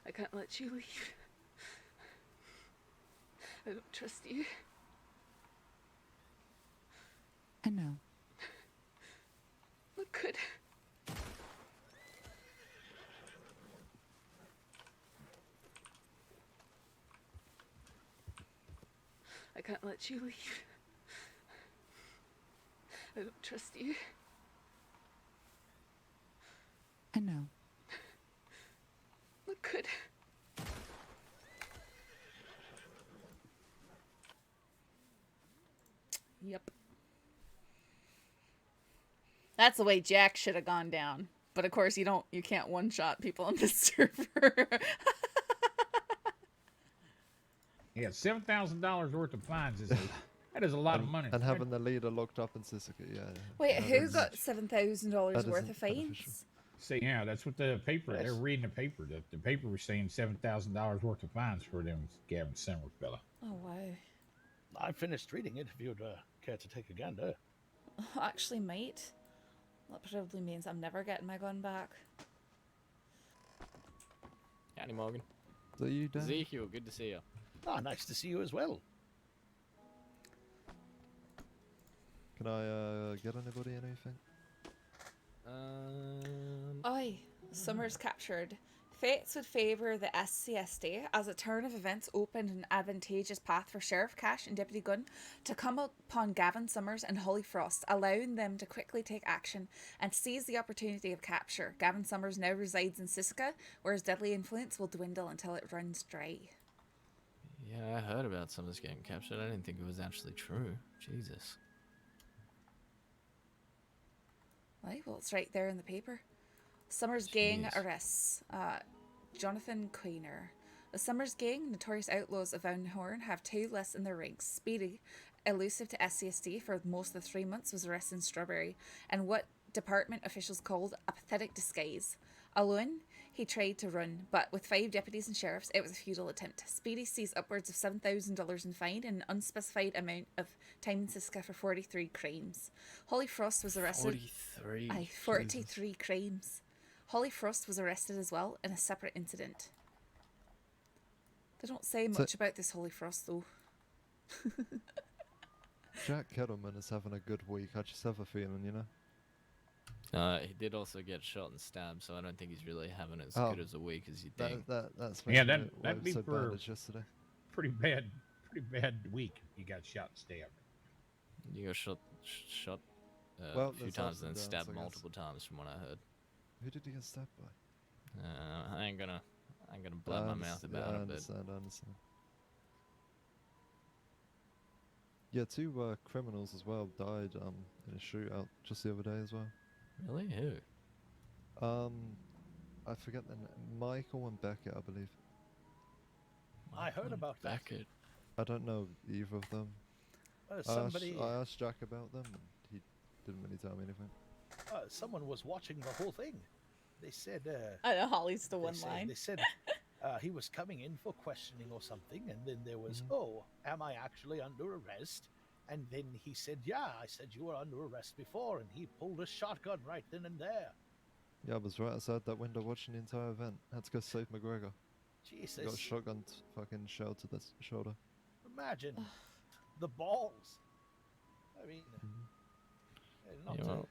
I can't let you leave. I don't trust you. I know. What could? I can't let you leave. I don't trust you. I know. What could? Yep. That's the way Jack should have gone down. But of course you can't one-shot people on this server. Yeah, $7,000 worth of fines that is a lot of money. And having the leader locked up in Sisika, yeah. Wait, yeah, who got $7,000 worth of fines? See, yeah, that's what the paper. They're reading the paper. The paper was saying $7,000 worth of fines for them Gavin Summer fella. Oh wow. I finished reading it. If you'd care to take a gander. Actually, mate. That probably means I'm never getting my gun back. Howdy, Morgan. So you, Dan? Ezekiel, good to see you. Ah, nice to see you as well. Can I get anybody anything? Aye, Summer's captured. Fates would favour the SCSD as a turn of events opened an advantageous path for Sheriff Cash and Deputy Gunn to come upon Gavin Summers and Holly Frost, allowing them to quickly take action and seize the opportunity of capture. Gavin Summers now resides in Sisika, where his deadly influence will dwindle until it runs dry. Yeah, I heard about Summers getting captured. I didn't think it was actually true. Jesus. Right, well, it's right there in the paper. Summers gang arrests. Jonathan Queener. The Summers gang, notorious outlaws of Van Horn, have two lists in their ranks. Speedy, elusive to SCSD for most of the 3 months, was arrested in Strawberry, and what department officials called a pathetic disguise. Alone, he tried to run, but with 5 deputies and sheriffs, it was a futile attempt. Speedy sees upwards of $7,000 in fine and an unspecified amount of time in Siska for 43 crimes. Holly Frost was arrested. 43? Aye, 43 crimes. Holly Frost was arrested as well in a separate incident. They don't say So- much about this Holy Frost, though. Jack Kettleman is having a good week. I just have a feeling, you know. He did also get shot and stabbed, so I don't think he's really having as Oh, good as a week as you think. That's Yeah, making that it that'd be so for bad as yesterday. pretty bad week. You got shot and stabbed. You got shot Well, a few there's times ups and and then downs, stabbed I guess. multiple times, from what I heard. Who did he get stabbed by? I ain't gonna blab my mouth about I it, understand. Yeah, 2 criminals as well died in a shootout just the other day as well. Really? Who? I forget the name. Michael and Beckett, I believe. I heard about that. Beckett. I don't know either of them. Somebody, I asked Jack about them, and he didn't really tell me anything. someone was watching the whole thing. They said. I know Holly's the one line. They said he was coming in for questioning or something, and then there was, "Oh, am I actually under arrest?" And then he said, "Yeah, I said you were under arrest before," and he pulled a shotgun right then and there. Yeah, I was right outside that window watching the entire event. Had to go save McGregor. Jesus. He got shotgun fucking shelled to the shoulder. Imagine the balls. I mean, not Yeah, to- well,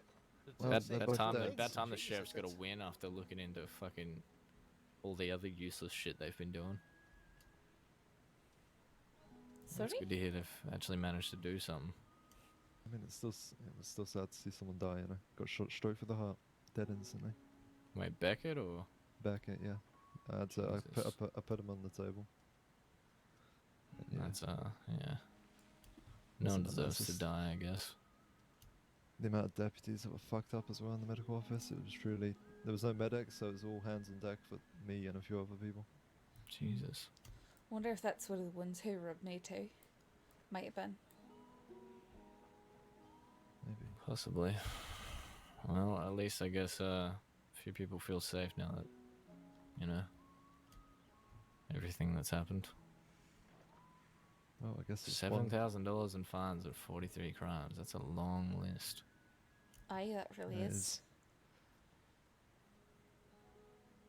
to that say both time dead. that time the Jesus, sheriff's got to that's- win after looking into fucking all the other useless shit they've been doing. Sorry? It's good to hear they've actually managed to do something. I mean, it was still sad to see someone die, you know. Got shot straight through the heart. Dead instantly. Wait, Beckett or? Beckett, yeah. I put him on the table. And yeah, That's yeah. No one Wasn't the deserves to nicest. die, I guess. the amount of deputies that were fucked up as well in the medical office, it was truly... There was no medic, so it was all hands on deck for me and a few other people. Jesus. Wonder if that's one of the ones who robbed me too. Might have been. Maybe. Possibly. Well, at least I guess a few people feel safe now that, you know, everything that's happened. Well, I guess it's one... $7,000 in fines of 43 crimes. That's a long list. Aye, that really That is. is.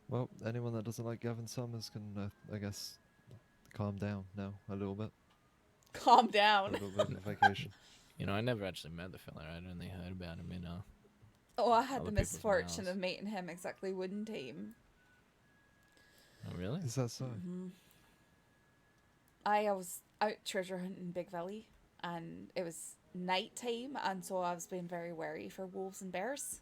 Well, anyone that doesn't like Gavin Summers can, I guess, calm down now a little bit. Calm A down. little bit of a vacation. You know, I never actually met the fella. I'd only heard about him in Oh, I had other the people's misfortune mouths. of meeting him exactly one time. Oh, really? Is that so? I was out treasure hunting Big Valley, and it was night time, and so I was being very wary for wolves and bears.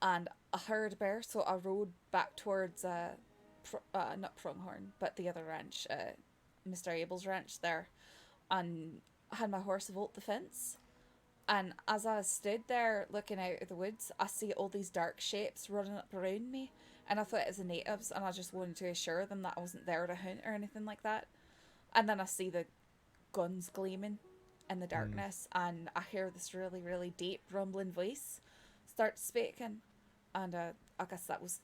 And I heard a bear, so I rode back towards not Pronghorn, but the other ranch, Mr. Abel's ranch there, and I had my horse vault the fence. And as I stood there looking out of the woods, I see all these dark shapes running up around me, and I thought it was the natives, and I just wanted to assure them that I wasn't there to hunt or anything like that. And then I see the guns gleaming in the darkness, and I hear this really, really deep rumbling voice start speaking, and I guess that was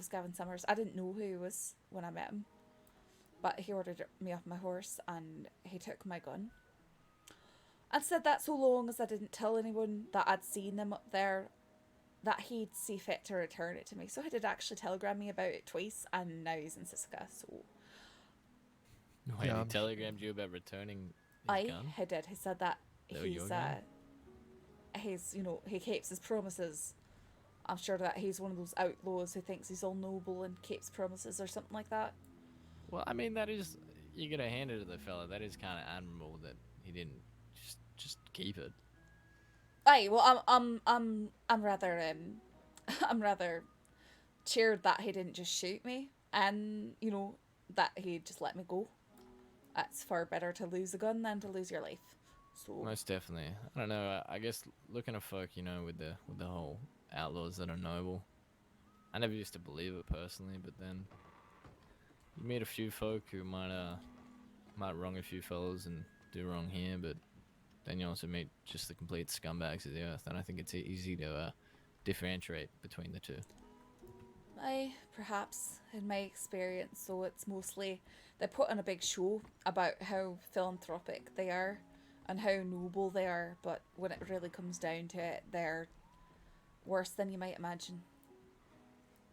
Gavin Summers. I didn't know who he was when I met him, but he ordered me off my horse, and he took my gun. And said that so long as I didn't tell anyone that I'd seen him up there, that he'd see fit to return it to me. So he did actually telegram me about it twice, and now he's in Siska, so... Wait, Yeah, he I'm telegrammed you about returning his gun? He did. He said that Oh, your he's, gun? he's, you know, he keeps his promises. I'm sure that he's one of those outlaws who thinks he's all noble and keeps promises or something like that. Well, I mean, that is... You gotta hand it to the fella. That is kind of admirable that he didn't just keep it. Aye, well, I'm rather I'm rather cheered that he didn't just shoot me, and you know that he just let me go. It's far better to lose a gun than to lose your life. So Most definitely. I don't know. I guess looking at folk, you know, with the whole outlaws that are noble. I never used to believe it personally, but then you meet a few folk who might wrong a few fellas and do wrong here, but then you also meet just the complete scumbags of the earth, and I think it's easy to differentiate between the two. aye, perhaps in my experience, so it's mostly they put on a big show about how philanthropic they are and how noble they are, but when it really comes down to it, they're worse than you might imagine.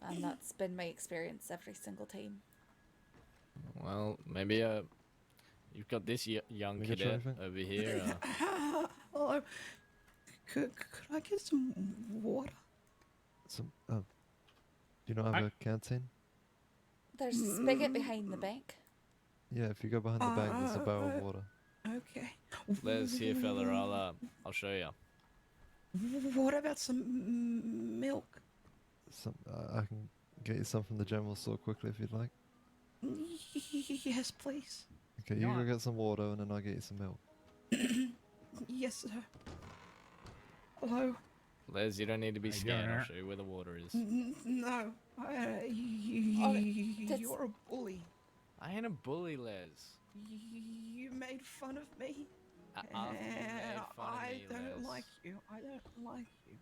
And that's been my experience every single time. Well, maybe you've got this young Can you try cadet anything? over here. Hello. Could I get some water? Some. Do you not have a canteen? There's a spigot behind the bank. Yeah, if you go behind the bank, there's a barrel of water. Okay. Les, here, fella. I'll show you. What about some milk? Some. I can get you some from the general store quickly if you'd like. Yes, please. Okay, you go get some water and then I'll get you some milk. Yes, sir. Hello. Les, you don't need to be How you scared. doing I'll there? show you where the water is. No. that's- You're a bully. I ain't a bully, Les. You made fun of me. After you made fun of I me, don't Les. like you. I don't like you.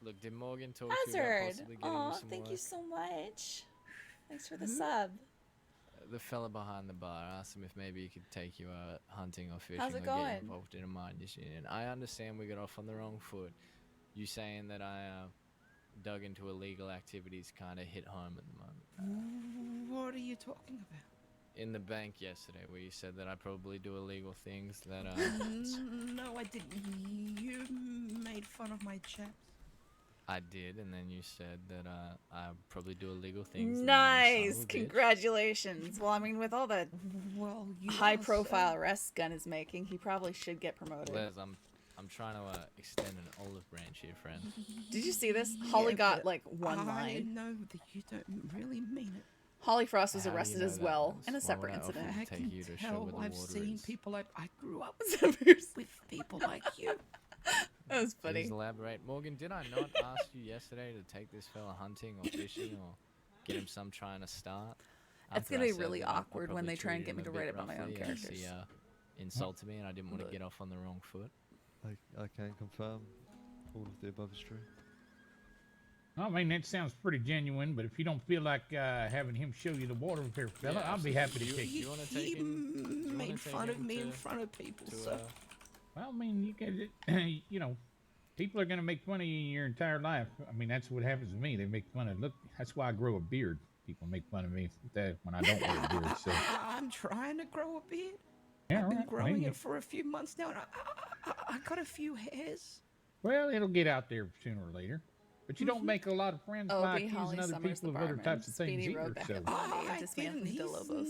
Look, did Morgan talk to you about Hazard. possibly getting you Aw, some thank work? you so much. Thanks for the sub. The fella behind the bar asked him if maybe he could take you out hunting or fishing How's or it get you going? involved in a miners union. I understand we got off on the wrong foot. You saying that I dug into illegal activities kind of hit home at the moment. What are you talking about? In the bank yesterday, where you said that I probably do illegal things that No, I didn't. You made fun of my chaps. I did, and then you said that I probably do illegal things. and that I'm a son Nice. of a bitch. Congratulations. Well, I mean, with all the Well, you high profile arrests Gun is making, he probably should get promoted. Les, I'm trying to extend an olive branch here, friend. Did you see this? Holly got like one I line. know that you don't really mean it. Holly Frost was How do you arrested know as that, well Les? in a Why separate would I offer incident. I take can you to show tell. where the I've water seen is? people I grew up Separate. with people like you. That was funny. Please elaborate. Morgan, did I not ask you yesterday to take this fella hunting or fishing or get him some trying to start? It's After gonna I be said really that I awkward when probably they try and treated get me him to a write bit about my own roughly as characters. He insulted me and I didn't want to get off on the wrong foot. I can confirm all of the above is true. I mean, that sounds pretty genuine, but if you don't feel like having him show you the water repair fella, Yeah, I'll be happy to take He you. made fun of me in front of people, so. Well, I mean, you can, you know, people are going to make fun of you your entire life. I mean, that's what happens to me. They make fun of, look, that's why I grow a beard. People make fun of me when I don't wear a beard, so. I'm trying to grow a beard. Yeah, I've been right, growing maybe. it for a few months now, and I got a few hairs. Well, it'll get out there sooner or later. But you don't make a lot of friends Oh, by be Holly accusing other Summers, people the of other barman. types of things Speedy either, rode back so. up Monday I and dismantled didn't. the He's Lobos.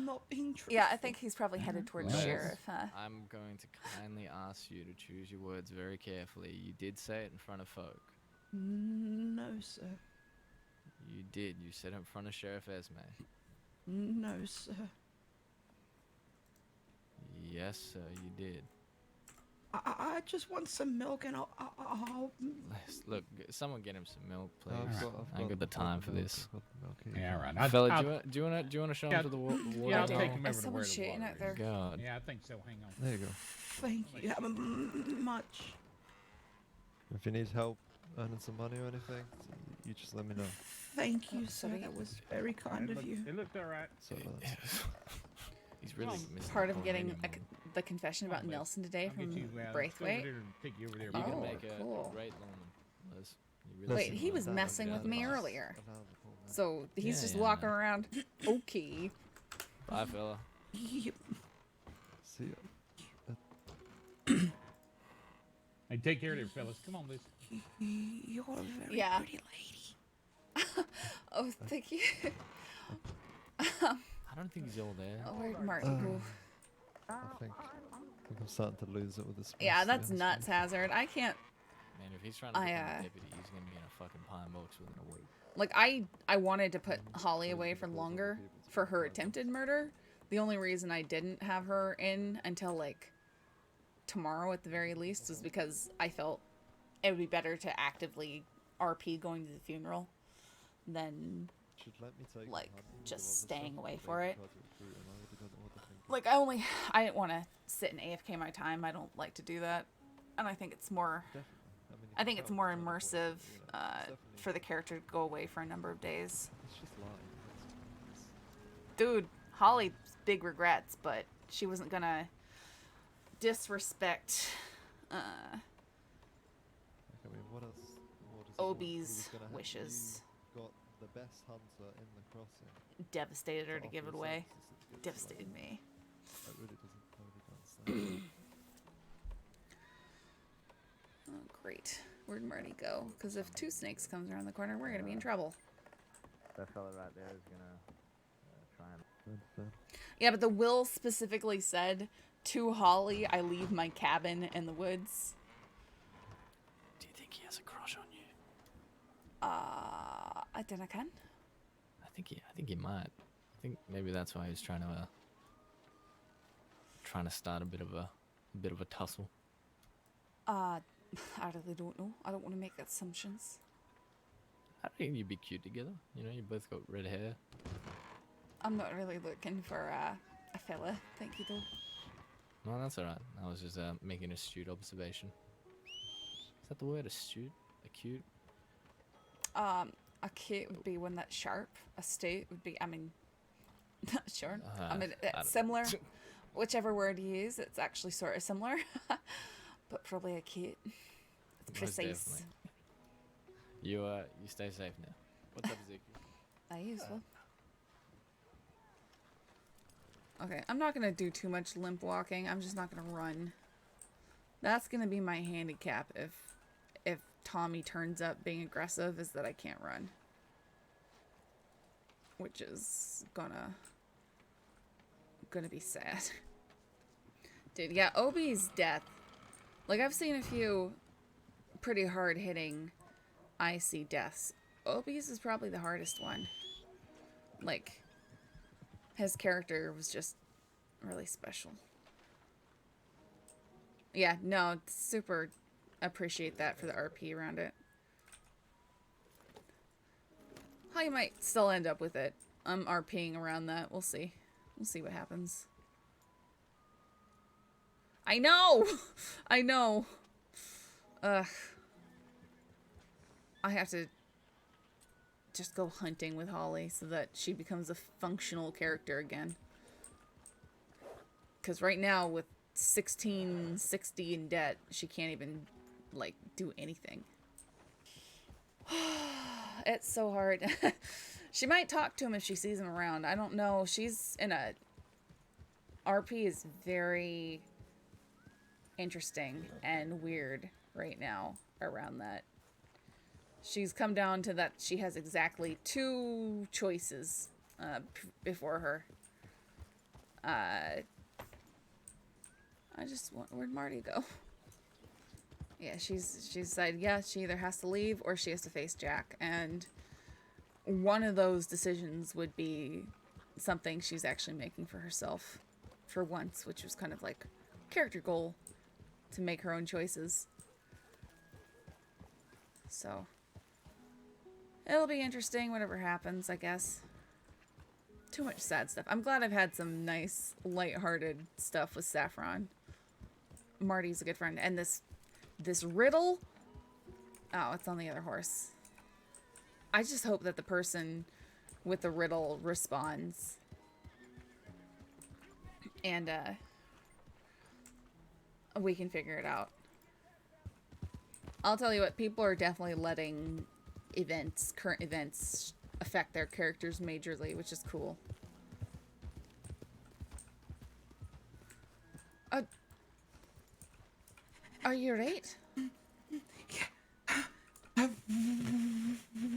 not being truthful. Yeah, I think he's probably headed towards Les, sheriff, huh? I'm going to kindly ask you to choose your words very carefully. You did say it in front of folk. No, sir. You did. You said it in front of Sheriff Esme. No, sir. Yes, sir, you did. I just want some milk, and I'll Les, look, someone get him some milk, please. I've I ain't got the time for this. Yeah, all right. Fella, do you wanna show him yeah, to the water? Yeah, I'll take him Is over to someone where the shooting water out there? is. God. Yeah, I think so. Hang on. There you go. thank you much. If you need help earning some money or anything, you just let me know. Thank you, sir. sorry. That was very kind of you. It looked all right. So He's really missing Part the of point getting anymore. the confession about I'll Nelson today I'll from get you, let's go over Braithwaite. there and take you over there. You Oh, can make a cool. great lawman, Liz. You really Wait, can he learn was that. messing with me Yeah. earlier. So he's Yeah, just yeah, walking yeah. around. Okay. Bye, fella. Yep. See ya. Hey, take care there, fellas. Come on, Liz. You're a very Yeah. pretty lady. Oh, thank you. I don't think he's all there. Oh, where'd Martin go? I think I'm starting to lose it with this. Yeah, mess, to be that's honest nuts, Hazard. I can't. Man, if he's trying to I, become a deputy, he's gonna be in a fucking pine box within a week. Like, I wanted to put Holly away for longer for her attempted murder. The only reason I didn't have her in until, like, tomorrow at the very least was because I felt it would be better to actively RP going to the funeral than, Should let me take like, the hunting just job and staying stuff, away but for they it. tried to recruit and I really don't know what to think. Like, I didn't want to sit and AFK my time. I don't like to do that. And I think it's more, I think it's more immersive for the character to go away for a number of days. It's just lying. Dude, Holly's big regrets, but she wasn't gonna disrespect I mean, what else? Obi's wishes. You got the best hunter in the crossing. Devastated her to offer give it a away. service is Devastated like, me. That really doesn't. I really can't stand. Oh, great. Where'd Marty go? Because if two snakes comes around the corner, we're gonna be in trouble. That fella right there is gonna try and. Yeah, but the will specifically said to Holly, I leave my cabin in the woods. Do you think he has a crush on you? I don't know, can. I think he might. I think maybe that's why he's trying to start a bit of a tussle. I really don't know. I don't want to make assumptions. I think you'd be cute together. You know, you both got red hair. I'm not really looking for a fella. Thank you, though. No, that's alright. I was just making an astute observation. Is that the word, astute? Acute? Acute would be one that's sharp. Astute would be, I mean, not sure. I mean, I it's don't- similar. Whichever word you use, it's actually sort of similar. But probably acute. It's Most precise. definitely. You stay safe now. What's up, Ezekiel? I use well. Okay, I'm not gonna do too much limp walking. I'm just not gonna run. That's gonna be my handicap if Tommy turns up being aggressive, is that I can't run. Which is gonna be sad. Dude, yeah, Obi's death. Like, I've seen a few pretty hard-hitting icy deaths. Obi's is probably the hardest one. Like, his character was just really special. Yeah, no, super appreciate that for the RP around it. I might still end up with it. I'm RPing around that. We'll see. We'll see what happens. I know! I know. Ugh. I have to just go hunting with Holly so that she becomes a functional character again. Because right now, with 1660 in debt, she can't even, like, do anything. It's so hard. She might talk to him if she sees him around. I don't know. She's in a... RP is very interesting and weird right now around that. She's come down to that she has exactly 2 choices before her. I just want... Where'd Marty go? Yeah, she's decided, yeah, she either has to leave or she has to face Jack. And one of those decisions would be something she's actually making for herself for once, which was kind of like a character goal to make her own choices. So it'll be interesting whatever happens, I guess. Too much sad stuff. I'm glad I've had some nice, lighthearted stuff with Saffron. Marty's a good friend. And this riddle... Oh, it's on the other horse. I just hope that the person with the riddle responds. And, we can figure it out. I'll tell you what, people are definitely letting current events, affect their characters majorly, which is cool. Are you right? Yeah. I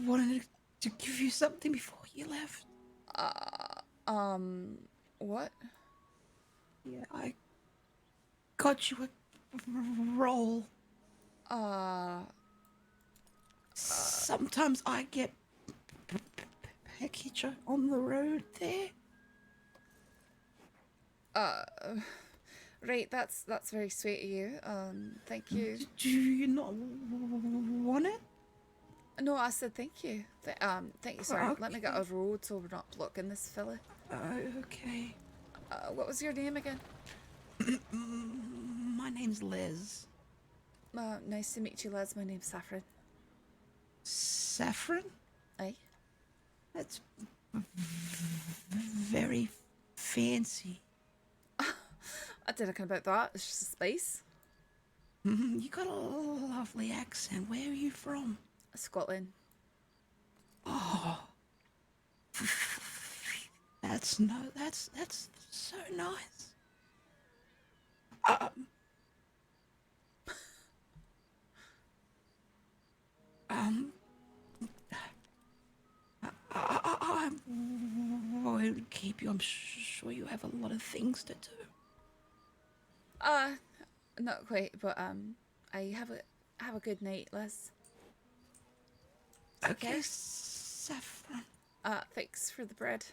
wanted to give you something before you left. What? Yeah, I got you a roll. Sometimes I get package on the road there. Right, that's very sweet of you. Thank you. Do you not want it? No, I said thank you. Thank you, sorry. Okay. Let me get a road so we're not blocking this fella. Okay. What was your name again? My name's Liz. Nice to meet you, Les. My name's Saffron. Saffron? Aye. That's very fancy. I didn't know about that. It's just a space. You got a lovely accent. Where are you from? Scotland. Oh, That's so nice. I won't keep you. I'm sure you have a lot of things to do. Not quite, but I have a good night, Liz. Okay, Saffron. Thanks for the bread.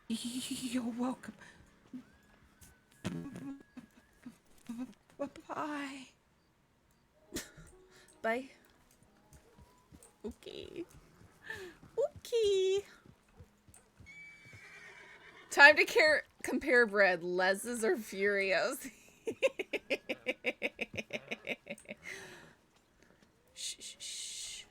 You're welcome. Bye. Bye. Okay. Okay. Time to compare bread. Les's are furious. Shh, shh, shh.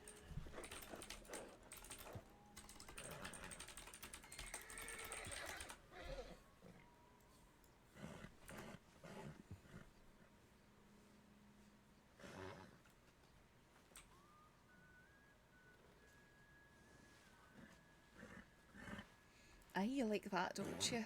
You like that, don't you?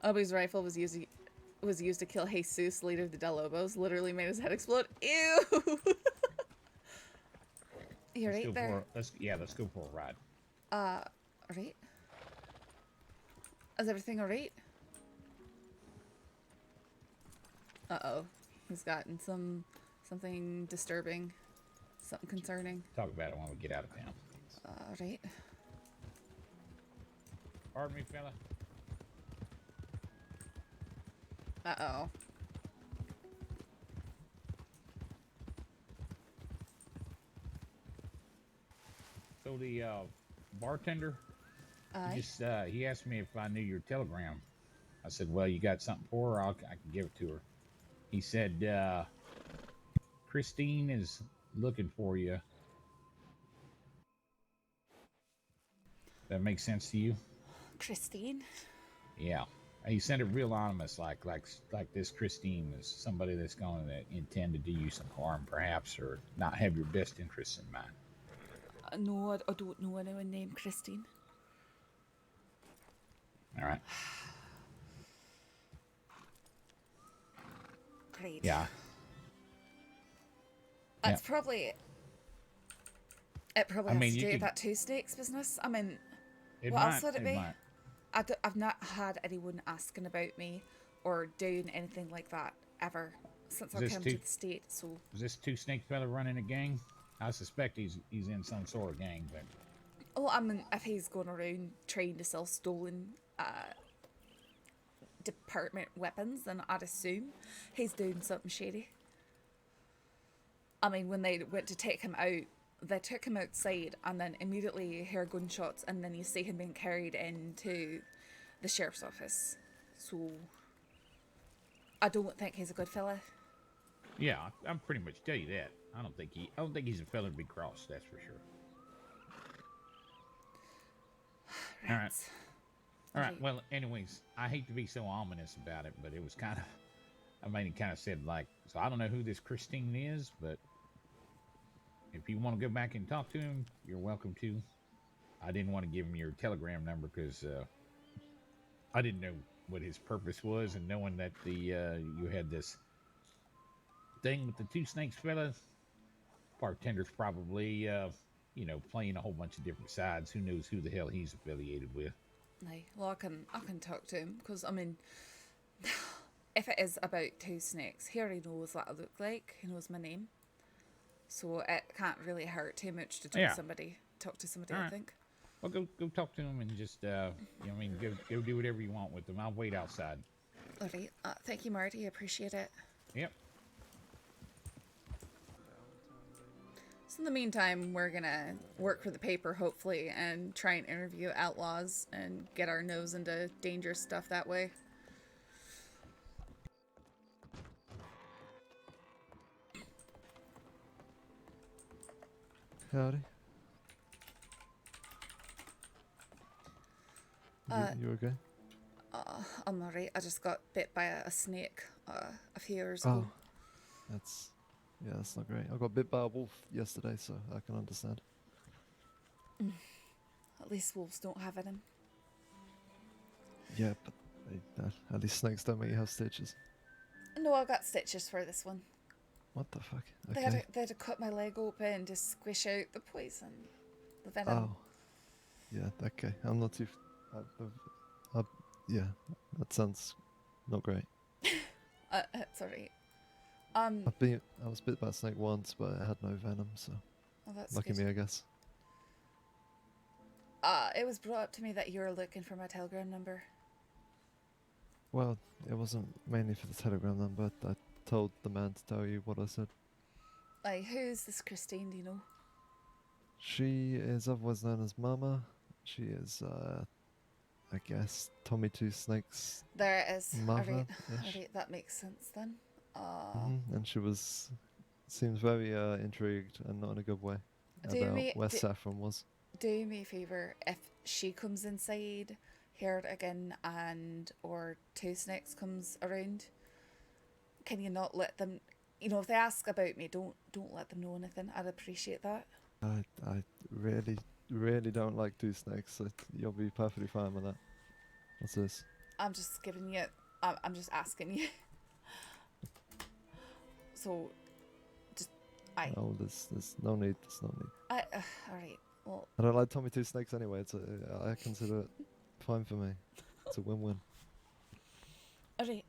Obi's rifle was used to kill Jesus, leader of the Del Lobos. Literally made his head explode. Ew! You're right there. Let's go for a ride. Alright. Is everything alright? Uh-oh. He's gotten something disturbing. Something concerning. Talk about it when we get out of town. Alright. Pardon me, fella. Uh-oh. So the bartender, he asked me if I knew your telegram. I said, well, you got something for her? I can give it to her. He said, Christine is looking for you. That makes sense to you? Christine? Yeah. He sent it real anonymous, like this Christine is somebody that's going to intend to do you some harm, perhaps, or not have your best interests in mind. No, I don't know anyone named Christine. All right. Great. Yeah. That's probably... It probably has to do with that two snakes business. I mean, what else would it be? I've not had anyone asking about me or doing anything like that ever since I came to the state. So is this two snake fella running a gang? I suspect he's in some sort of gang, but. Oh, I mean, if he's going around trying to sell stolen department weapons, then I'd assume he's doing something shady. I mean, when they went to take him out, they took him outside and then immediately you hear gunshots and then you see him being carried into the sheriff's office. So I don't think he's a good fella. Yeah, I'm pretty much tell you that. I don't think he's a fella to be crossed, that's for sure. Right. All right. Well, anyways, I hate to be so ominous about it, but it was kind of, he kind of said like, so I don't know who this Christine is, but if you want to go back and talk to him, you're welcome to. I didn't want to give him your telegram number because I didn't know what his purpose was, and knowing that you had this thing with the two snakes fella, bartender's probably playing a whole bunch of different sides. Who knows who the hell he's affiliated with? Well, I can talk to him because I mean, if it is about two snakes, he already knows what I look like. He knows my name. So it can't really hurt too much to talk to somebody. Right. I think. Well, go talk to him and just go do whatever you want with them. I'll wait outside. All right. Thank you, Marty. I appreciate it. Yep. So in the meantime, we're gonna work for the paper, hopefully, and try and interview outlaws and get our nose into dangerous stuff that way. Howdy. You okay? I'm alright. I just got bit by a snake a few years ago. that's not great. I got bit by a wolf yesterday, so I can understand. At least wolves don't have venom. Yeah, but at least snakes don't make you have stitches. No, I got stitches for this one. What the fuck? They had to cut my leg open to squish out the poison, the venom. Oh, yeah. Okay, I'm not too. Yeah, that sounds not great. It's alright. I was bit by a snake once, but it had no venom, so Oh, that's lucky good. me, I guess. It was brought up to me that you were looking for my Telegram number. Well, it wasn't mainly for the telegram number. I told the man to tell you what I said. Like, who's this Christine, do you know? She is otherwise known as Mama. She is, I guess, Tommy Two Snakes. There it is. Mother. Alright, that makes sense then. And she seems very intrigued and not in a good way about where Saffron was. Do me a favour, if she comes inside here again and or Two Snakes comes around, can you not let them, if they ask about me, don't let them know anything. I'd appreciate that. I really don't like Two Snakes, so you'll be perfectly fine with that. What's this? I'm just giving you, I'm just asking you. So, Oh, there's no need. There's no need. Alright, well. I don't like Tommy Two Snakes anyway. I consider it fine for me. It's a win-win. Alright.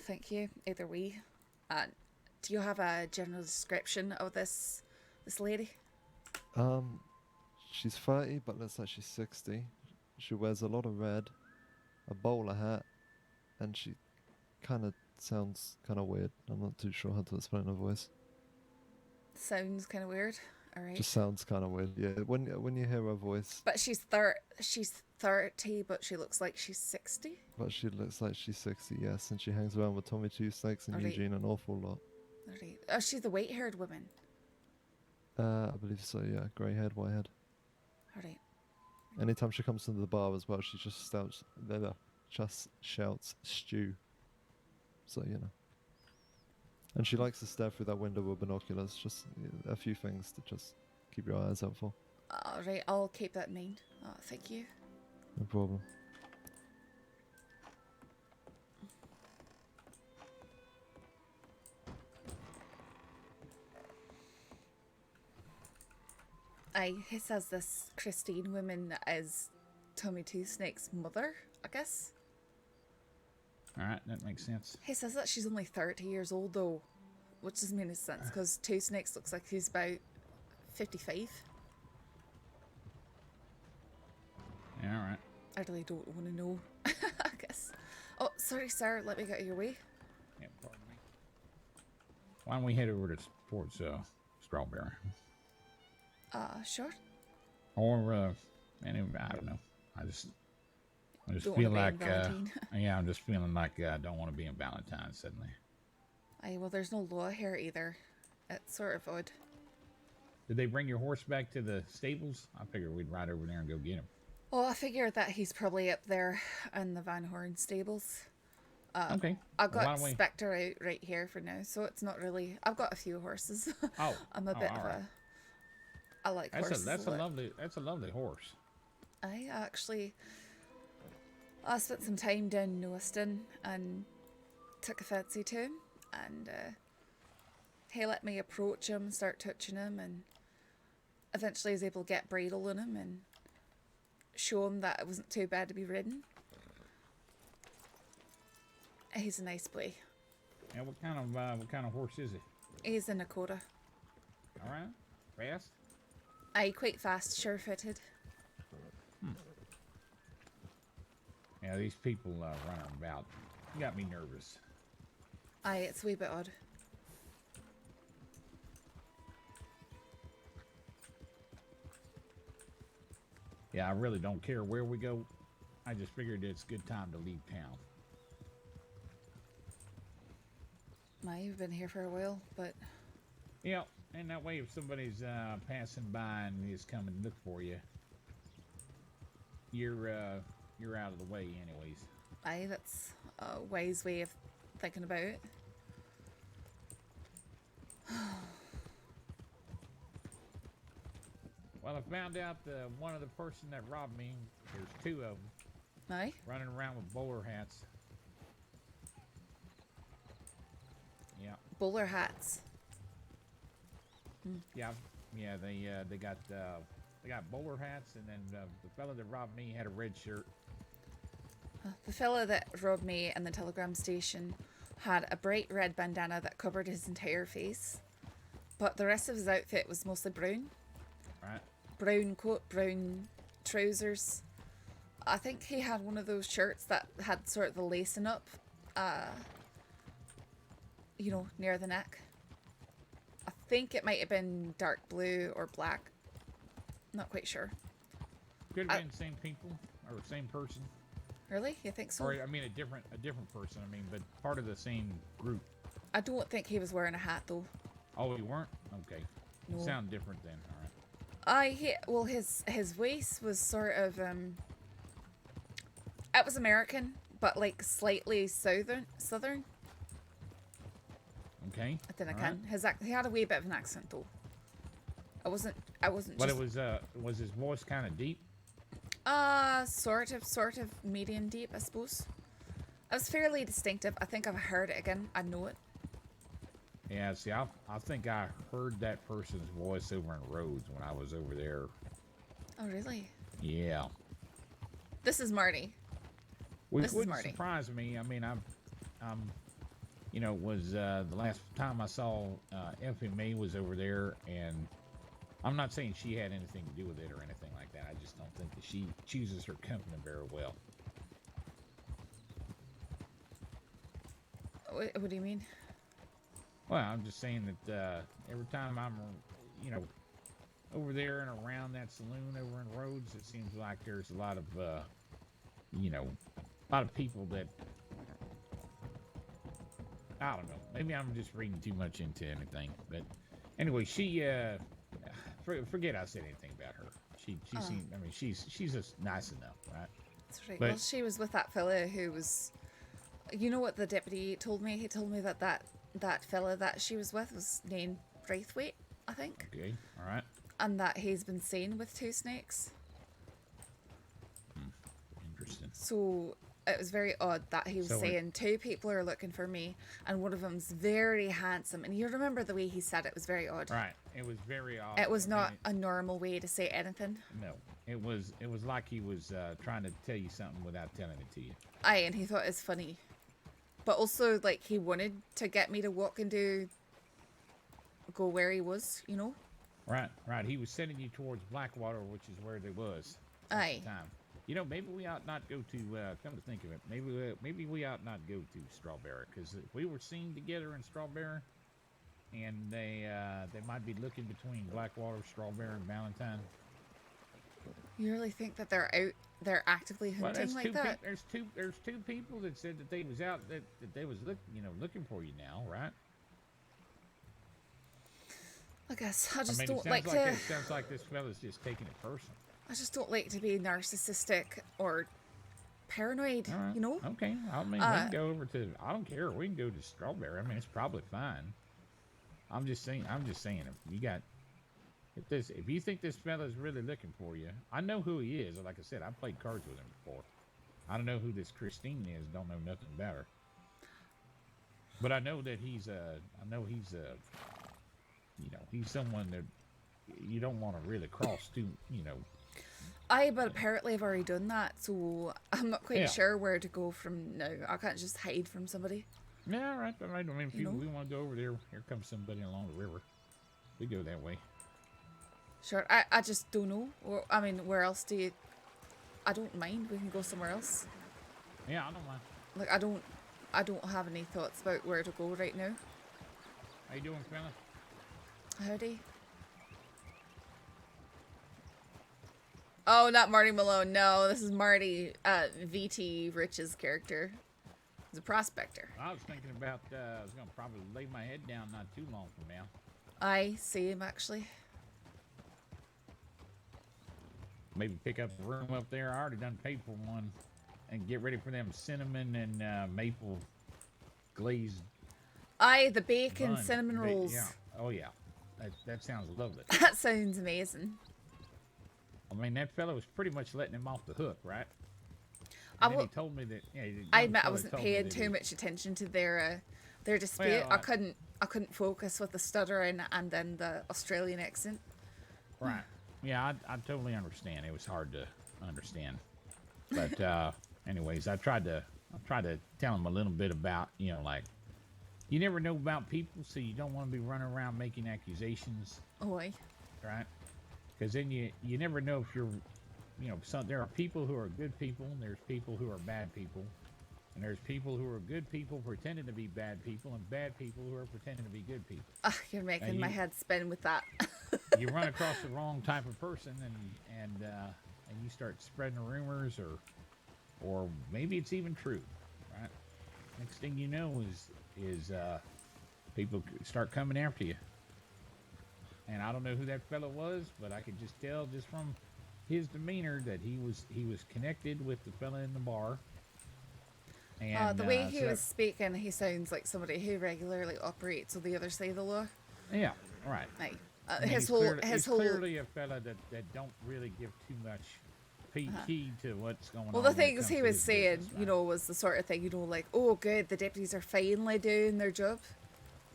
Thank you. Either way. Do you have a general description of this lady? She's 30, but looks like she's 60. She wears a lot of red, a bowler hat, and she kind of sounds kind of weird. I'm not too sure how to explain her voice. Sounds kind of weird. Alright. Just sounds kind of weird. Yeah, when you hear her voice. But she's 30, but she looks like she's 60. But she looks like she's 60, yes, and she hangs around with Tommy Two Snakes and Alright. Eugene an awful lot. Alright. Oh, she's the white-haired woman. I believe so, yeah. Grey-haired, white-haired. Alright. Anytime she comes into the bar as well, she just shouts stew. So, And she likes to stare through that window with binoculars. Just a few things to just keep your eyes out for. Alright, I'll keep that in mind. Thank you. No problem. He says this Christine woman is Tommy Two Snake's mother, I guess. Alright, that makes sense. He says that she's only 30 years old though, which doesn't make any sense because Two Snakes looks like he's about 55. Yeah, alright. I really don't want to know, I guess. Oh, sorry sir, let me get out of your way. Yeah, pardon me. Why don't we head over towards Strawberry? Sure. Or, anyway, I don't know. I just Don't feel wanna like, be in Valentine. yeah, I'm just feeling like I don't want to be in Valentine suddenly. Well, there's no law here either. It's sort of odd. Did they bring your horse back to the stables? I figured we'd ride over there and go get him. Well, I figured that he's probably up there in the Van Horn stables. Okay. I've got Why don't we- Spectre out right here for now, so it's not really. I've got a few horses. Oh, I'm a bit of alright. I like horses. That's a lot. lovely horse. I spent some time down in Lewiston and took a fancy to him, and he let me approach him and start touching him, and eventually I was able to get bridle on him and show him that it wasn't too bad to be ridden. He's a nice boy. Yeah, what kind of horse is he? He's a Nakota. All right, fast. Quite fast, sure-footed. Yeah, these people running about got me nervous. It's a wee bit odd. Yeah, I really don't care where we go. I just figured it's a good time to leave town. You've been here for a while, but Yeah, and that way if somebody's passing by and is coming to look for you, you're out of the way anyways. Aye, that's a wise way of thinking about it. Well, I found out one of the person that robbed me, there's two of them. Aye. Running around with bowler hats. Yeah. Bowler hats. Yeah, yeah. They got bowler hats, and then the fella that robbed me had a red shirt. The fella that robbed me in the telegram station had a bright red bandana that covered his entire face, but the rest of his outfit was mostly brown. Right. Brown coat, brown trousers. I think he had one of those shirts that had sort of the lacing up, you know, near the neck. I think it might have been dark blue or black. Not quite sure. Could have been the same people or same person. Really? You think so? Or I mean, a different person. I mean, but part of the same group. I don't think he was wearing a hat though. Oh, you weren't? Okay. No. You sound different then. All right. Well, his waist was sort of it was American, but like slightly southern. Okay. I think I all can. right. He had a wee bit of an accent though. I wasn't. But just, it was his voice kind of deep? sort of medium deep, I suppose. It was fairly distinctive. I think I've heard it again. I know it. Yeah, see, I think I heard that person's voice over in Rhodes when I was over there. Oh, really? Yeah. This is Marty. Which This is wouldn't Marty. surprise me. I mean, I'm you know, was the last time I saw FMA was over there, and I'm not saying she had anything to do with it or anything like that. I just don't think that she chooses her company very well. What do you mean? Well, I'm just saying that every time I'm, you know, over there and around that saloon over in Rhodes, it seems like there's a lot of, you know, a lot of people that, I don't know. Maybe I'm just reading too much into anything. But anyway, she, forget I said anything about her. She seemed, I mean, she's just nice enough, right? That's right. But, Well, she was with that fella who was, you know what the deputy told me? He told me that fella that she was with was named Braithwaite, I think. Okay, all right. And that he's been seen with two snakes. Interesting. So it was very odd that he was So saying two people are looking for me, and one of them's very handsome. And you remember the way he said it was very odd. Right. It was very odd. It was I mean, not a normal way to say anything. No. It was like he was trying to tell you something without telling it to you. Aye, and he thought it's funny. But also, like, he wanted to get me to walk and go where he was, you know? Right, right. He was sending you towards Blackwater, which is where they was at Aye. the time. You know, maybe we ought not go to, come to think of it, maybe we ought not go to Strawberry, because if we were seen together in Strawberry, and they might be looking between Blackwater, Strawberry, and Valentine. You really think that they're actively Well, hunting like that? There's two people that said that they was out, that they was looking for you now, right? I guess I just mean, don't it to. sounds like this fella's just taking it personal. I just don't like to be narcissistic or paranoid. All right. You know? Okay. I mean, we can go over to. I don't care. We can go to Strawberry. I mean, it's probably fine. I'm just saying. If you got, if you think this fella's really looking for you, I know who he is. Like I said, I played cards with him before. I don't know who this Christine is. Don't know nothing about her. But I know that he's he's someone that you don't want to really cross to, Aye, but apparently I've already done that, so I'm not quite Yeah. sure where to go from now. I can't just hide from somebody. Yeah, right. I mean, if You know? we want to go over there, here comes somebody along the river. We go that way. Sure, I just don't know. Or, I mean, where else do you... I don't mind. We can go somewhere else. Yeah, I don't mind. Like, I don't have any thoughts about where to go right now. How you doing, fella? Howdy. Oh, not Marty Malone. No, this is Marty, VT Rich's character. He's a prospector. I was thinking about, I was going to probably lay my head down not too long from now. I see him, actually. Maybe pick up a room up there. I already done paid for one. and get ready for them cinnamon and maple glazed. Aye, the bacon bun. cinnamon rolls. Yeah. Oh yeah. That sounds lovely. That sounds amazing. I mean, that fellow was pretty much letting him off the hook, right? I And then will- he told me that. Yeah, I admit I wasn't paying too much attention to their dispute. Well, I couldn't focus with the stuttering and then the Australian accent. Right. Yeah, I totally understand. It was hard to understand. But anyways, I tried to tell him a little bit about, like, you never know about people, so you don't want to be running around making accusations. Oi. Right? Because then you never know if you're, there are people who are good people, and there's people who are bad people. And there's people who are good people pretending to be bad people, and bad people who are pretending to be good people. You're making my head spin with that. You run across the wrong type of person, and you start spreading rumors, or maybe it's even true, right? Next thing you know is people start coming after you. And I don't know who that fellow was, but I could just tell just from his demeanor that he was connected with the fella in the bar. And The way he was speaking, he sounds like somebody who regularly operates on the other side of the law. Yeah, right. Like, I mean, he's clearly a fella that don't really give too much heed to what's going on. Well, the when it things comes he to was his saying, business, right? was the sort of thing, like, oh, good, the deputies are finally doing their job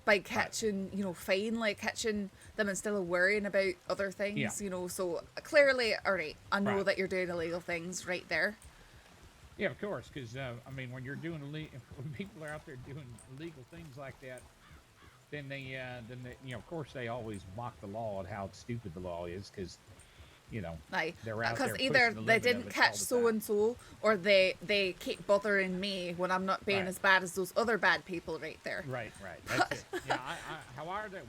by catching, finally catching them instead of worrying about other things, Yeah. So clearly, all right, I know Right. that you're doing illegal things right there. Yeah, of course, because when you're doing when people are out there doing illegal things like that, then they of course they always mock the law and how stupid the law is, because they're out there Because either pushing the they limit of didn't it catch all the so time. and so, or they keep bothering me when I'm not being Right. as bad as those other bad people right there. Right. That's it. Yeah,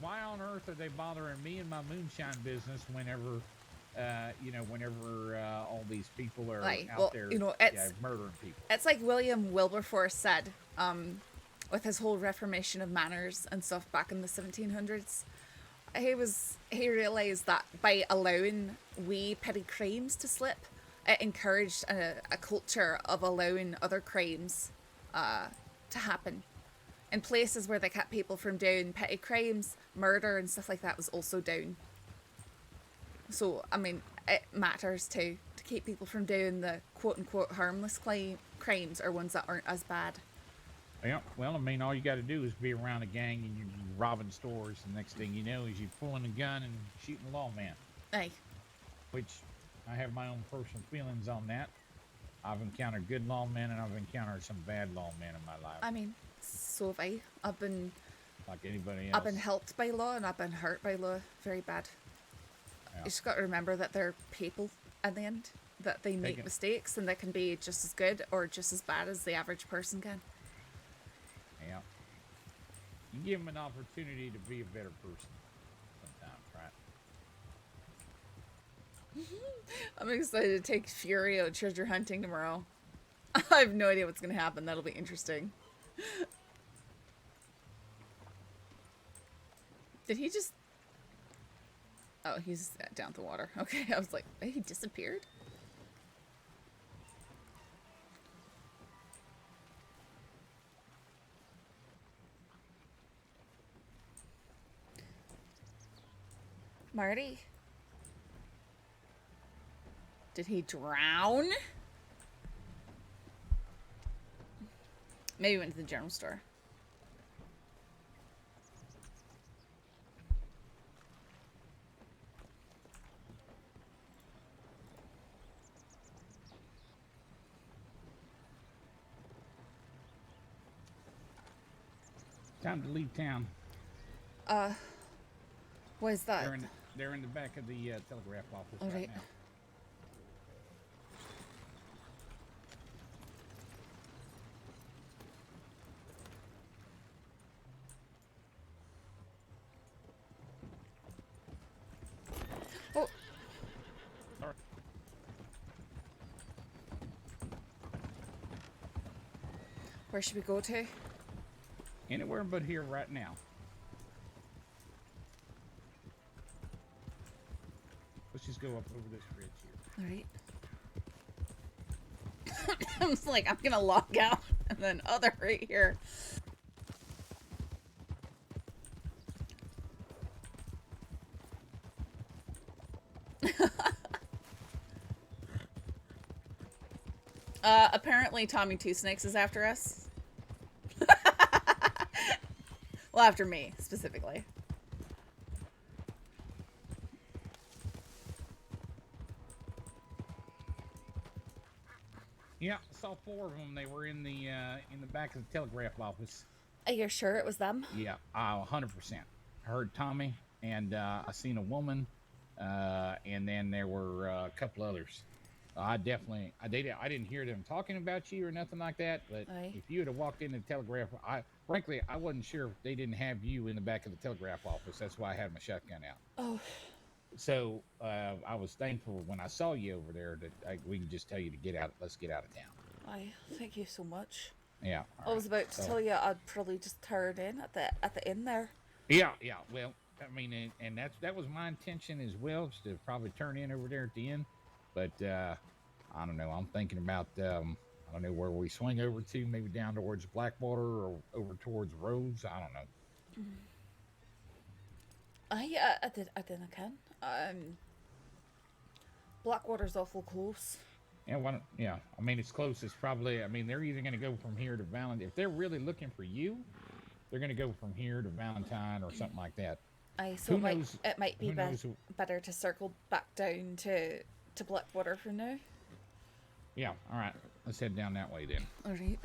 why on earth are they bothering me and my moonshine business whenever all these people are Right, out well, there it's- murdering people. It's like William Wilberforce said, with his whole Reformation of manners and stuff back in the 1700s. He realised that by allowing wee petty crimes to slip, it encouraged a culture of allowing other crimes to happen. In places where they kept people from doing petty crimes, murder and stuff like that was also down. So, I mean, it matters too, to keep people from doing the quote-unquote harmless crimes or ones that aren't as bad. Yeah, well, I mean, all you got to do is be around a gang and you're robbing stores, and next thing you know is you're pulling a gun and shooting a lawman. Aye. Which I have my own personal feelings on that. I've encountered good lawmen and I've encountered some bad lawmen in my life, I mean, so have I. I've been like anybody else. I've been helped by law and I've been hurt by law very bad. Yeah. You just got to remember that they're people at the end, that they make can- mistakes and they can be just as good or just as bad as the average person can. Yeah. You give them an opportunity to be a better person sometimes, right? I'm excited to take Fury out treasure hunting tomorrow. I have no idea what's going to happen. That'll be interesting. Did he just... Oh, he's down the water. Okay, I was like, he disappeared? Marty? Did he drown? Maybe he went to the general store. Time to leave town. What is that? They're in the back of the telegraph office All right right. now. Oh. Sorry. Where should we go to? Anywhere but here right now. Let's just go up over this bridge here. All right. I was like, I'm gonna log out, and then they're right here. Apparently Tommy Two Snakes is after us. Well, after me, specifically. Yeah, saw 4 of them. They were in the back of the telegraph office. Are you sure it was them? Yeah, 100%. I heard Tommy, and I seen a woman, and then there were a couple others. I didn't hear them talking about you or nothing like that. But if you had walked in the telegraph, frankly, I wasn't sure if they didn't have you in the back of the telegraph office. That's why I had my shotgun out. Oh. So I was thankful when I saw you over there that we can just tell you to get out. Let's get out of town. Aye, thank you so much. Yeah. I was about to tell you I'd probably just turn in at the inn there. Yeah. Well, I mean, and that was my intention as well, is to probably turn in over there at the end. But I don't know. I'm thinking about I don't know where we swing over to, maybe down towards Blackwater or over towards Rose. I don't know. I didn't can. Blackwater's awful close. Yeah. I mean, it's close. It's probably. I mean, they're either going to go from here to Valentine. If they're really looking for you, they're going to go from here to Valentine or something like that. So it might be better to circle back down to Blackwater for now. Yeah. All right. Let's head down that way then. All right.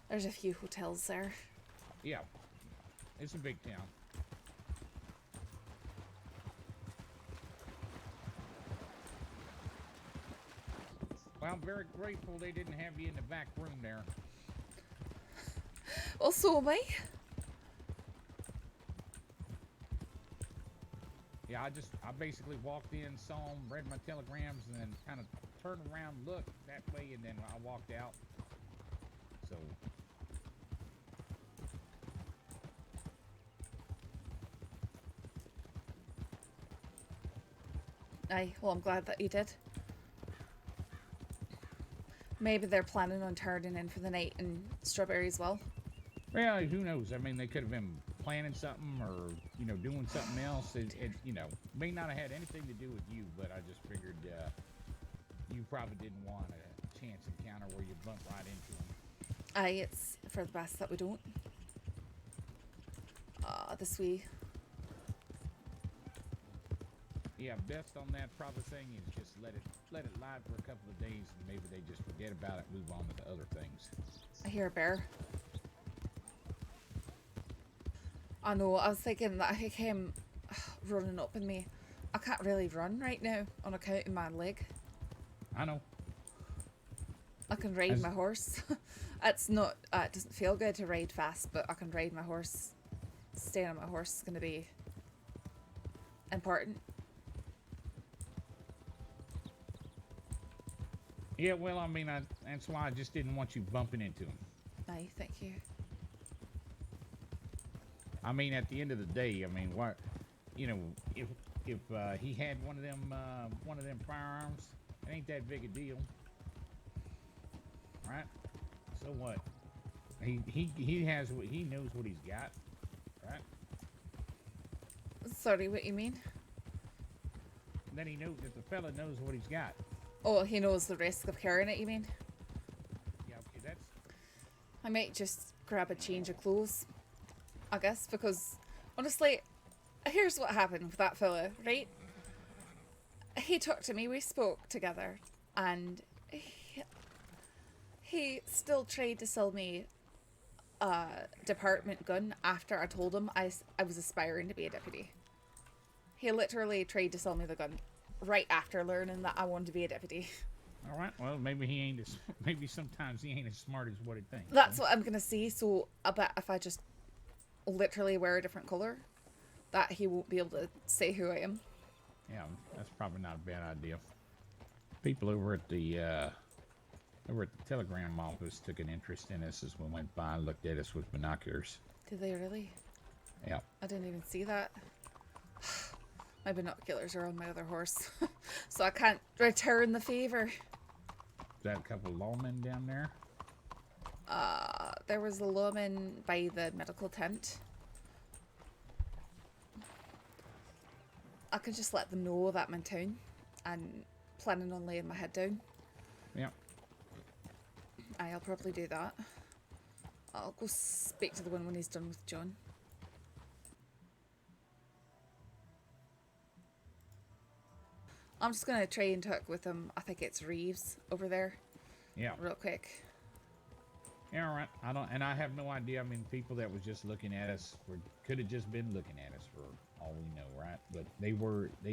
There's a few hotels there. Yeah. It's a big town. Well, I'm very grateful they didn't have you in the back room there. Well, so am I. Yeah, I basically walked in, saw them, read my telegrams, and then kind of turned around, looked that way, and then I walked out. So. Aye, well, I'm glad that you did. Maybe they're planning on turning in for the night in Strawberry as well. Well, who knows? I mean, they could have been planning something or, doing something else. It may not have had anything to do with you, but I just figured you probably didn't want a chance encounter where you bump right into them. Aye, it's for the best that we don't. This wee. Yeah, best on that probably thing is just let it lie for a couple of days, and maybe they just forget about it, move on to the other things. I hear a bear. I know, I was thinking that he came running up in me. I can't really run right now on account of my leg. I know. I can ride my horse. It's not, it doesn't feel good to ride fast, but I can ride my horse. Staying on my horse is going to be important. Yeah, well, I mean, that's why I just didn't want you bumping into him. Aye, thank you. I mean, at the end of the day, I mean, what, if he had one of them firearms, it ain't that big a deal, right? So what? He has what he knows what he's got, right? Sorry, what you mean? And then he knows that the fella knows what he's got. Oh, he knows the risk of carrying it, you mean? Yeah, okay, that's... I might just grab a change of clothes, I guess, because, honestly, here's what happened with that fella, right? He talked to me, we spoke together, and he still tried to sell me a department gun after I told him I was aspiring to be a deputy. He literally tried to sell me the gun right after learning that I wanted to be a deputy. All right. Well, maybe sometimes he ain't as smart as what he thinks. That's what I'm gonna see. So I bet if I just literally wear a different color, that he won't be able to say who I am. Yeah, that's probably not a bad idea. People over at the telegram office took an interest in us as we went by and looked at us with binoculars. Did they really? Yeah. I didn't even see that. My binoculars are on my other horse, so I can't return the favor. that a couple of lawmen down there? There was a lawman by the medical tent. I could just let them know that I'm in town and planning on laying my head down. Yeah. I'll probably do that. I'll go speak to the one when he's done with John. I'm just gonna try and talk with him. I think it's Reeves over there. Yeah. Real quick. Yeah, all right. I have no idea. I mean, people that was just looking at us could have just been looking at us for all we know, right? But they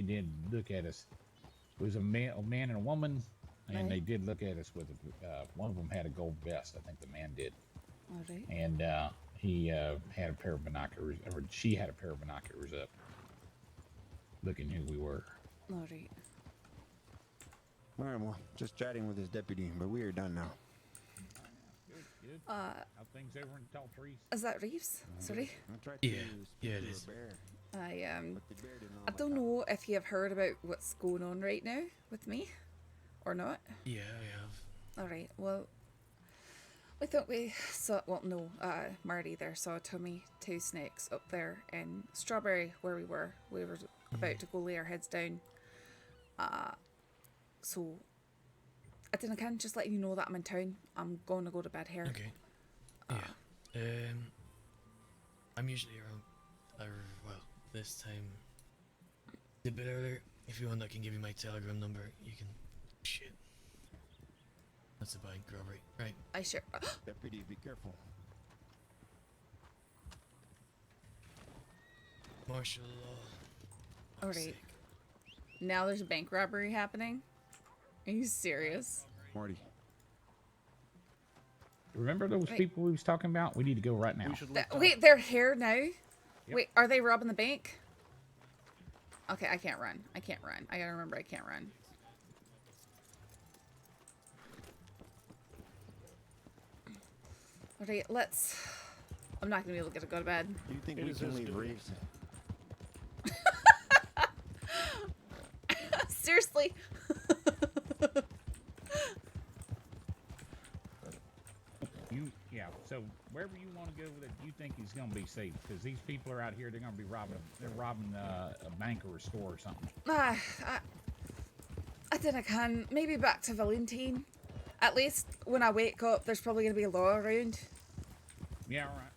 did look at us. It was a man and a woman, and they did look at us with one of them had a gold vest. I think the man did. All right. And he had a pair of binoculars, or she had a pair of binoculars up, looking who we were. All right. All right, well, just chatting with his deputy, but we are done now. Good. How things over in Tall Trees? Is that Reeves? Sorry. Yeah, it is. I don't know if you've heard about what's going on right now with me, or not. Yeah, I have. All right. Well, I thought we saw. Well, no. Marty there saw Tommy two snakes up there in Strawberry where we were. We were about to go lay our heads down. So I can't just let you know that I'm in town. I'm going to go to bed here. Okay. Yeah. I'm usually around, well, this time a bit earlier. If you want, I can give you my telegram number. You can. Shit. That's a bank robbery, right? I sure. Deputy, be careful. Martial law. All right. Now there's a bank robbery happening. Are you serious? Marty. Remember those people we was talking about? We need to go right now. Wait, they're here now? Yep. Wait, are they robbing the bank? Okay, I can't run. I can't run. I gotta remember I can't run. Alright, let's... I'm not gonna be able to go to bed. Do you think we can leave Reeves? Seriously? Yeah, so wherever you want to go with it, you think he's going to be safe? Because these people are out here, they're going to be robbing a bank or a store or something. I think I can. Maybe back to Valentine. At least when I wake up, there's probably going to be a law around. Yeah, all right.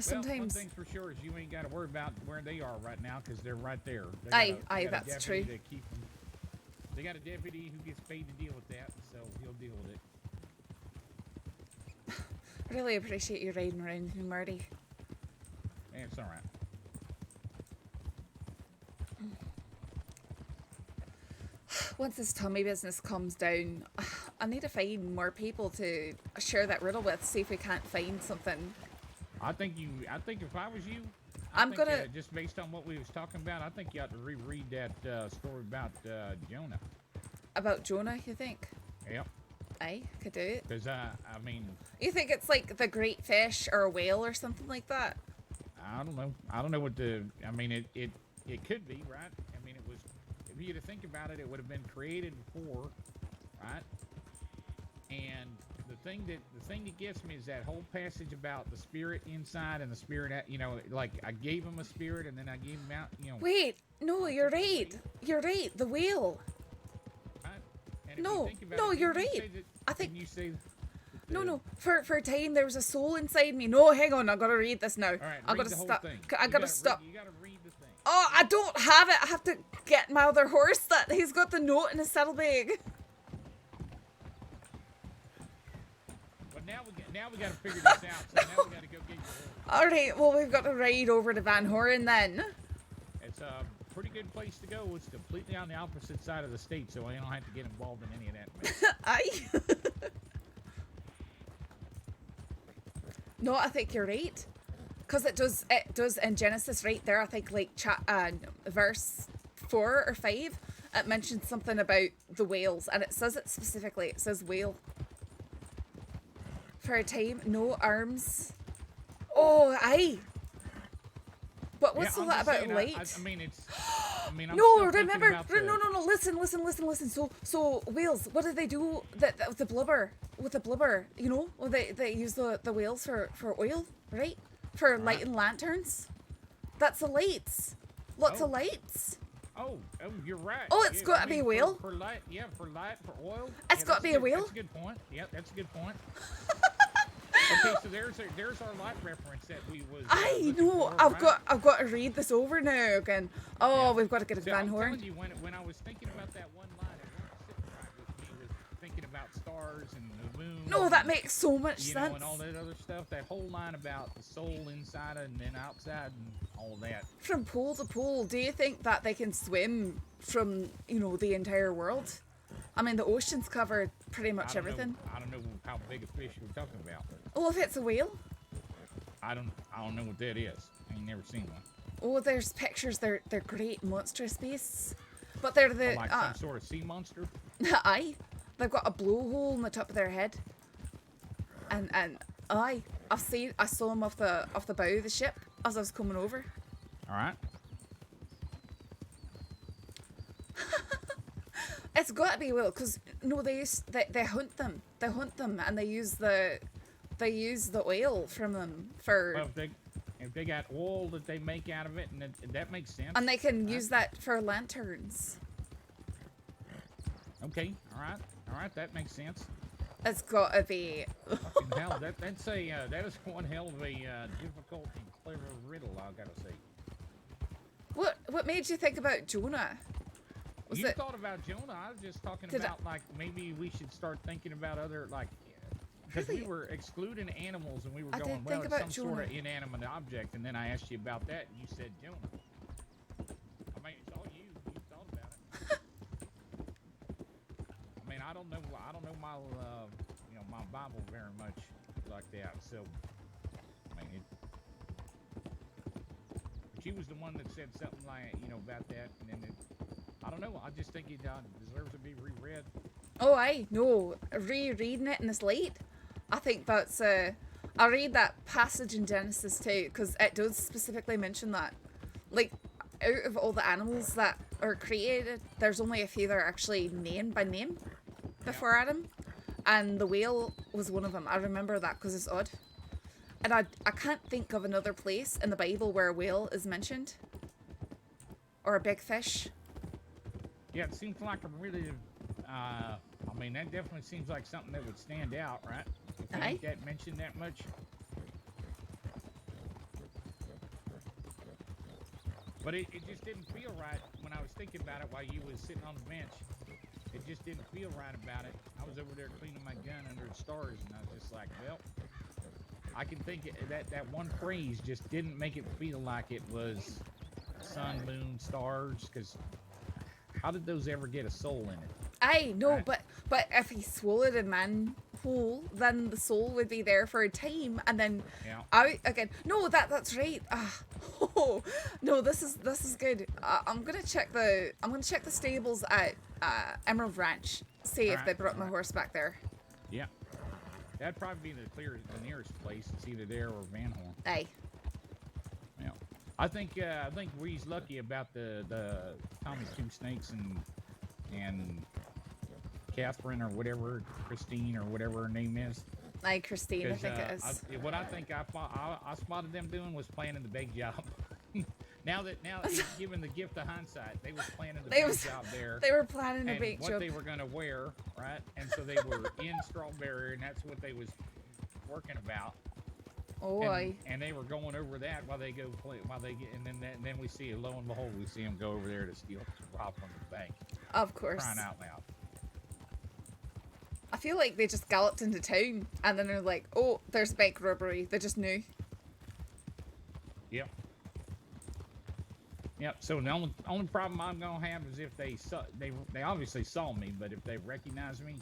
Sometimes. Well, one thing for sure is you ain't got to worry about where they are right now because they're right there. Aye, that's true. They got a deputy who gets paid to deal with that, so he'll deal with it. I really appreciate you riding around with me, Marty. Yeah, it's all right. Once this Tommy business calms down, I need to find more people to share that riddle with, see if we can't find something. I think if I was you, I'm gonna just based on what we was talking about, I think you ought to reread that story about Jonah. About Jonah, you think? Yep. Aye, could do it. Because I mean, you think it's like the great fish or a whale or something like that? I don't know. I don't know what the. I mean, it could be, right? I mean, it was. If you to think about it, it would have been created before, right? And the thing that gets me is that whole passage about the spirit inside and the spirit out. You know, like I gave him a spirit and then I gave him out. You know. Wait, no, you're right. You're right. The whale. No, you're right. I think you say. No. For a time there was a soul inside me. No, hang on. I gotta read this now. All right, I gotta stop. I gotta stop. You gotta read the thing. Oh, I don't have it. I have to get my other horse. That he's got the note in his saddlebag. But now we gotta figure this out. So now we gotta go get your horse. All right. Well, we've got to ride over to Van Horen then. It's a pretty good place to go. It's completely on the opposite side of the state, so I don't have to get involved in any of that mess. Aye. No, I think you're right. Because it does in Genesis right there, I think like verse 4 or 5, it mentions something about the whales, and it says it specifically. It says whale. For a time, no arms. Oh, aye. But what's all that about light? I mean, mean, I'm No, still thinking remember? about the- No. Listen. So whales. What do they do? With the blubber. With the blubber, you know, well, they use the whales for oil, right? For lighting lanterns. That's the lights. Lots of lights. Oh, you're right. Oh, it's Yeah, gotta I be mean, a whale. For light, for oil. It's Yeah, gotta be a whale. That's a good point. Yeah, that's a good point. Okay, so there's our light reference that we was. I looking know. for, I've got to read this over now again. Oh, we've got to get a So Van I'm Horn. telling you, when I was thinking about that one line, it wasn't sitting right with me. Was thinking about stars and the moon. No, that and, makes so much you sense. know, and all that other stuff. That whole line about the soul inside and then outside and all that. From pole to pole, do you think that they can swim from, you know, the entire world? I mean, the oceans cover pretty much everything. I don't know how big a fish we're talking about. Oh, if it's a whale? I don't know what that is. I ain't never seen one. Oh, there's pictures. They're great monstrous beasts, but they're the Like some sort of sea monster. aye. They've got a blowhole on the top of their head, and aye, I saw them off the bow of the ship as I was coming over. All right. It's got to be a whale, because no, they hunt them. They hunt them, and they use the oil from them for. Well, if they got oil that they make out of it, and that makes sense. And they can use that for lanterns. Okay, all right, that makes sense. It's got to be. Fucking hell, that is one hell of a difficult and clever riddle, I gotta say. What made you think about Jonah? You thought about Jonah. I was just talking about like maybe we should start thinking about other like. Because we were excluding animals and we were going, well, it's some sort of inanimate object, and then I asked you about that, and you said Jonah. I mean, it's all you. You thought about it. I mean, I don't know my, my Bible very much like that. So, I mean, she was the one that said something like, about that, and then I don't know. I just think it deserves to be reread. Oh, I know. Rereading it in this light. I think that's I read that passage in Genesis too, because it does specifically mention that, like, out of all the animals that are created, there's only a few that are actually named by name before Adam, and the whale was one of them. I remember that because it's odd, and I can't think of another place in the Bible where a whale is mentioned, or a big fish. Yeah, it seems like a really, I mean, that definitely seems like something that would stand out, right? If you ain't that mentioned that much. But it just didn't feel right when I was thinking about it while you was sitting on the bench. It just didn't feel right about it. I was over there cleaning my gun under the stars, and I was just like, well, I can think that one phrase just didn't make it feel like it was sun, moon, stars, because how did those ever get a soul in it? I know, but if he swallowed a man whole, then the soul would be there for a time, and then out again. No, that's right. Oh, no, this is good. I'm gonna check the stables at Emerald Ranch. See if they brought my horse back there. Yeah, that'd probably be the nearest place. It's either there or Van Horn. Aye. Yeah, I think we's lucky about the Tommy's Two Snakes and Catherine or whatever, Christine or whatever her name is. Aye, Christine, I think it is. What I think I spotted them doing was planning the big job. now given the gift of hindsight, they was planning the big job there. They were planning a big job. job. What they were gonna wear, right? And so they were in Strawberry, and that's what they was working about. Oh, and they were going over that while they get, and then we see, lo and behold, we see them go over there to rob from the bank. Of course. Crying out loud. I feel like they just galloped into town, and then they're like, "Oh, there's bank robbery." They just knew. Yep. Yep. So the only problem I'm gonna have is if they obviously saw me, but if they recognize me,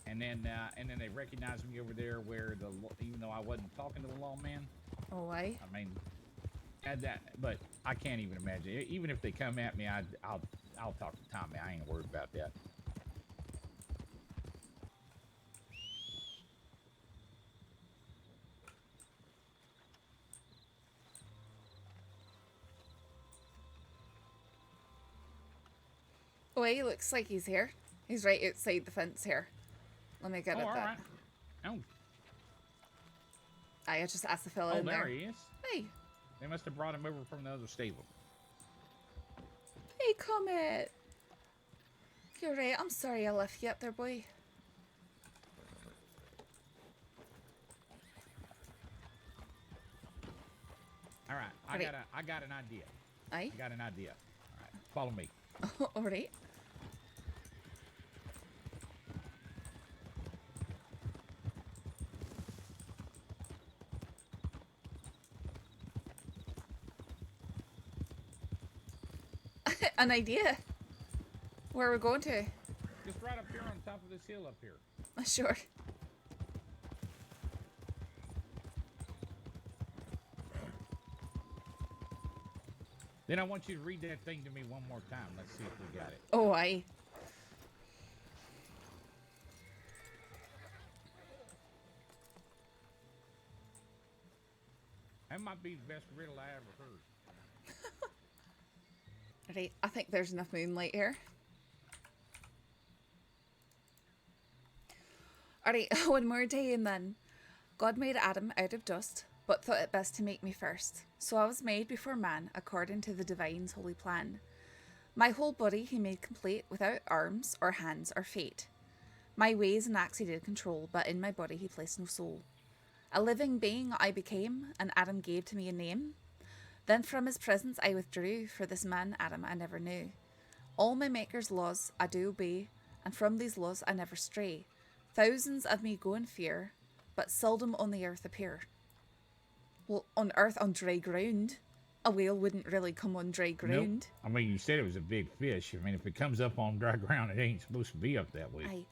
and then they recognize me over there where even though I wasn't talking to the lawman. Oh, I mean, add that, but I can't even imagine. Even if they come at me, I'll talk to Tommy. I ain't worried about that. Oh, he looks like he's here. He's right outside the fence here. Let me get at that. Right. Oh. I just asked the fella in there. Oh, there he is. Hey. They must have brought him over from the other stable. Hey, Comet. You're right. I'm sorry I left you up there, boy. All right. I got an idea. Aye? I got an idea. All right. Follow me. All right. An idea. Where are we going to? Just right up here on top of this hill up here. Sure. Then I want you to read that thing to me one more time. Let's see if we got it. Oh, aye. That might be the best riddle I ever heard. Right, I think there's enough moonlight here. Alright, one more day and then. God made Adam out of dust, but thought it best to make me first. So I was made before man, according to the divine's holy plan. My whole body he made complete, without arms or hands or fate. My ways and acts he did control, but in my body he placed no soul. A living being I became, and Adam gave to me a name. Then from his presence I withdrew, for this man Adam I never knew. All my maker's laws I do obey, and from these laws I never stray. Thousands of me go in fear, but seldom on the earth appear. Well, on earth, on dry ground. A whale wouldn't really come on dry ground. Nope. I mean, you said it was a big fish. I mean, if it comes up on dry ground, it ain't supposed to be up that way. Aye.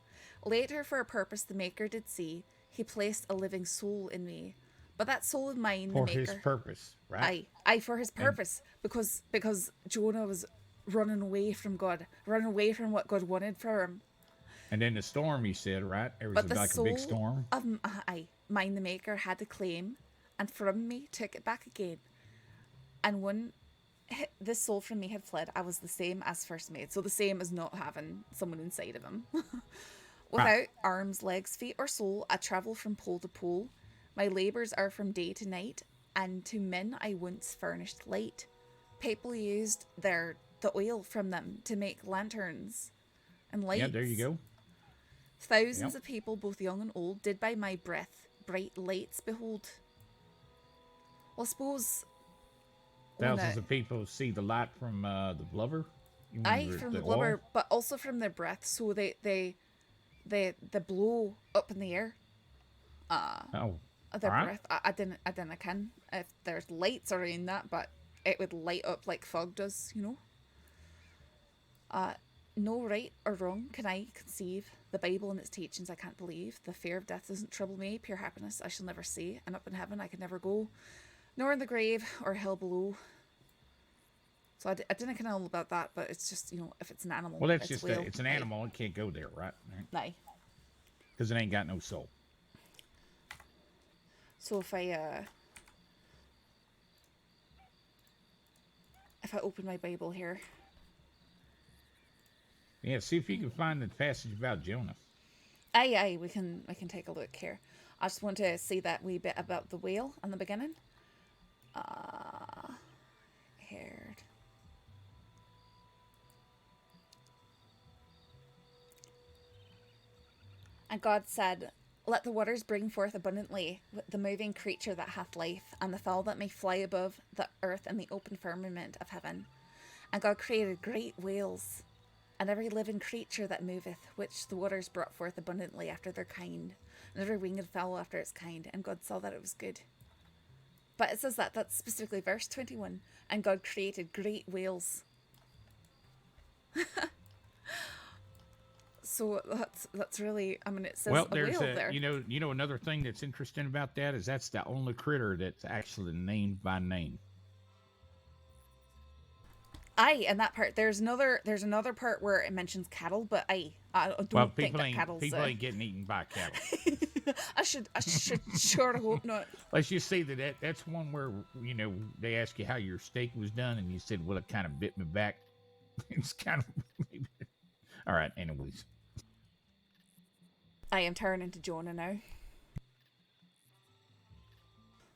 Later, for a purpose the Maker did see, he placed a living soul in me. But that soul of mine, for the Maker... his purpose, right? Aye, for his purpose. Because Jonah was running away from God. Running away from what God wanted for him. And then the storm, you said, right? It was like a big storm. Of mine, the Maker, had the claim, and from me took it back again. And when this soul from me had fled, I was the same as first made. So the same as not having someone inside of him. Without arms, legs, feet, or soul, I travel from pole to pole. My labours are from day to night, and to men I once furnished light. People used the oil from them to make lanterns and lights. Yeah, there you go. Thousands of people, both young and old, did by my breath bright lights behold. Well, I suppose... Thousands of people see the light from the blubber? Aye, from the blubber, but also from their breath, so they blow up in the air. Their breath. I didn't ken if there's lights around that, but it would light up like fog does, you know. No right or wrong can I conceive. The Bible and its teachings I can't believe. The fear of death doesn't trouble me. Pure happiness I shall never see. And up in heaven I can never go, nor in the grave or hell below. So I didn't know all about that, but it's just, you know, if it's an animal. Well, that's just it's an animal. It can't go there, right? Aye. Because it ain't got no soul. So if I open my Bible here. Yeah, see if you can find the passage about Jonah. Aye, we can take a look here. I just want to see that wee bit about the whale in the beginning. Here. And God said, let the waters bring forth abundantly the moving creature that hath life, and the fowl that may fly above the earth and the open firmament of heaven. And God created great whales, and every living creature that moveth, which the waters brought forth abundantly after their kind, and every winged fowl after its kind. And God saw that it was good. But it says that's specifically verse 21. And God created great whales. So that's really, I mean, it says well, a whale there. You know another thing that's interesting about that is that's the only critter that's actually named by name. Aye, and that part there's another part where it mentions cattle, but I don't think that cattle's people ain't getting eaten by cattle. I should sure hope not. Let's just say that's one where they ask you how your steak was done, and you said, well, it kind of bit me back. It's kind of All right. Anyways. I am turning into Jonah now.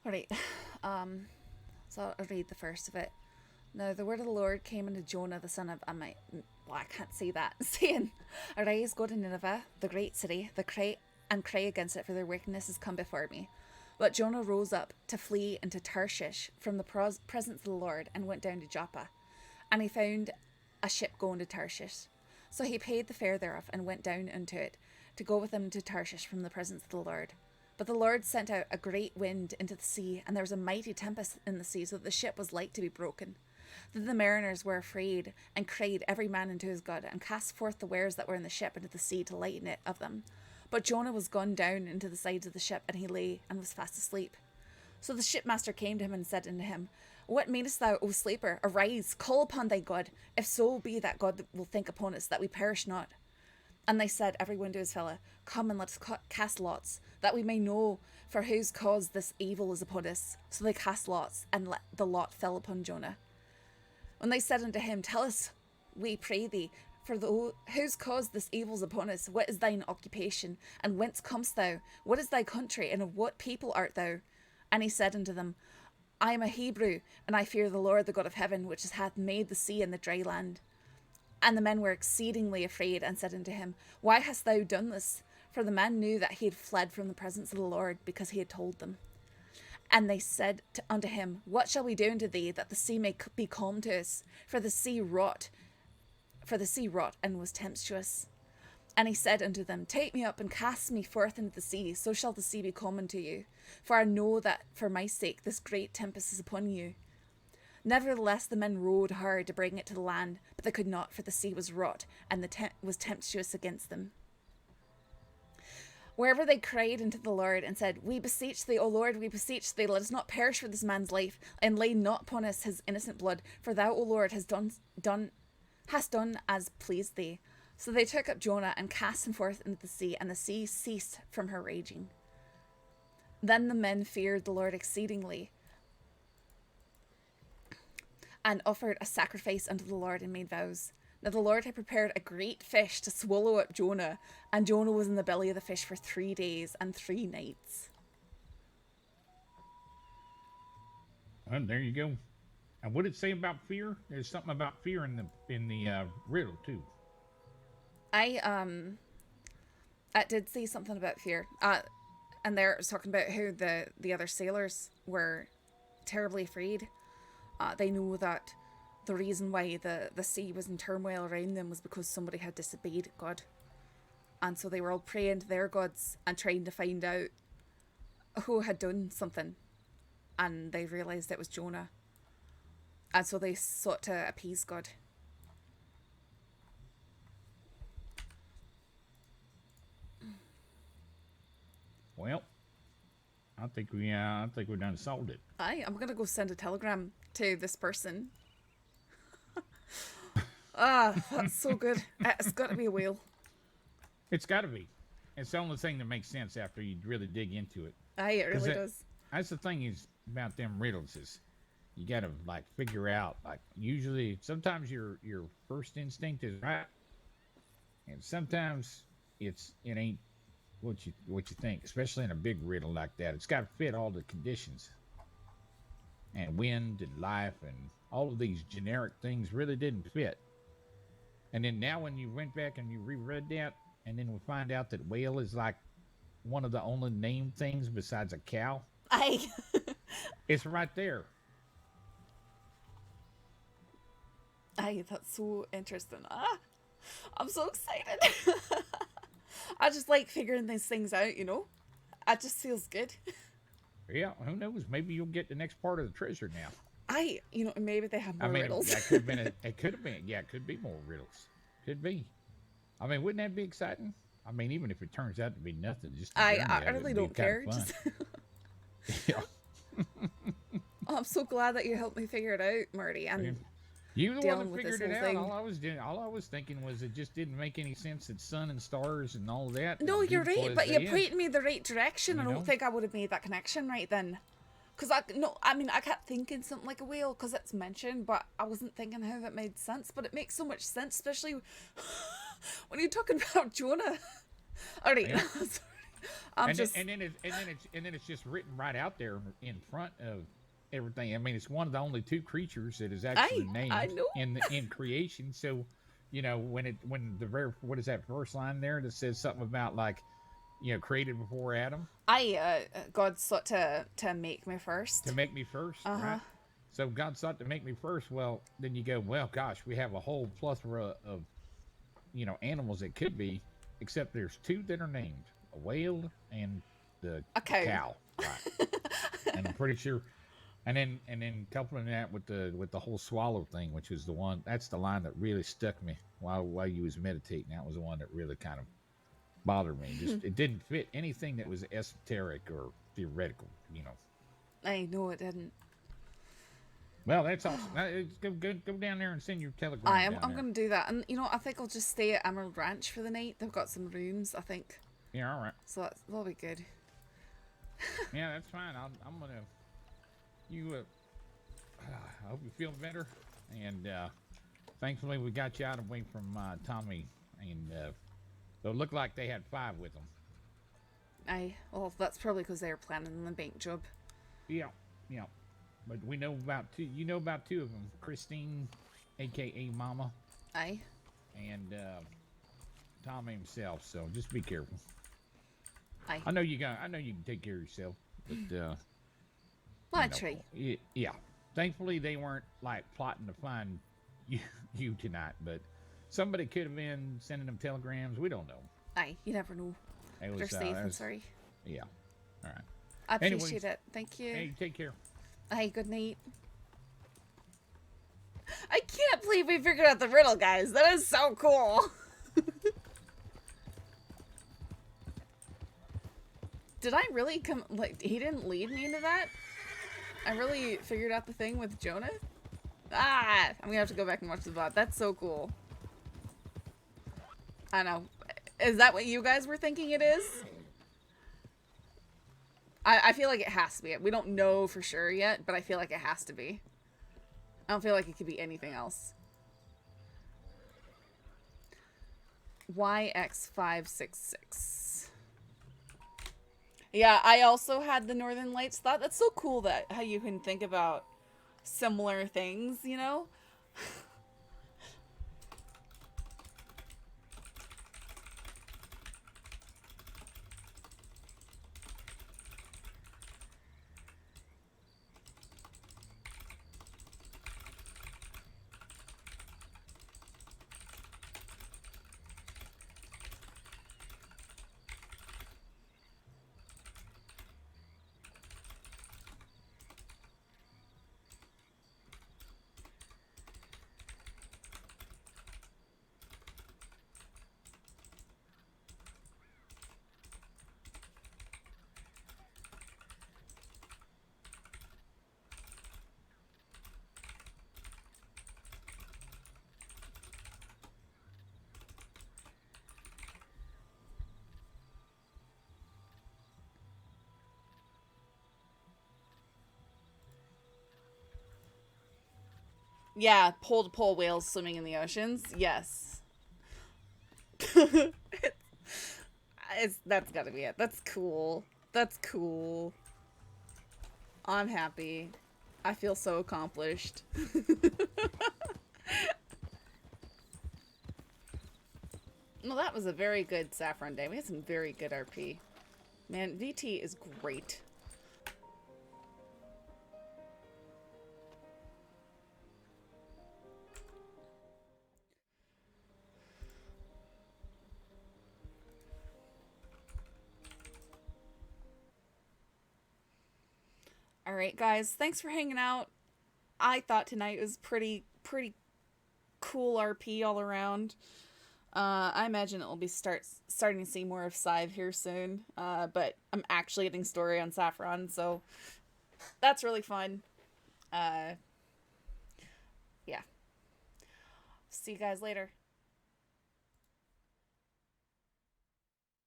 Alright, so I'll read the first of it. Now the word of the Lord came unto Jonah the son of Amittai. Well, I can't say that. Saying, Arise, go to Nineveh, the great city, and cry against it, for their wickedness has come before me. But Jonah rose up to flee into Tarshish from the presence of the Lord, and went down to Joppa. And he found a ship going to Tarshish. So he paid the fare thereof, and went down into it, to go with him to Tarshish from the presence of the Lord. But the Lord sent out a great wind into the sea, and there was a mighty tempest in the sea, so that the ship was like to be broken. Then the mariners were afraid, and cried every man unto his God, and cast forth the wares that were in the ship into the sea to lighten it of them. But Jonah was gone down into the sides of the ship, and he lay and was fast asleep. So the shipmaster came to him and said unto him, What meanest thou, O sleeper? Arise, call upon thy God, if so be that God will think upon us, that we perish not. And they said, every one to his fellow, Come and let us cast lots, that we may know for whose cause this evil is upon us. So they cast lots, and the lot fell upon Jonah. When they said unto him, Tell us, we pray thee, for whose cause this evil is upon us, what is thine occupation, and whence comest thou? What is thy country, and of what people art thou? And he said unto them, I am a Hebrew, and I fear the Lord, the God of heaven, which hath made the sea and the dry land. And the men were exceedingly afraid, and said unto him, Why hast thou done this? For the men knew that he had fled from the presence of the Lord, because he had told them. And they said unto him, What shall we do unto thee, that the sea may be calm to us? For the sea wrought, and was tempestuous. And he said unto them, Take me up, and cast me forth into the sea, so shall the sea be calm unto you. For I know that for my sake this great tempest is upon you. Nevertheless, the men rowed hard to bring it to the land, but they could not, for the sea was wrought, and was tempestuous against them. Wherever they cried unto the Lord, and said, We beseech thee, O Lord, we beseech thee, let us not perish for this man's life, and lay not upon us his innocent blood, for thou, O Lord, hast done as pleased thee. So they took up Jonah, and cast him forth into the sea, and the sea ceased from her raging. Then the men feared the Lord exceedingly, and offered a sacrifice unto the Lord, and made vows. Now the Lord had prepared a great fish to swallow up Jonah, and Jonah was in the belly of the fish for 3 days and 3 nights. Well, there you go. And what did it say about fear? There's something about fear in the riddle too. I did say something about fear. And there it was talking about how the other sailors were terribly afraid. They knew that the reason why the sea was in turmoil around them was because somebody had disobeyed God. And so they were all praying to their gods and trying to find out who had done something. And they realised it was Jonah. And so they sought to appease God. Well, I think we done solved it. I'm gonna go send a telegram to this person. That's so good. It's got to be a whale. It's got to be. It's the only thing that makes sense after you really dig into it. It really does. That's the thing is about them riddles is you got to like figure out like usually sometimes your first instinct is right, and sometimes it ain't what you think, especially in a big riddle like that. It's got to fit all the conditions. And wind and life and all of these generic things really didn't fit. And then now when you went back and you reread that, and then we find out that whale is like one of the only named things besides a cow. It's right there. That's so interesting. I'm so excited. I just like figuring these things out, you know? It just feels good. Yeah, who knows? Maybe you'll get the next part of the treasure now. Maybe they have more riddles. That could have been it could have been. Yeah, it could be more riddles. Could be. I mean, wouldn't that be exciting? I mean, even if it turns out to be nothing, just I really don't care. Just... yeah. I'm so glad that you helped me figure it out, Marty. And you the one that figured it out. All I was thinking was it just didn't make any sense that sun and stars and all that. No, you're right, but you pointed me the right direction. I don't think I would have made that connection right then. Because I kept thinking something like a whale because it's mentioned, but I wasn't thinking how that made sense. But it makes so much sense, especially when you're talking about Jonah. Alright, Yeah. sorry. And then it's just written right out there in front of everything. I mean, it's one of the only two creatures that is actually named in creation. So, you know, when the very, what is that first line there that says something about like, you know, created before Adam? God sought to make me first. To make me first, right? So God sought to make me first. Well, then you go, well, gosh, we have a whole plethora of, you know, animals that could be, except there's two that are named, a whale and the cow. Right. And I'm pretty sure, and then coupling that with the whole swallow thing, which is the one, that's the line that really stuck me while you was meditating. That was the one that really kind of bothered me. Just it didn't fit anything that was esoteric or theoretical, you know. I know it didn't. Well, that's awesome. Go down there and send your telegram. I'm going to do that. And, you know, I think I'll just stay at Emerald Ranch for the night. They've got some rooms, I think. Yeah, all right. So that'll be good. Yeah, that's fine. I'm going to... I hope you feel better. And thankfully, we got you out away from Tommy. And it looked like they had 5 with them. Well, that's probably because they were planning the bank job. Yeah. But we know about 2. You know about 2 of them. Christine, a.k.a. Mama. Aye. And Tommy himself. So just be careful. Aye. I know you can take care of yourself. But, well, I try. Yeah. Thankfully, they weren't, like, plotting to find you tonight. But somebody could have been sending them telegrams. We don't know. Aye. You never know. They're safe. I'm sorry. Yeah. All right. I appreciate it. Thank you. Hey, take care. Hey, good night. I can't believe we figured out the riddle, guys. That is so cool. Did I really come, like, he didn't lead me into that? I really figured out the thing with Jonah? I'm gonna have to go back and watch the VOD. That's so cool. I know. Is that what you guys were thinking it is? I feel like it has to be. We don't know for sure yet, but I feel like it has to be. I don't feel like it could be anything else. YX566. Yeah, I also had the Northern Lights thought. That's so cool that how you can think about similar things, you know? Yeah, pole-to-pole whales swimming in the oceans. Yes. That's gotta be it. That's cool. That's cool. I'm happy. I feel so accomplished. Well, that was a very good Saffron day. We had some very good RP. Man, VT is great. Alright, guys, thanks for hanging out. I thought tonight was pretty cool RP all around. I imagine it will be starting to see more of Scythe here soon. But I'm actually getting story on Saffron, so that's really fun. Yeah. See you guys later.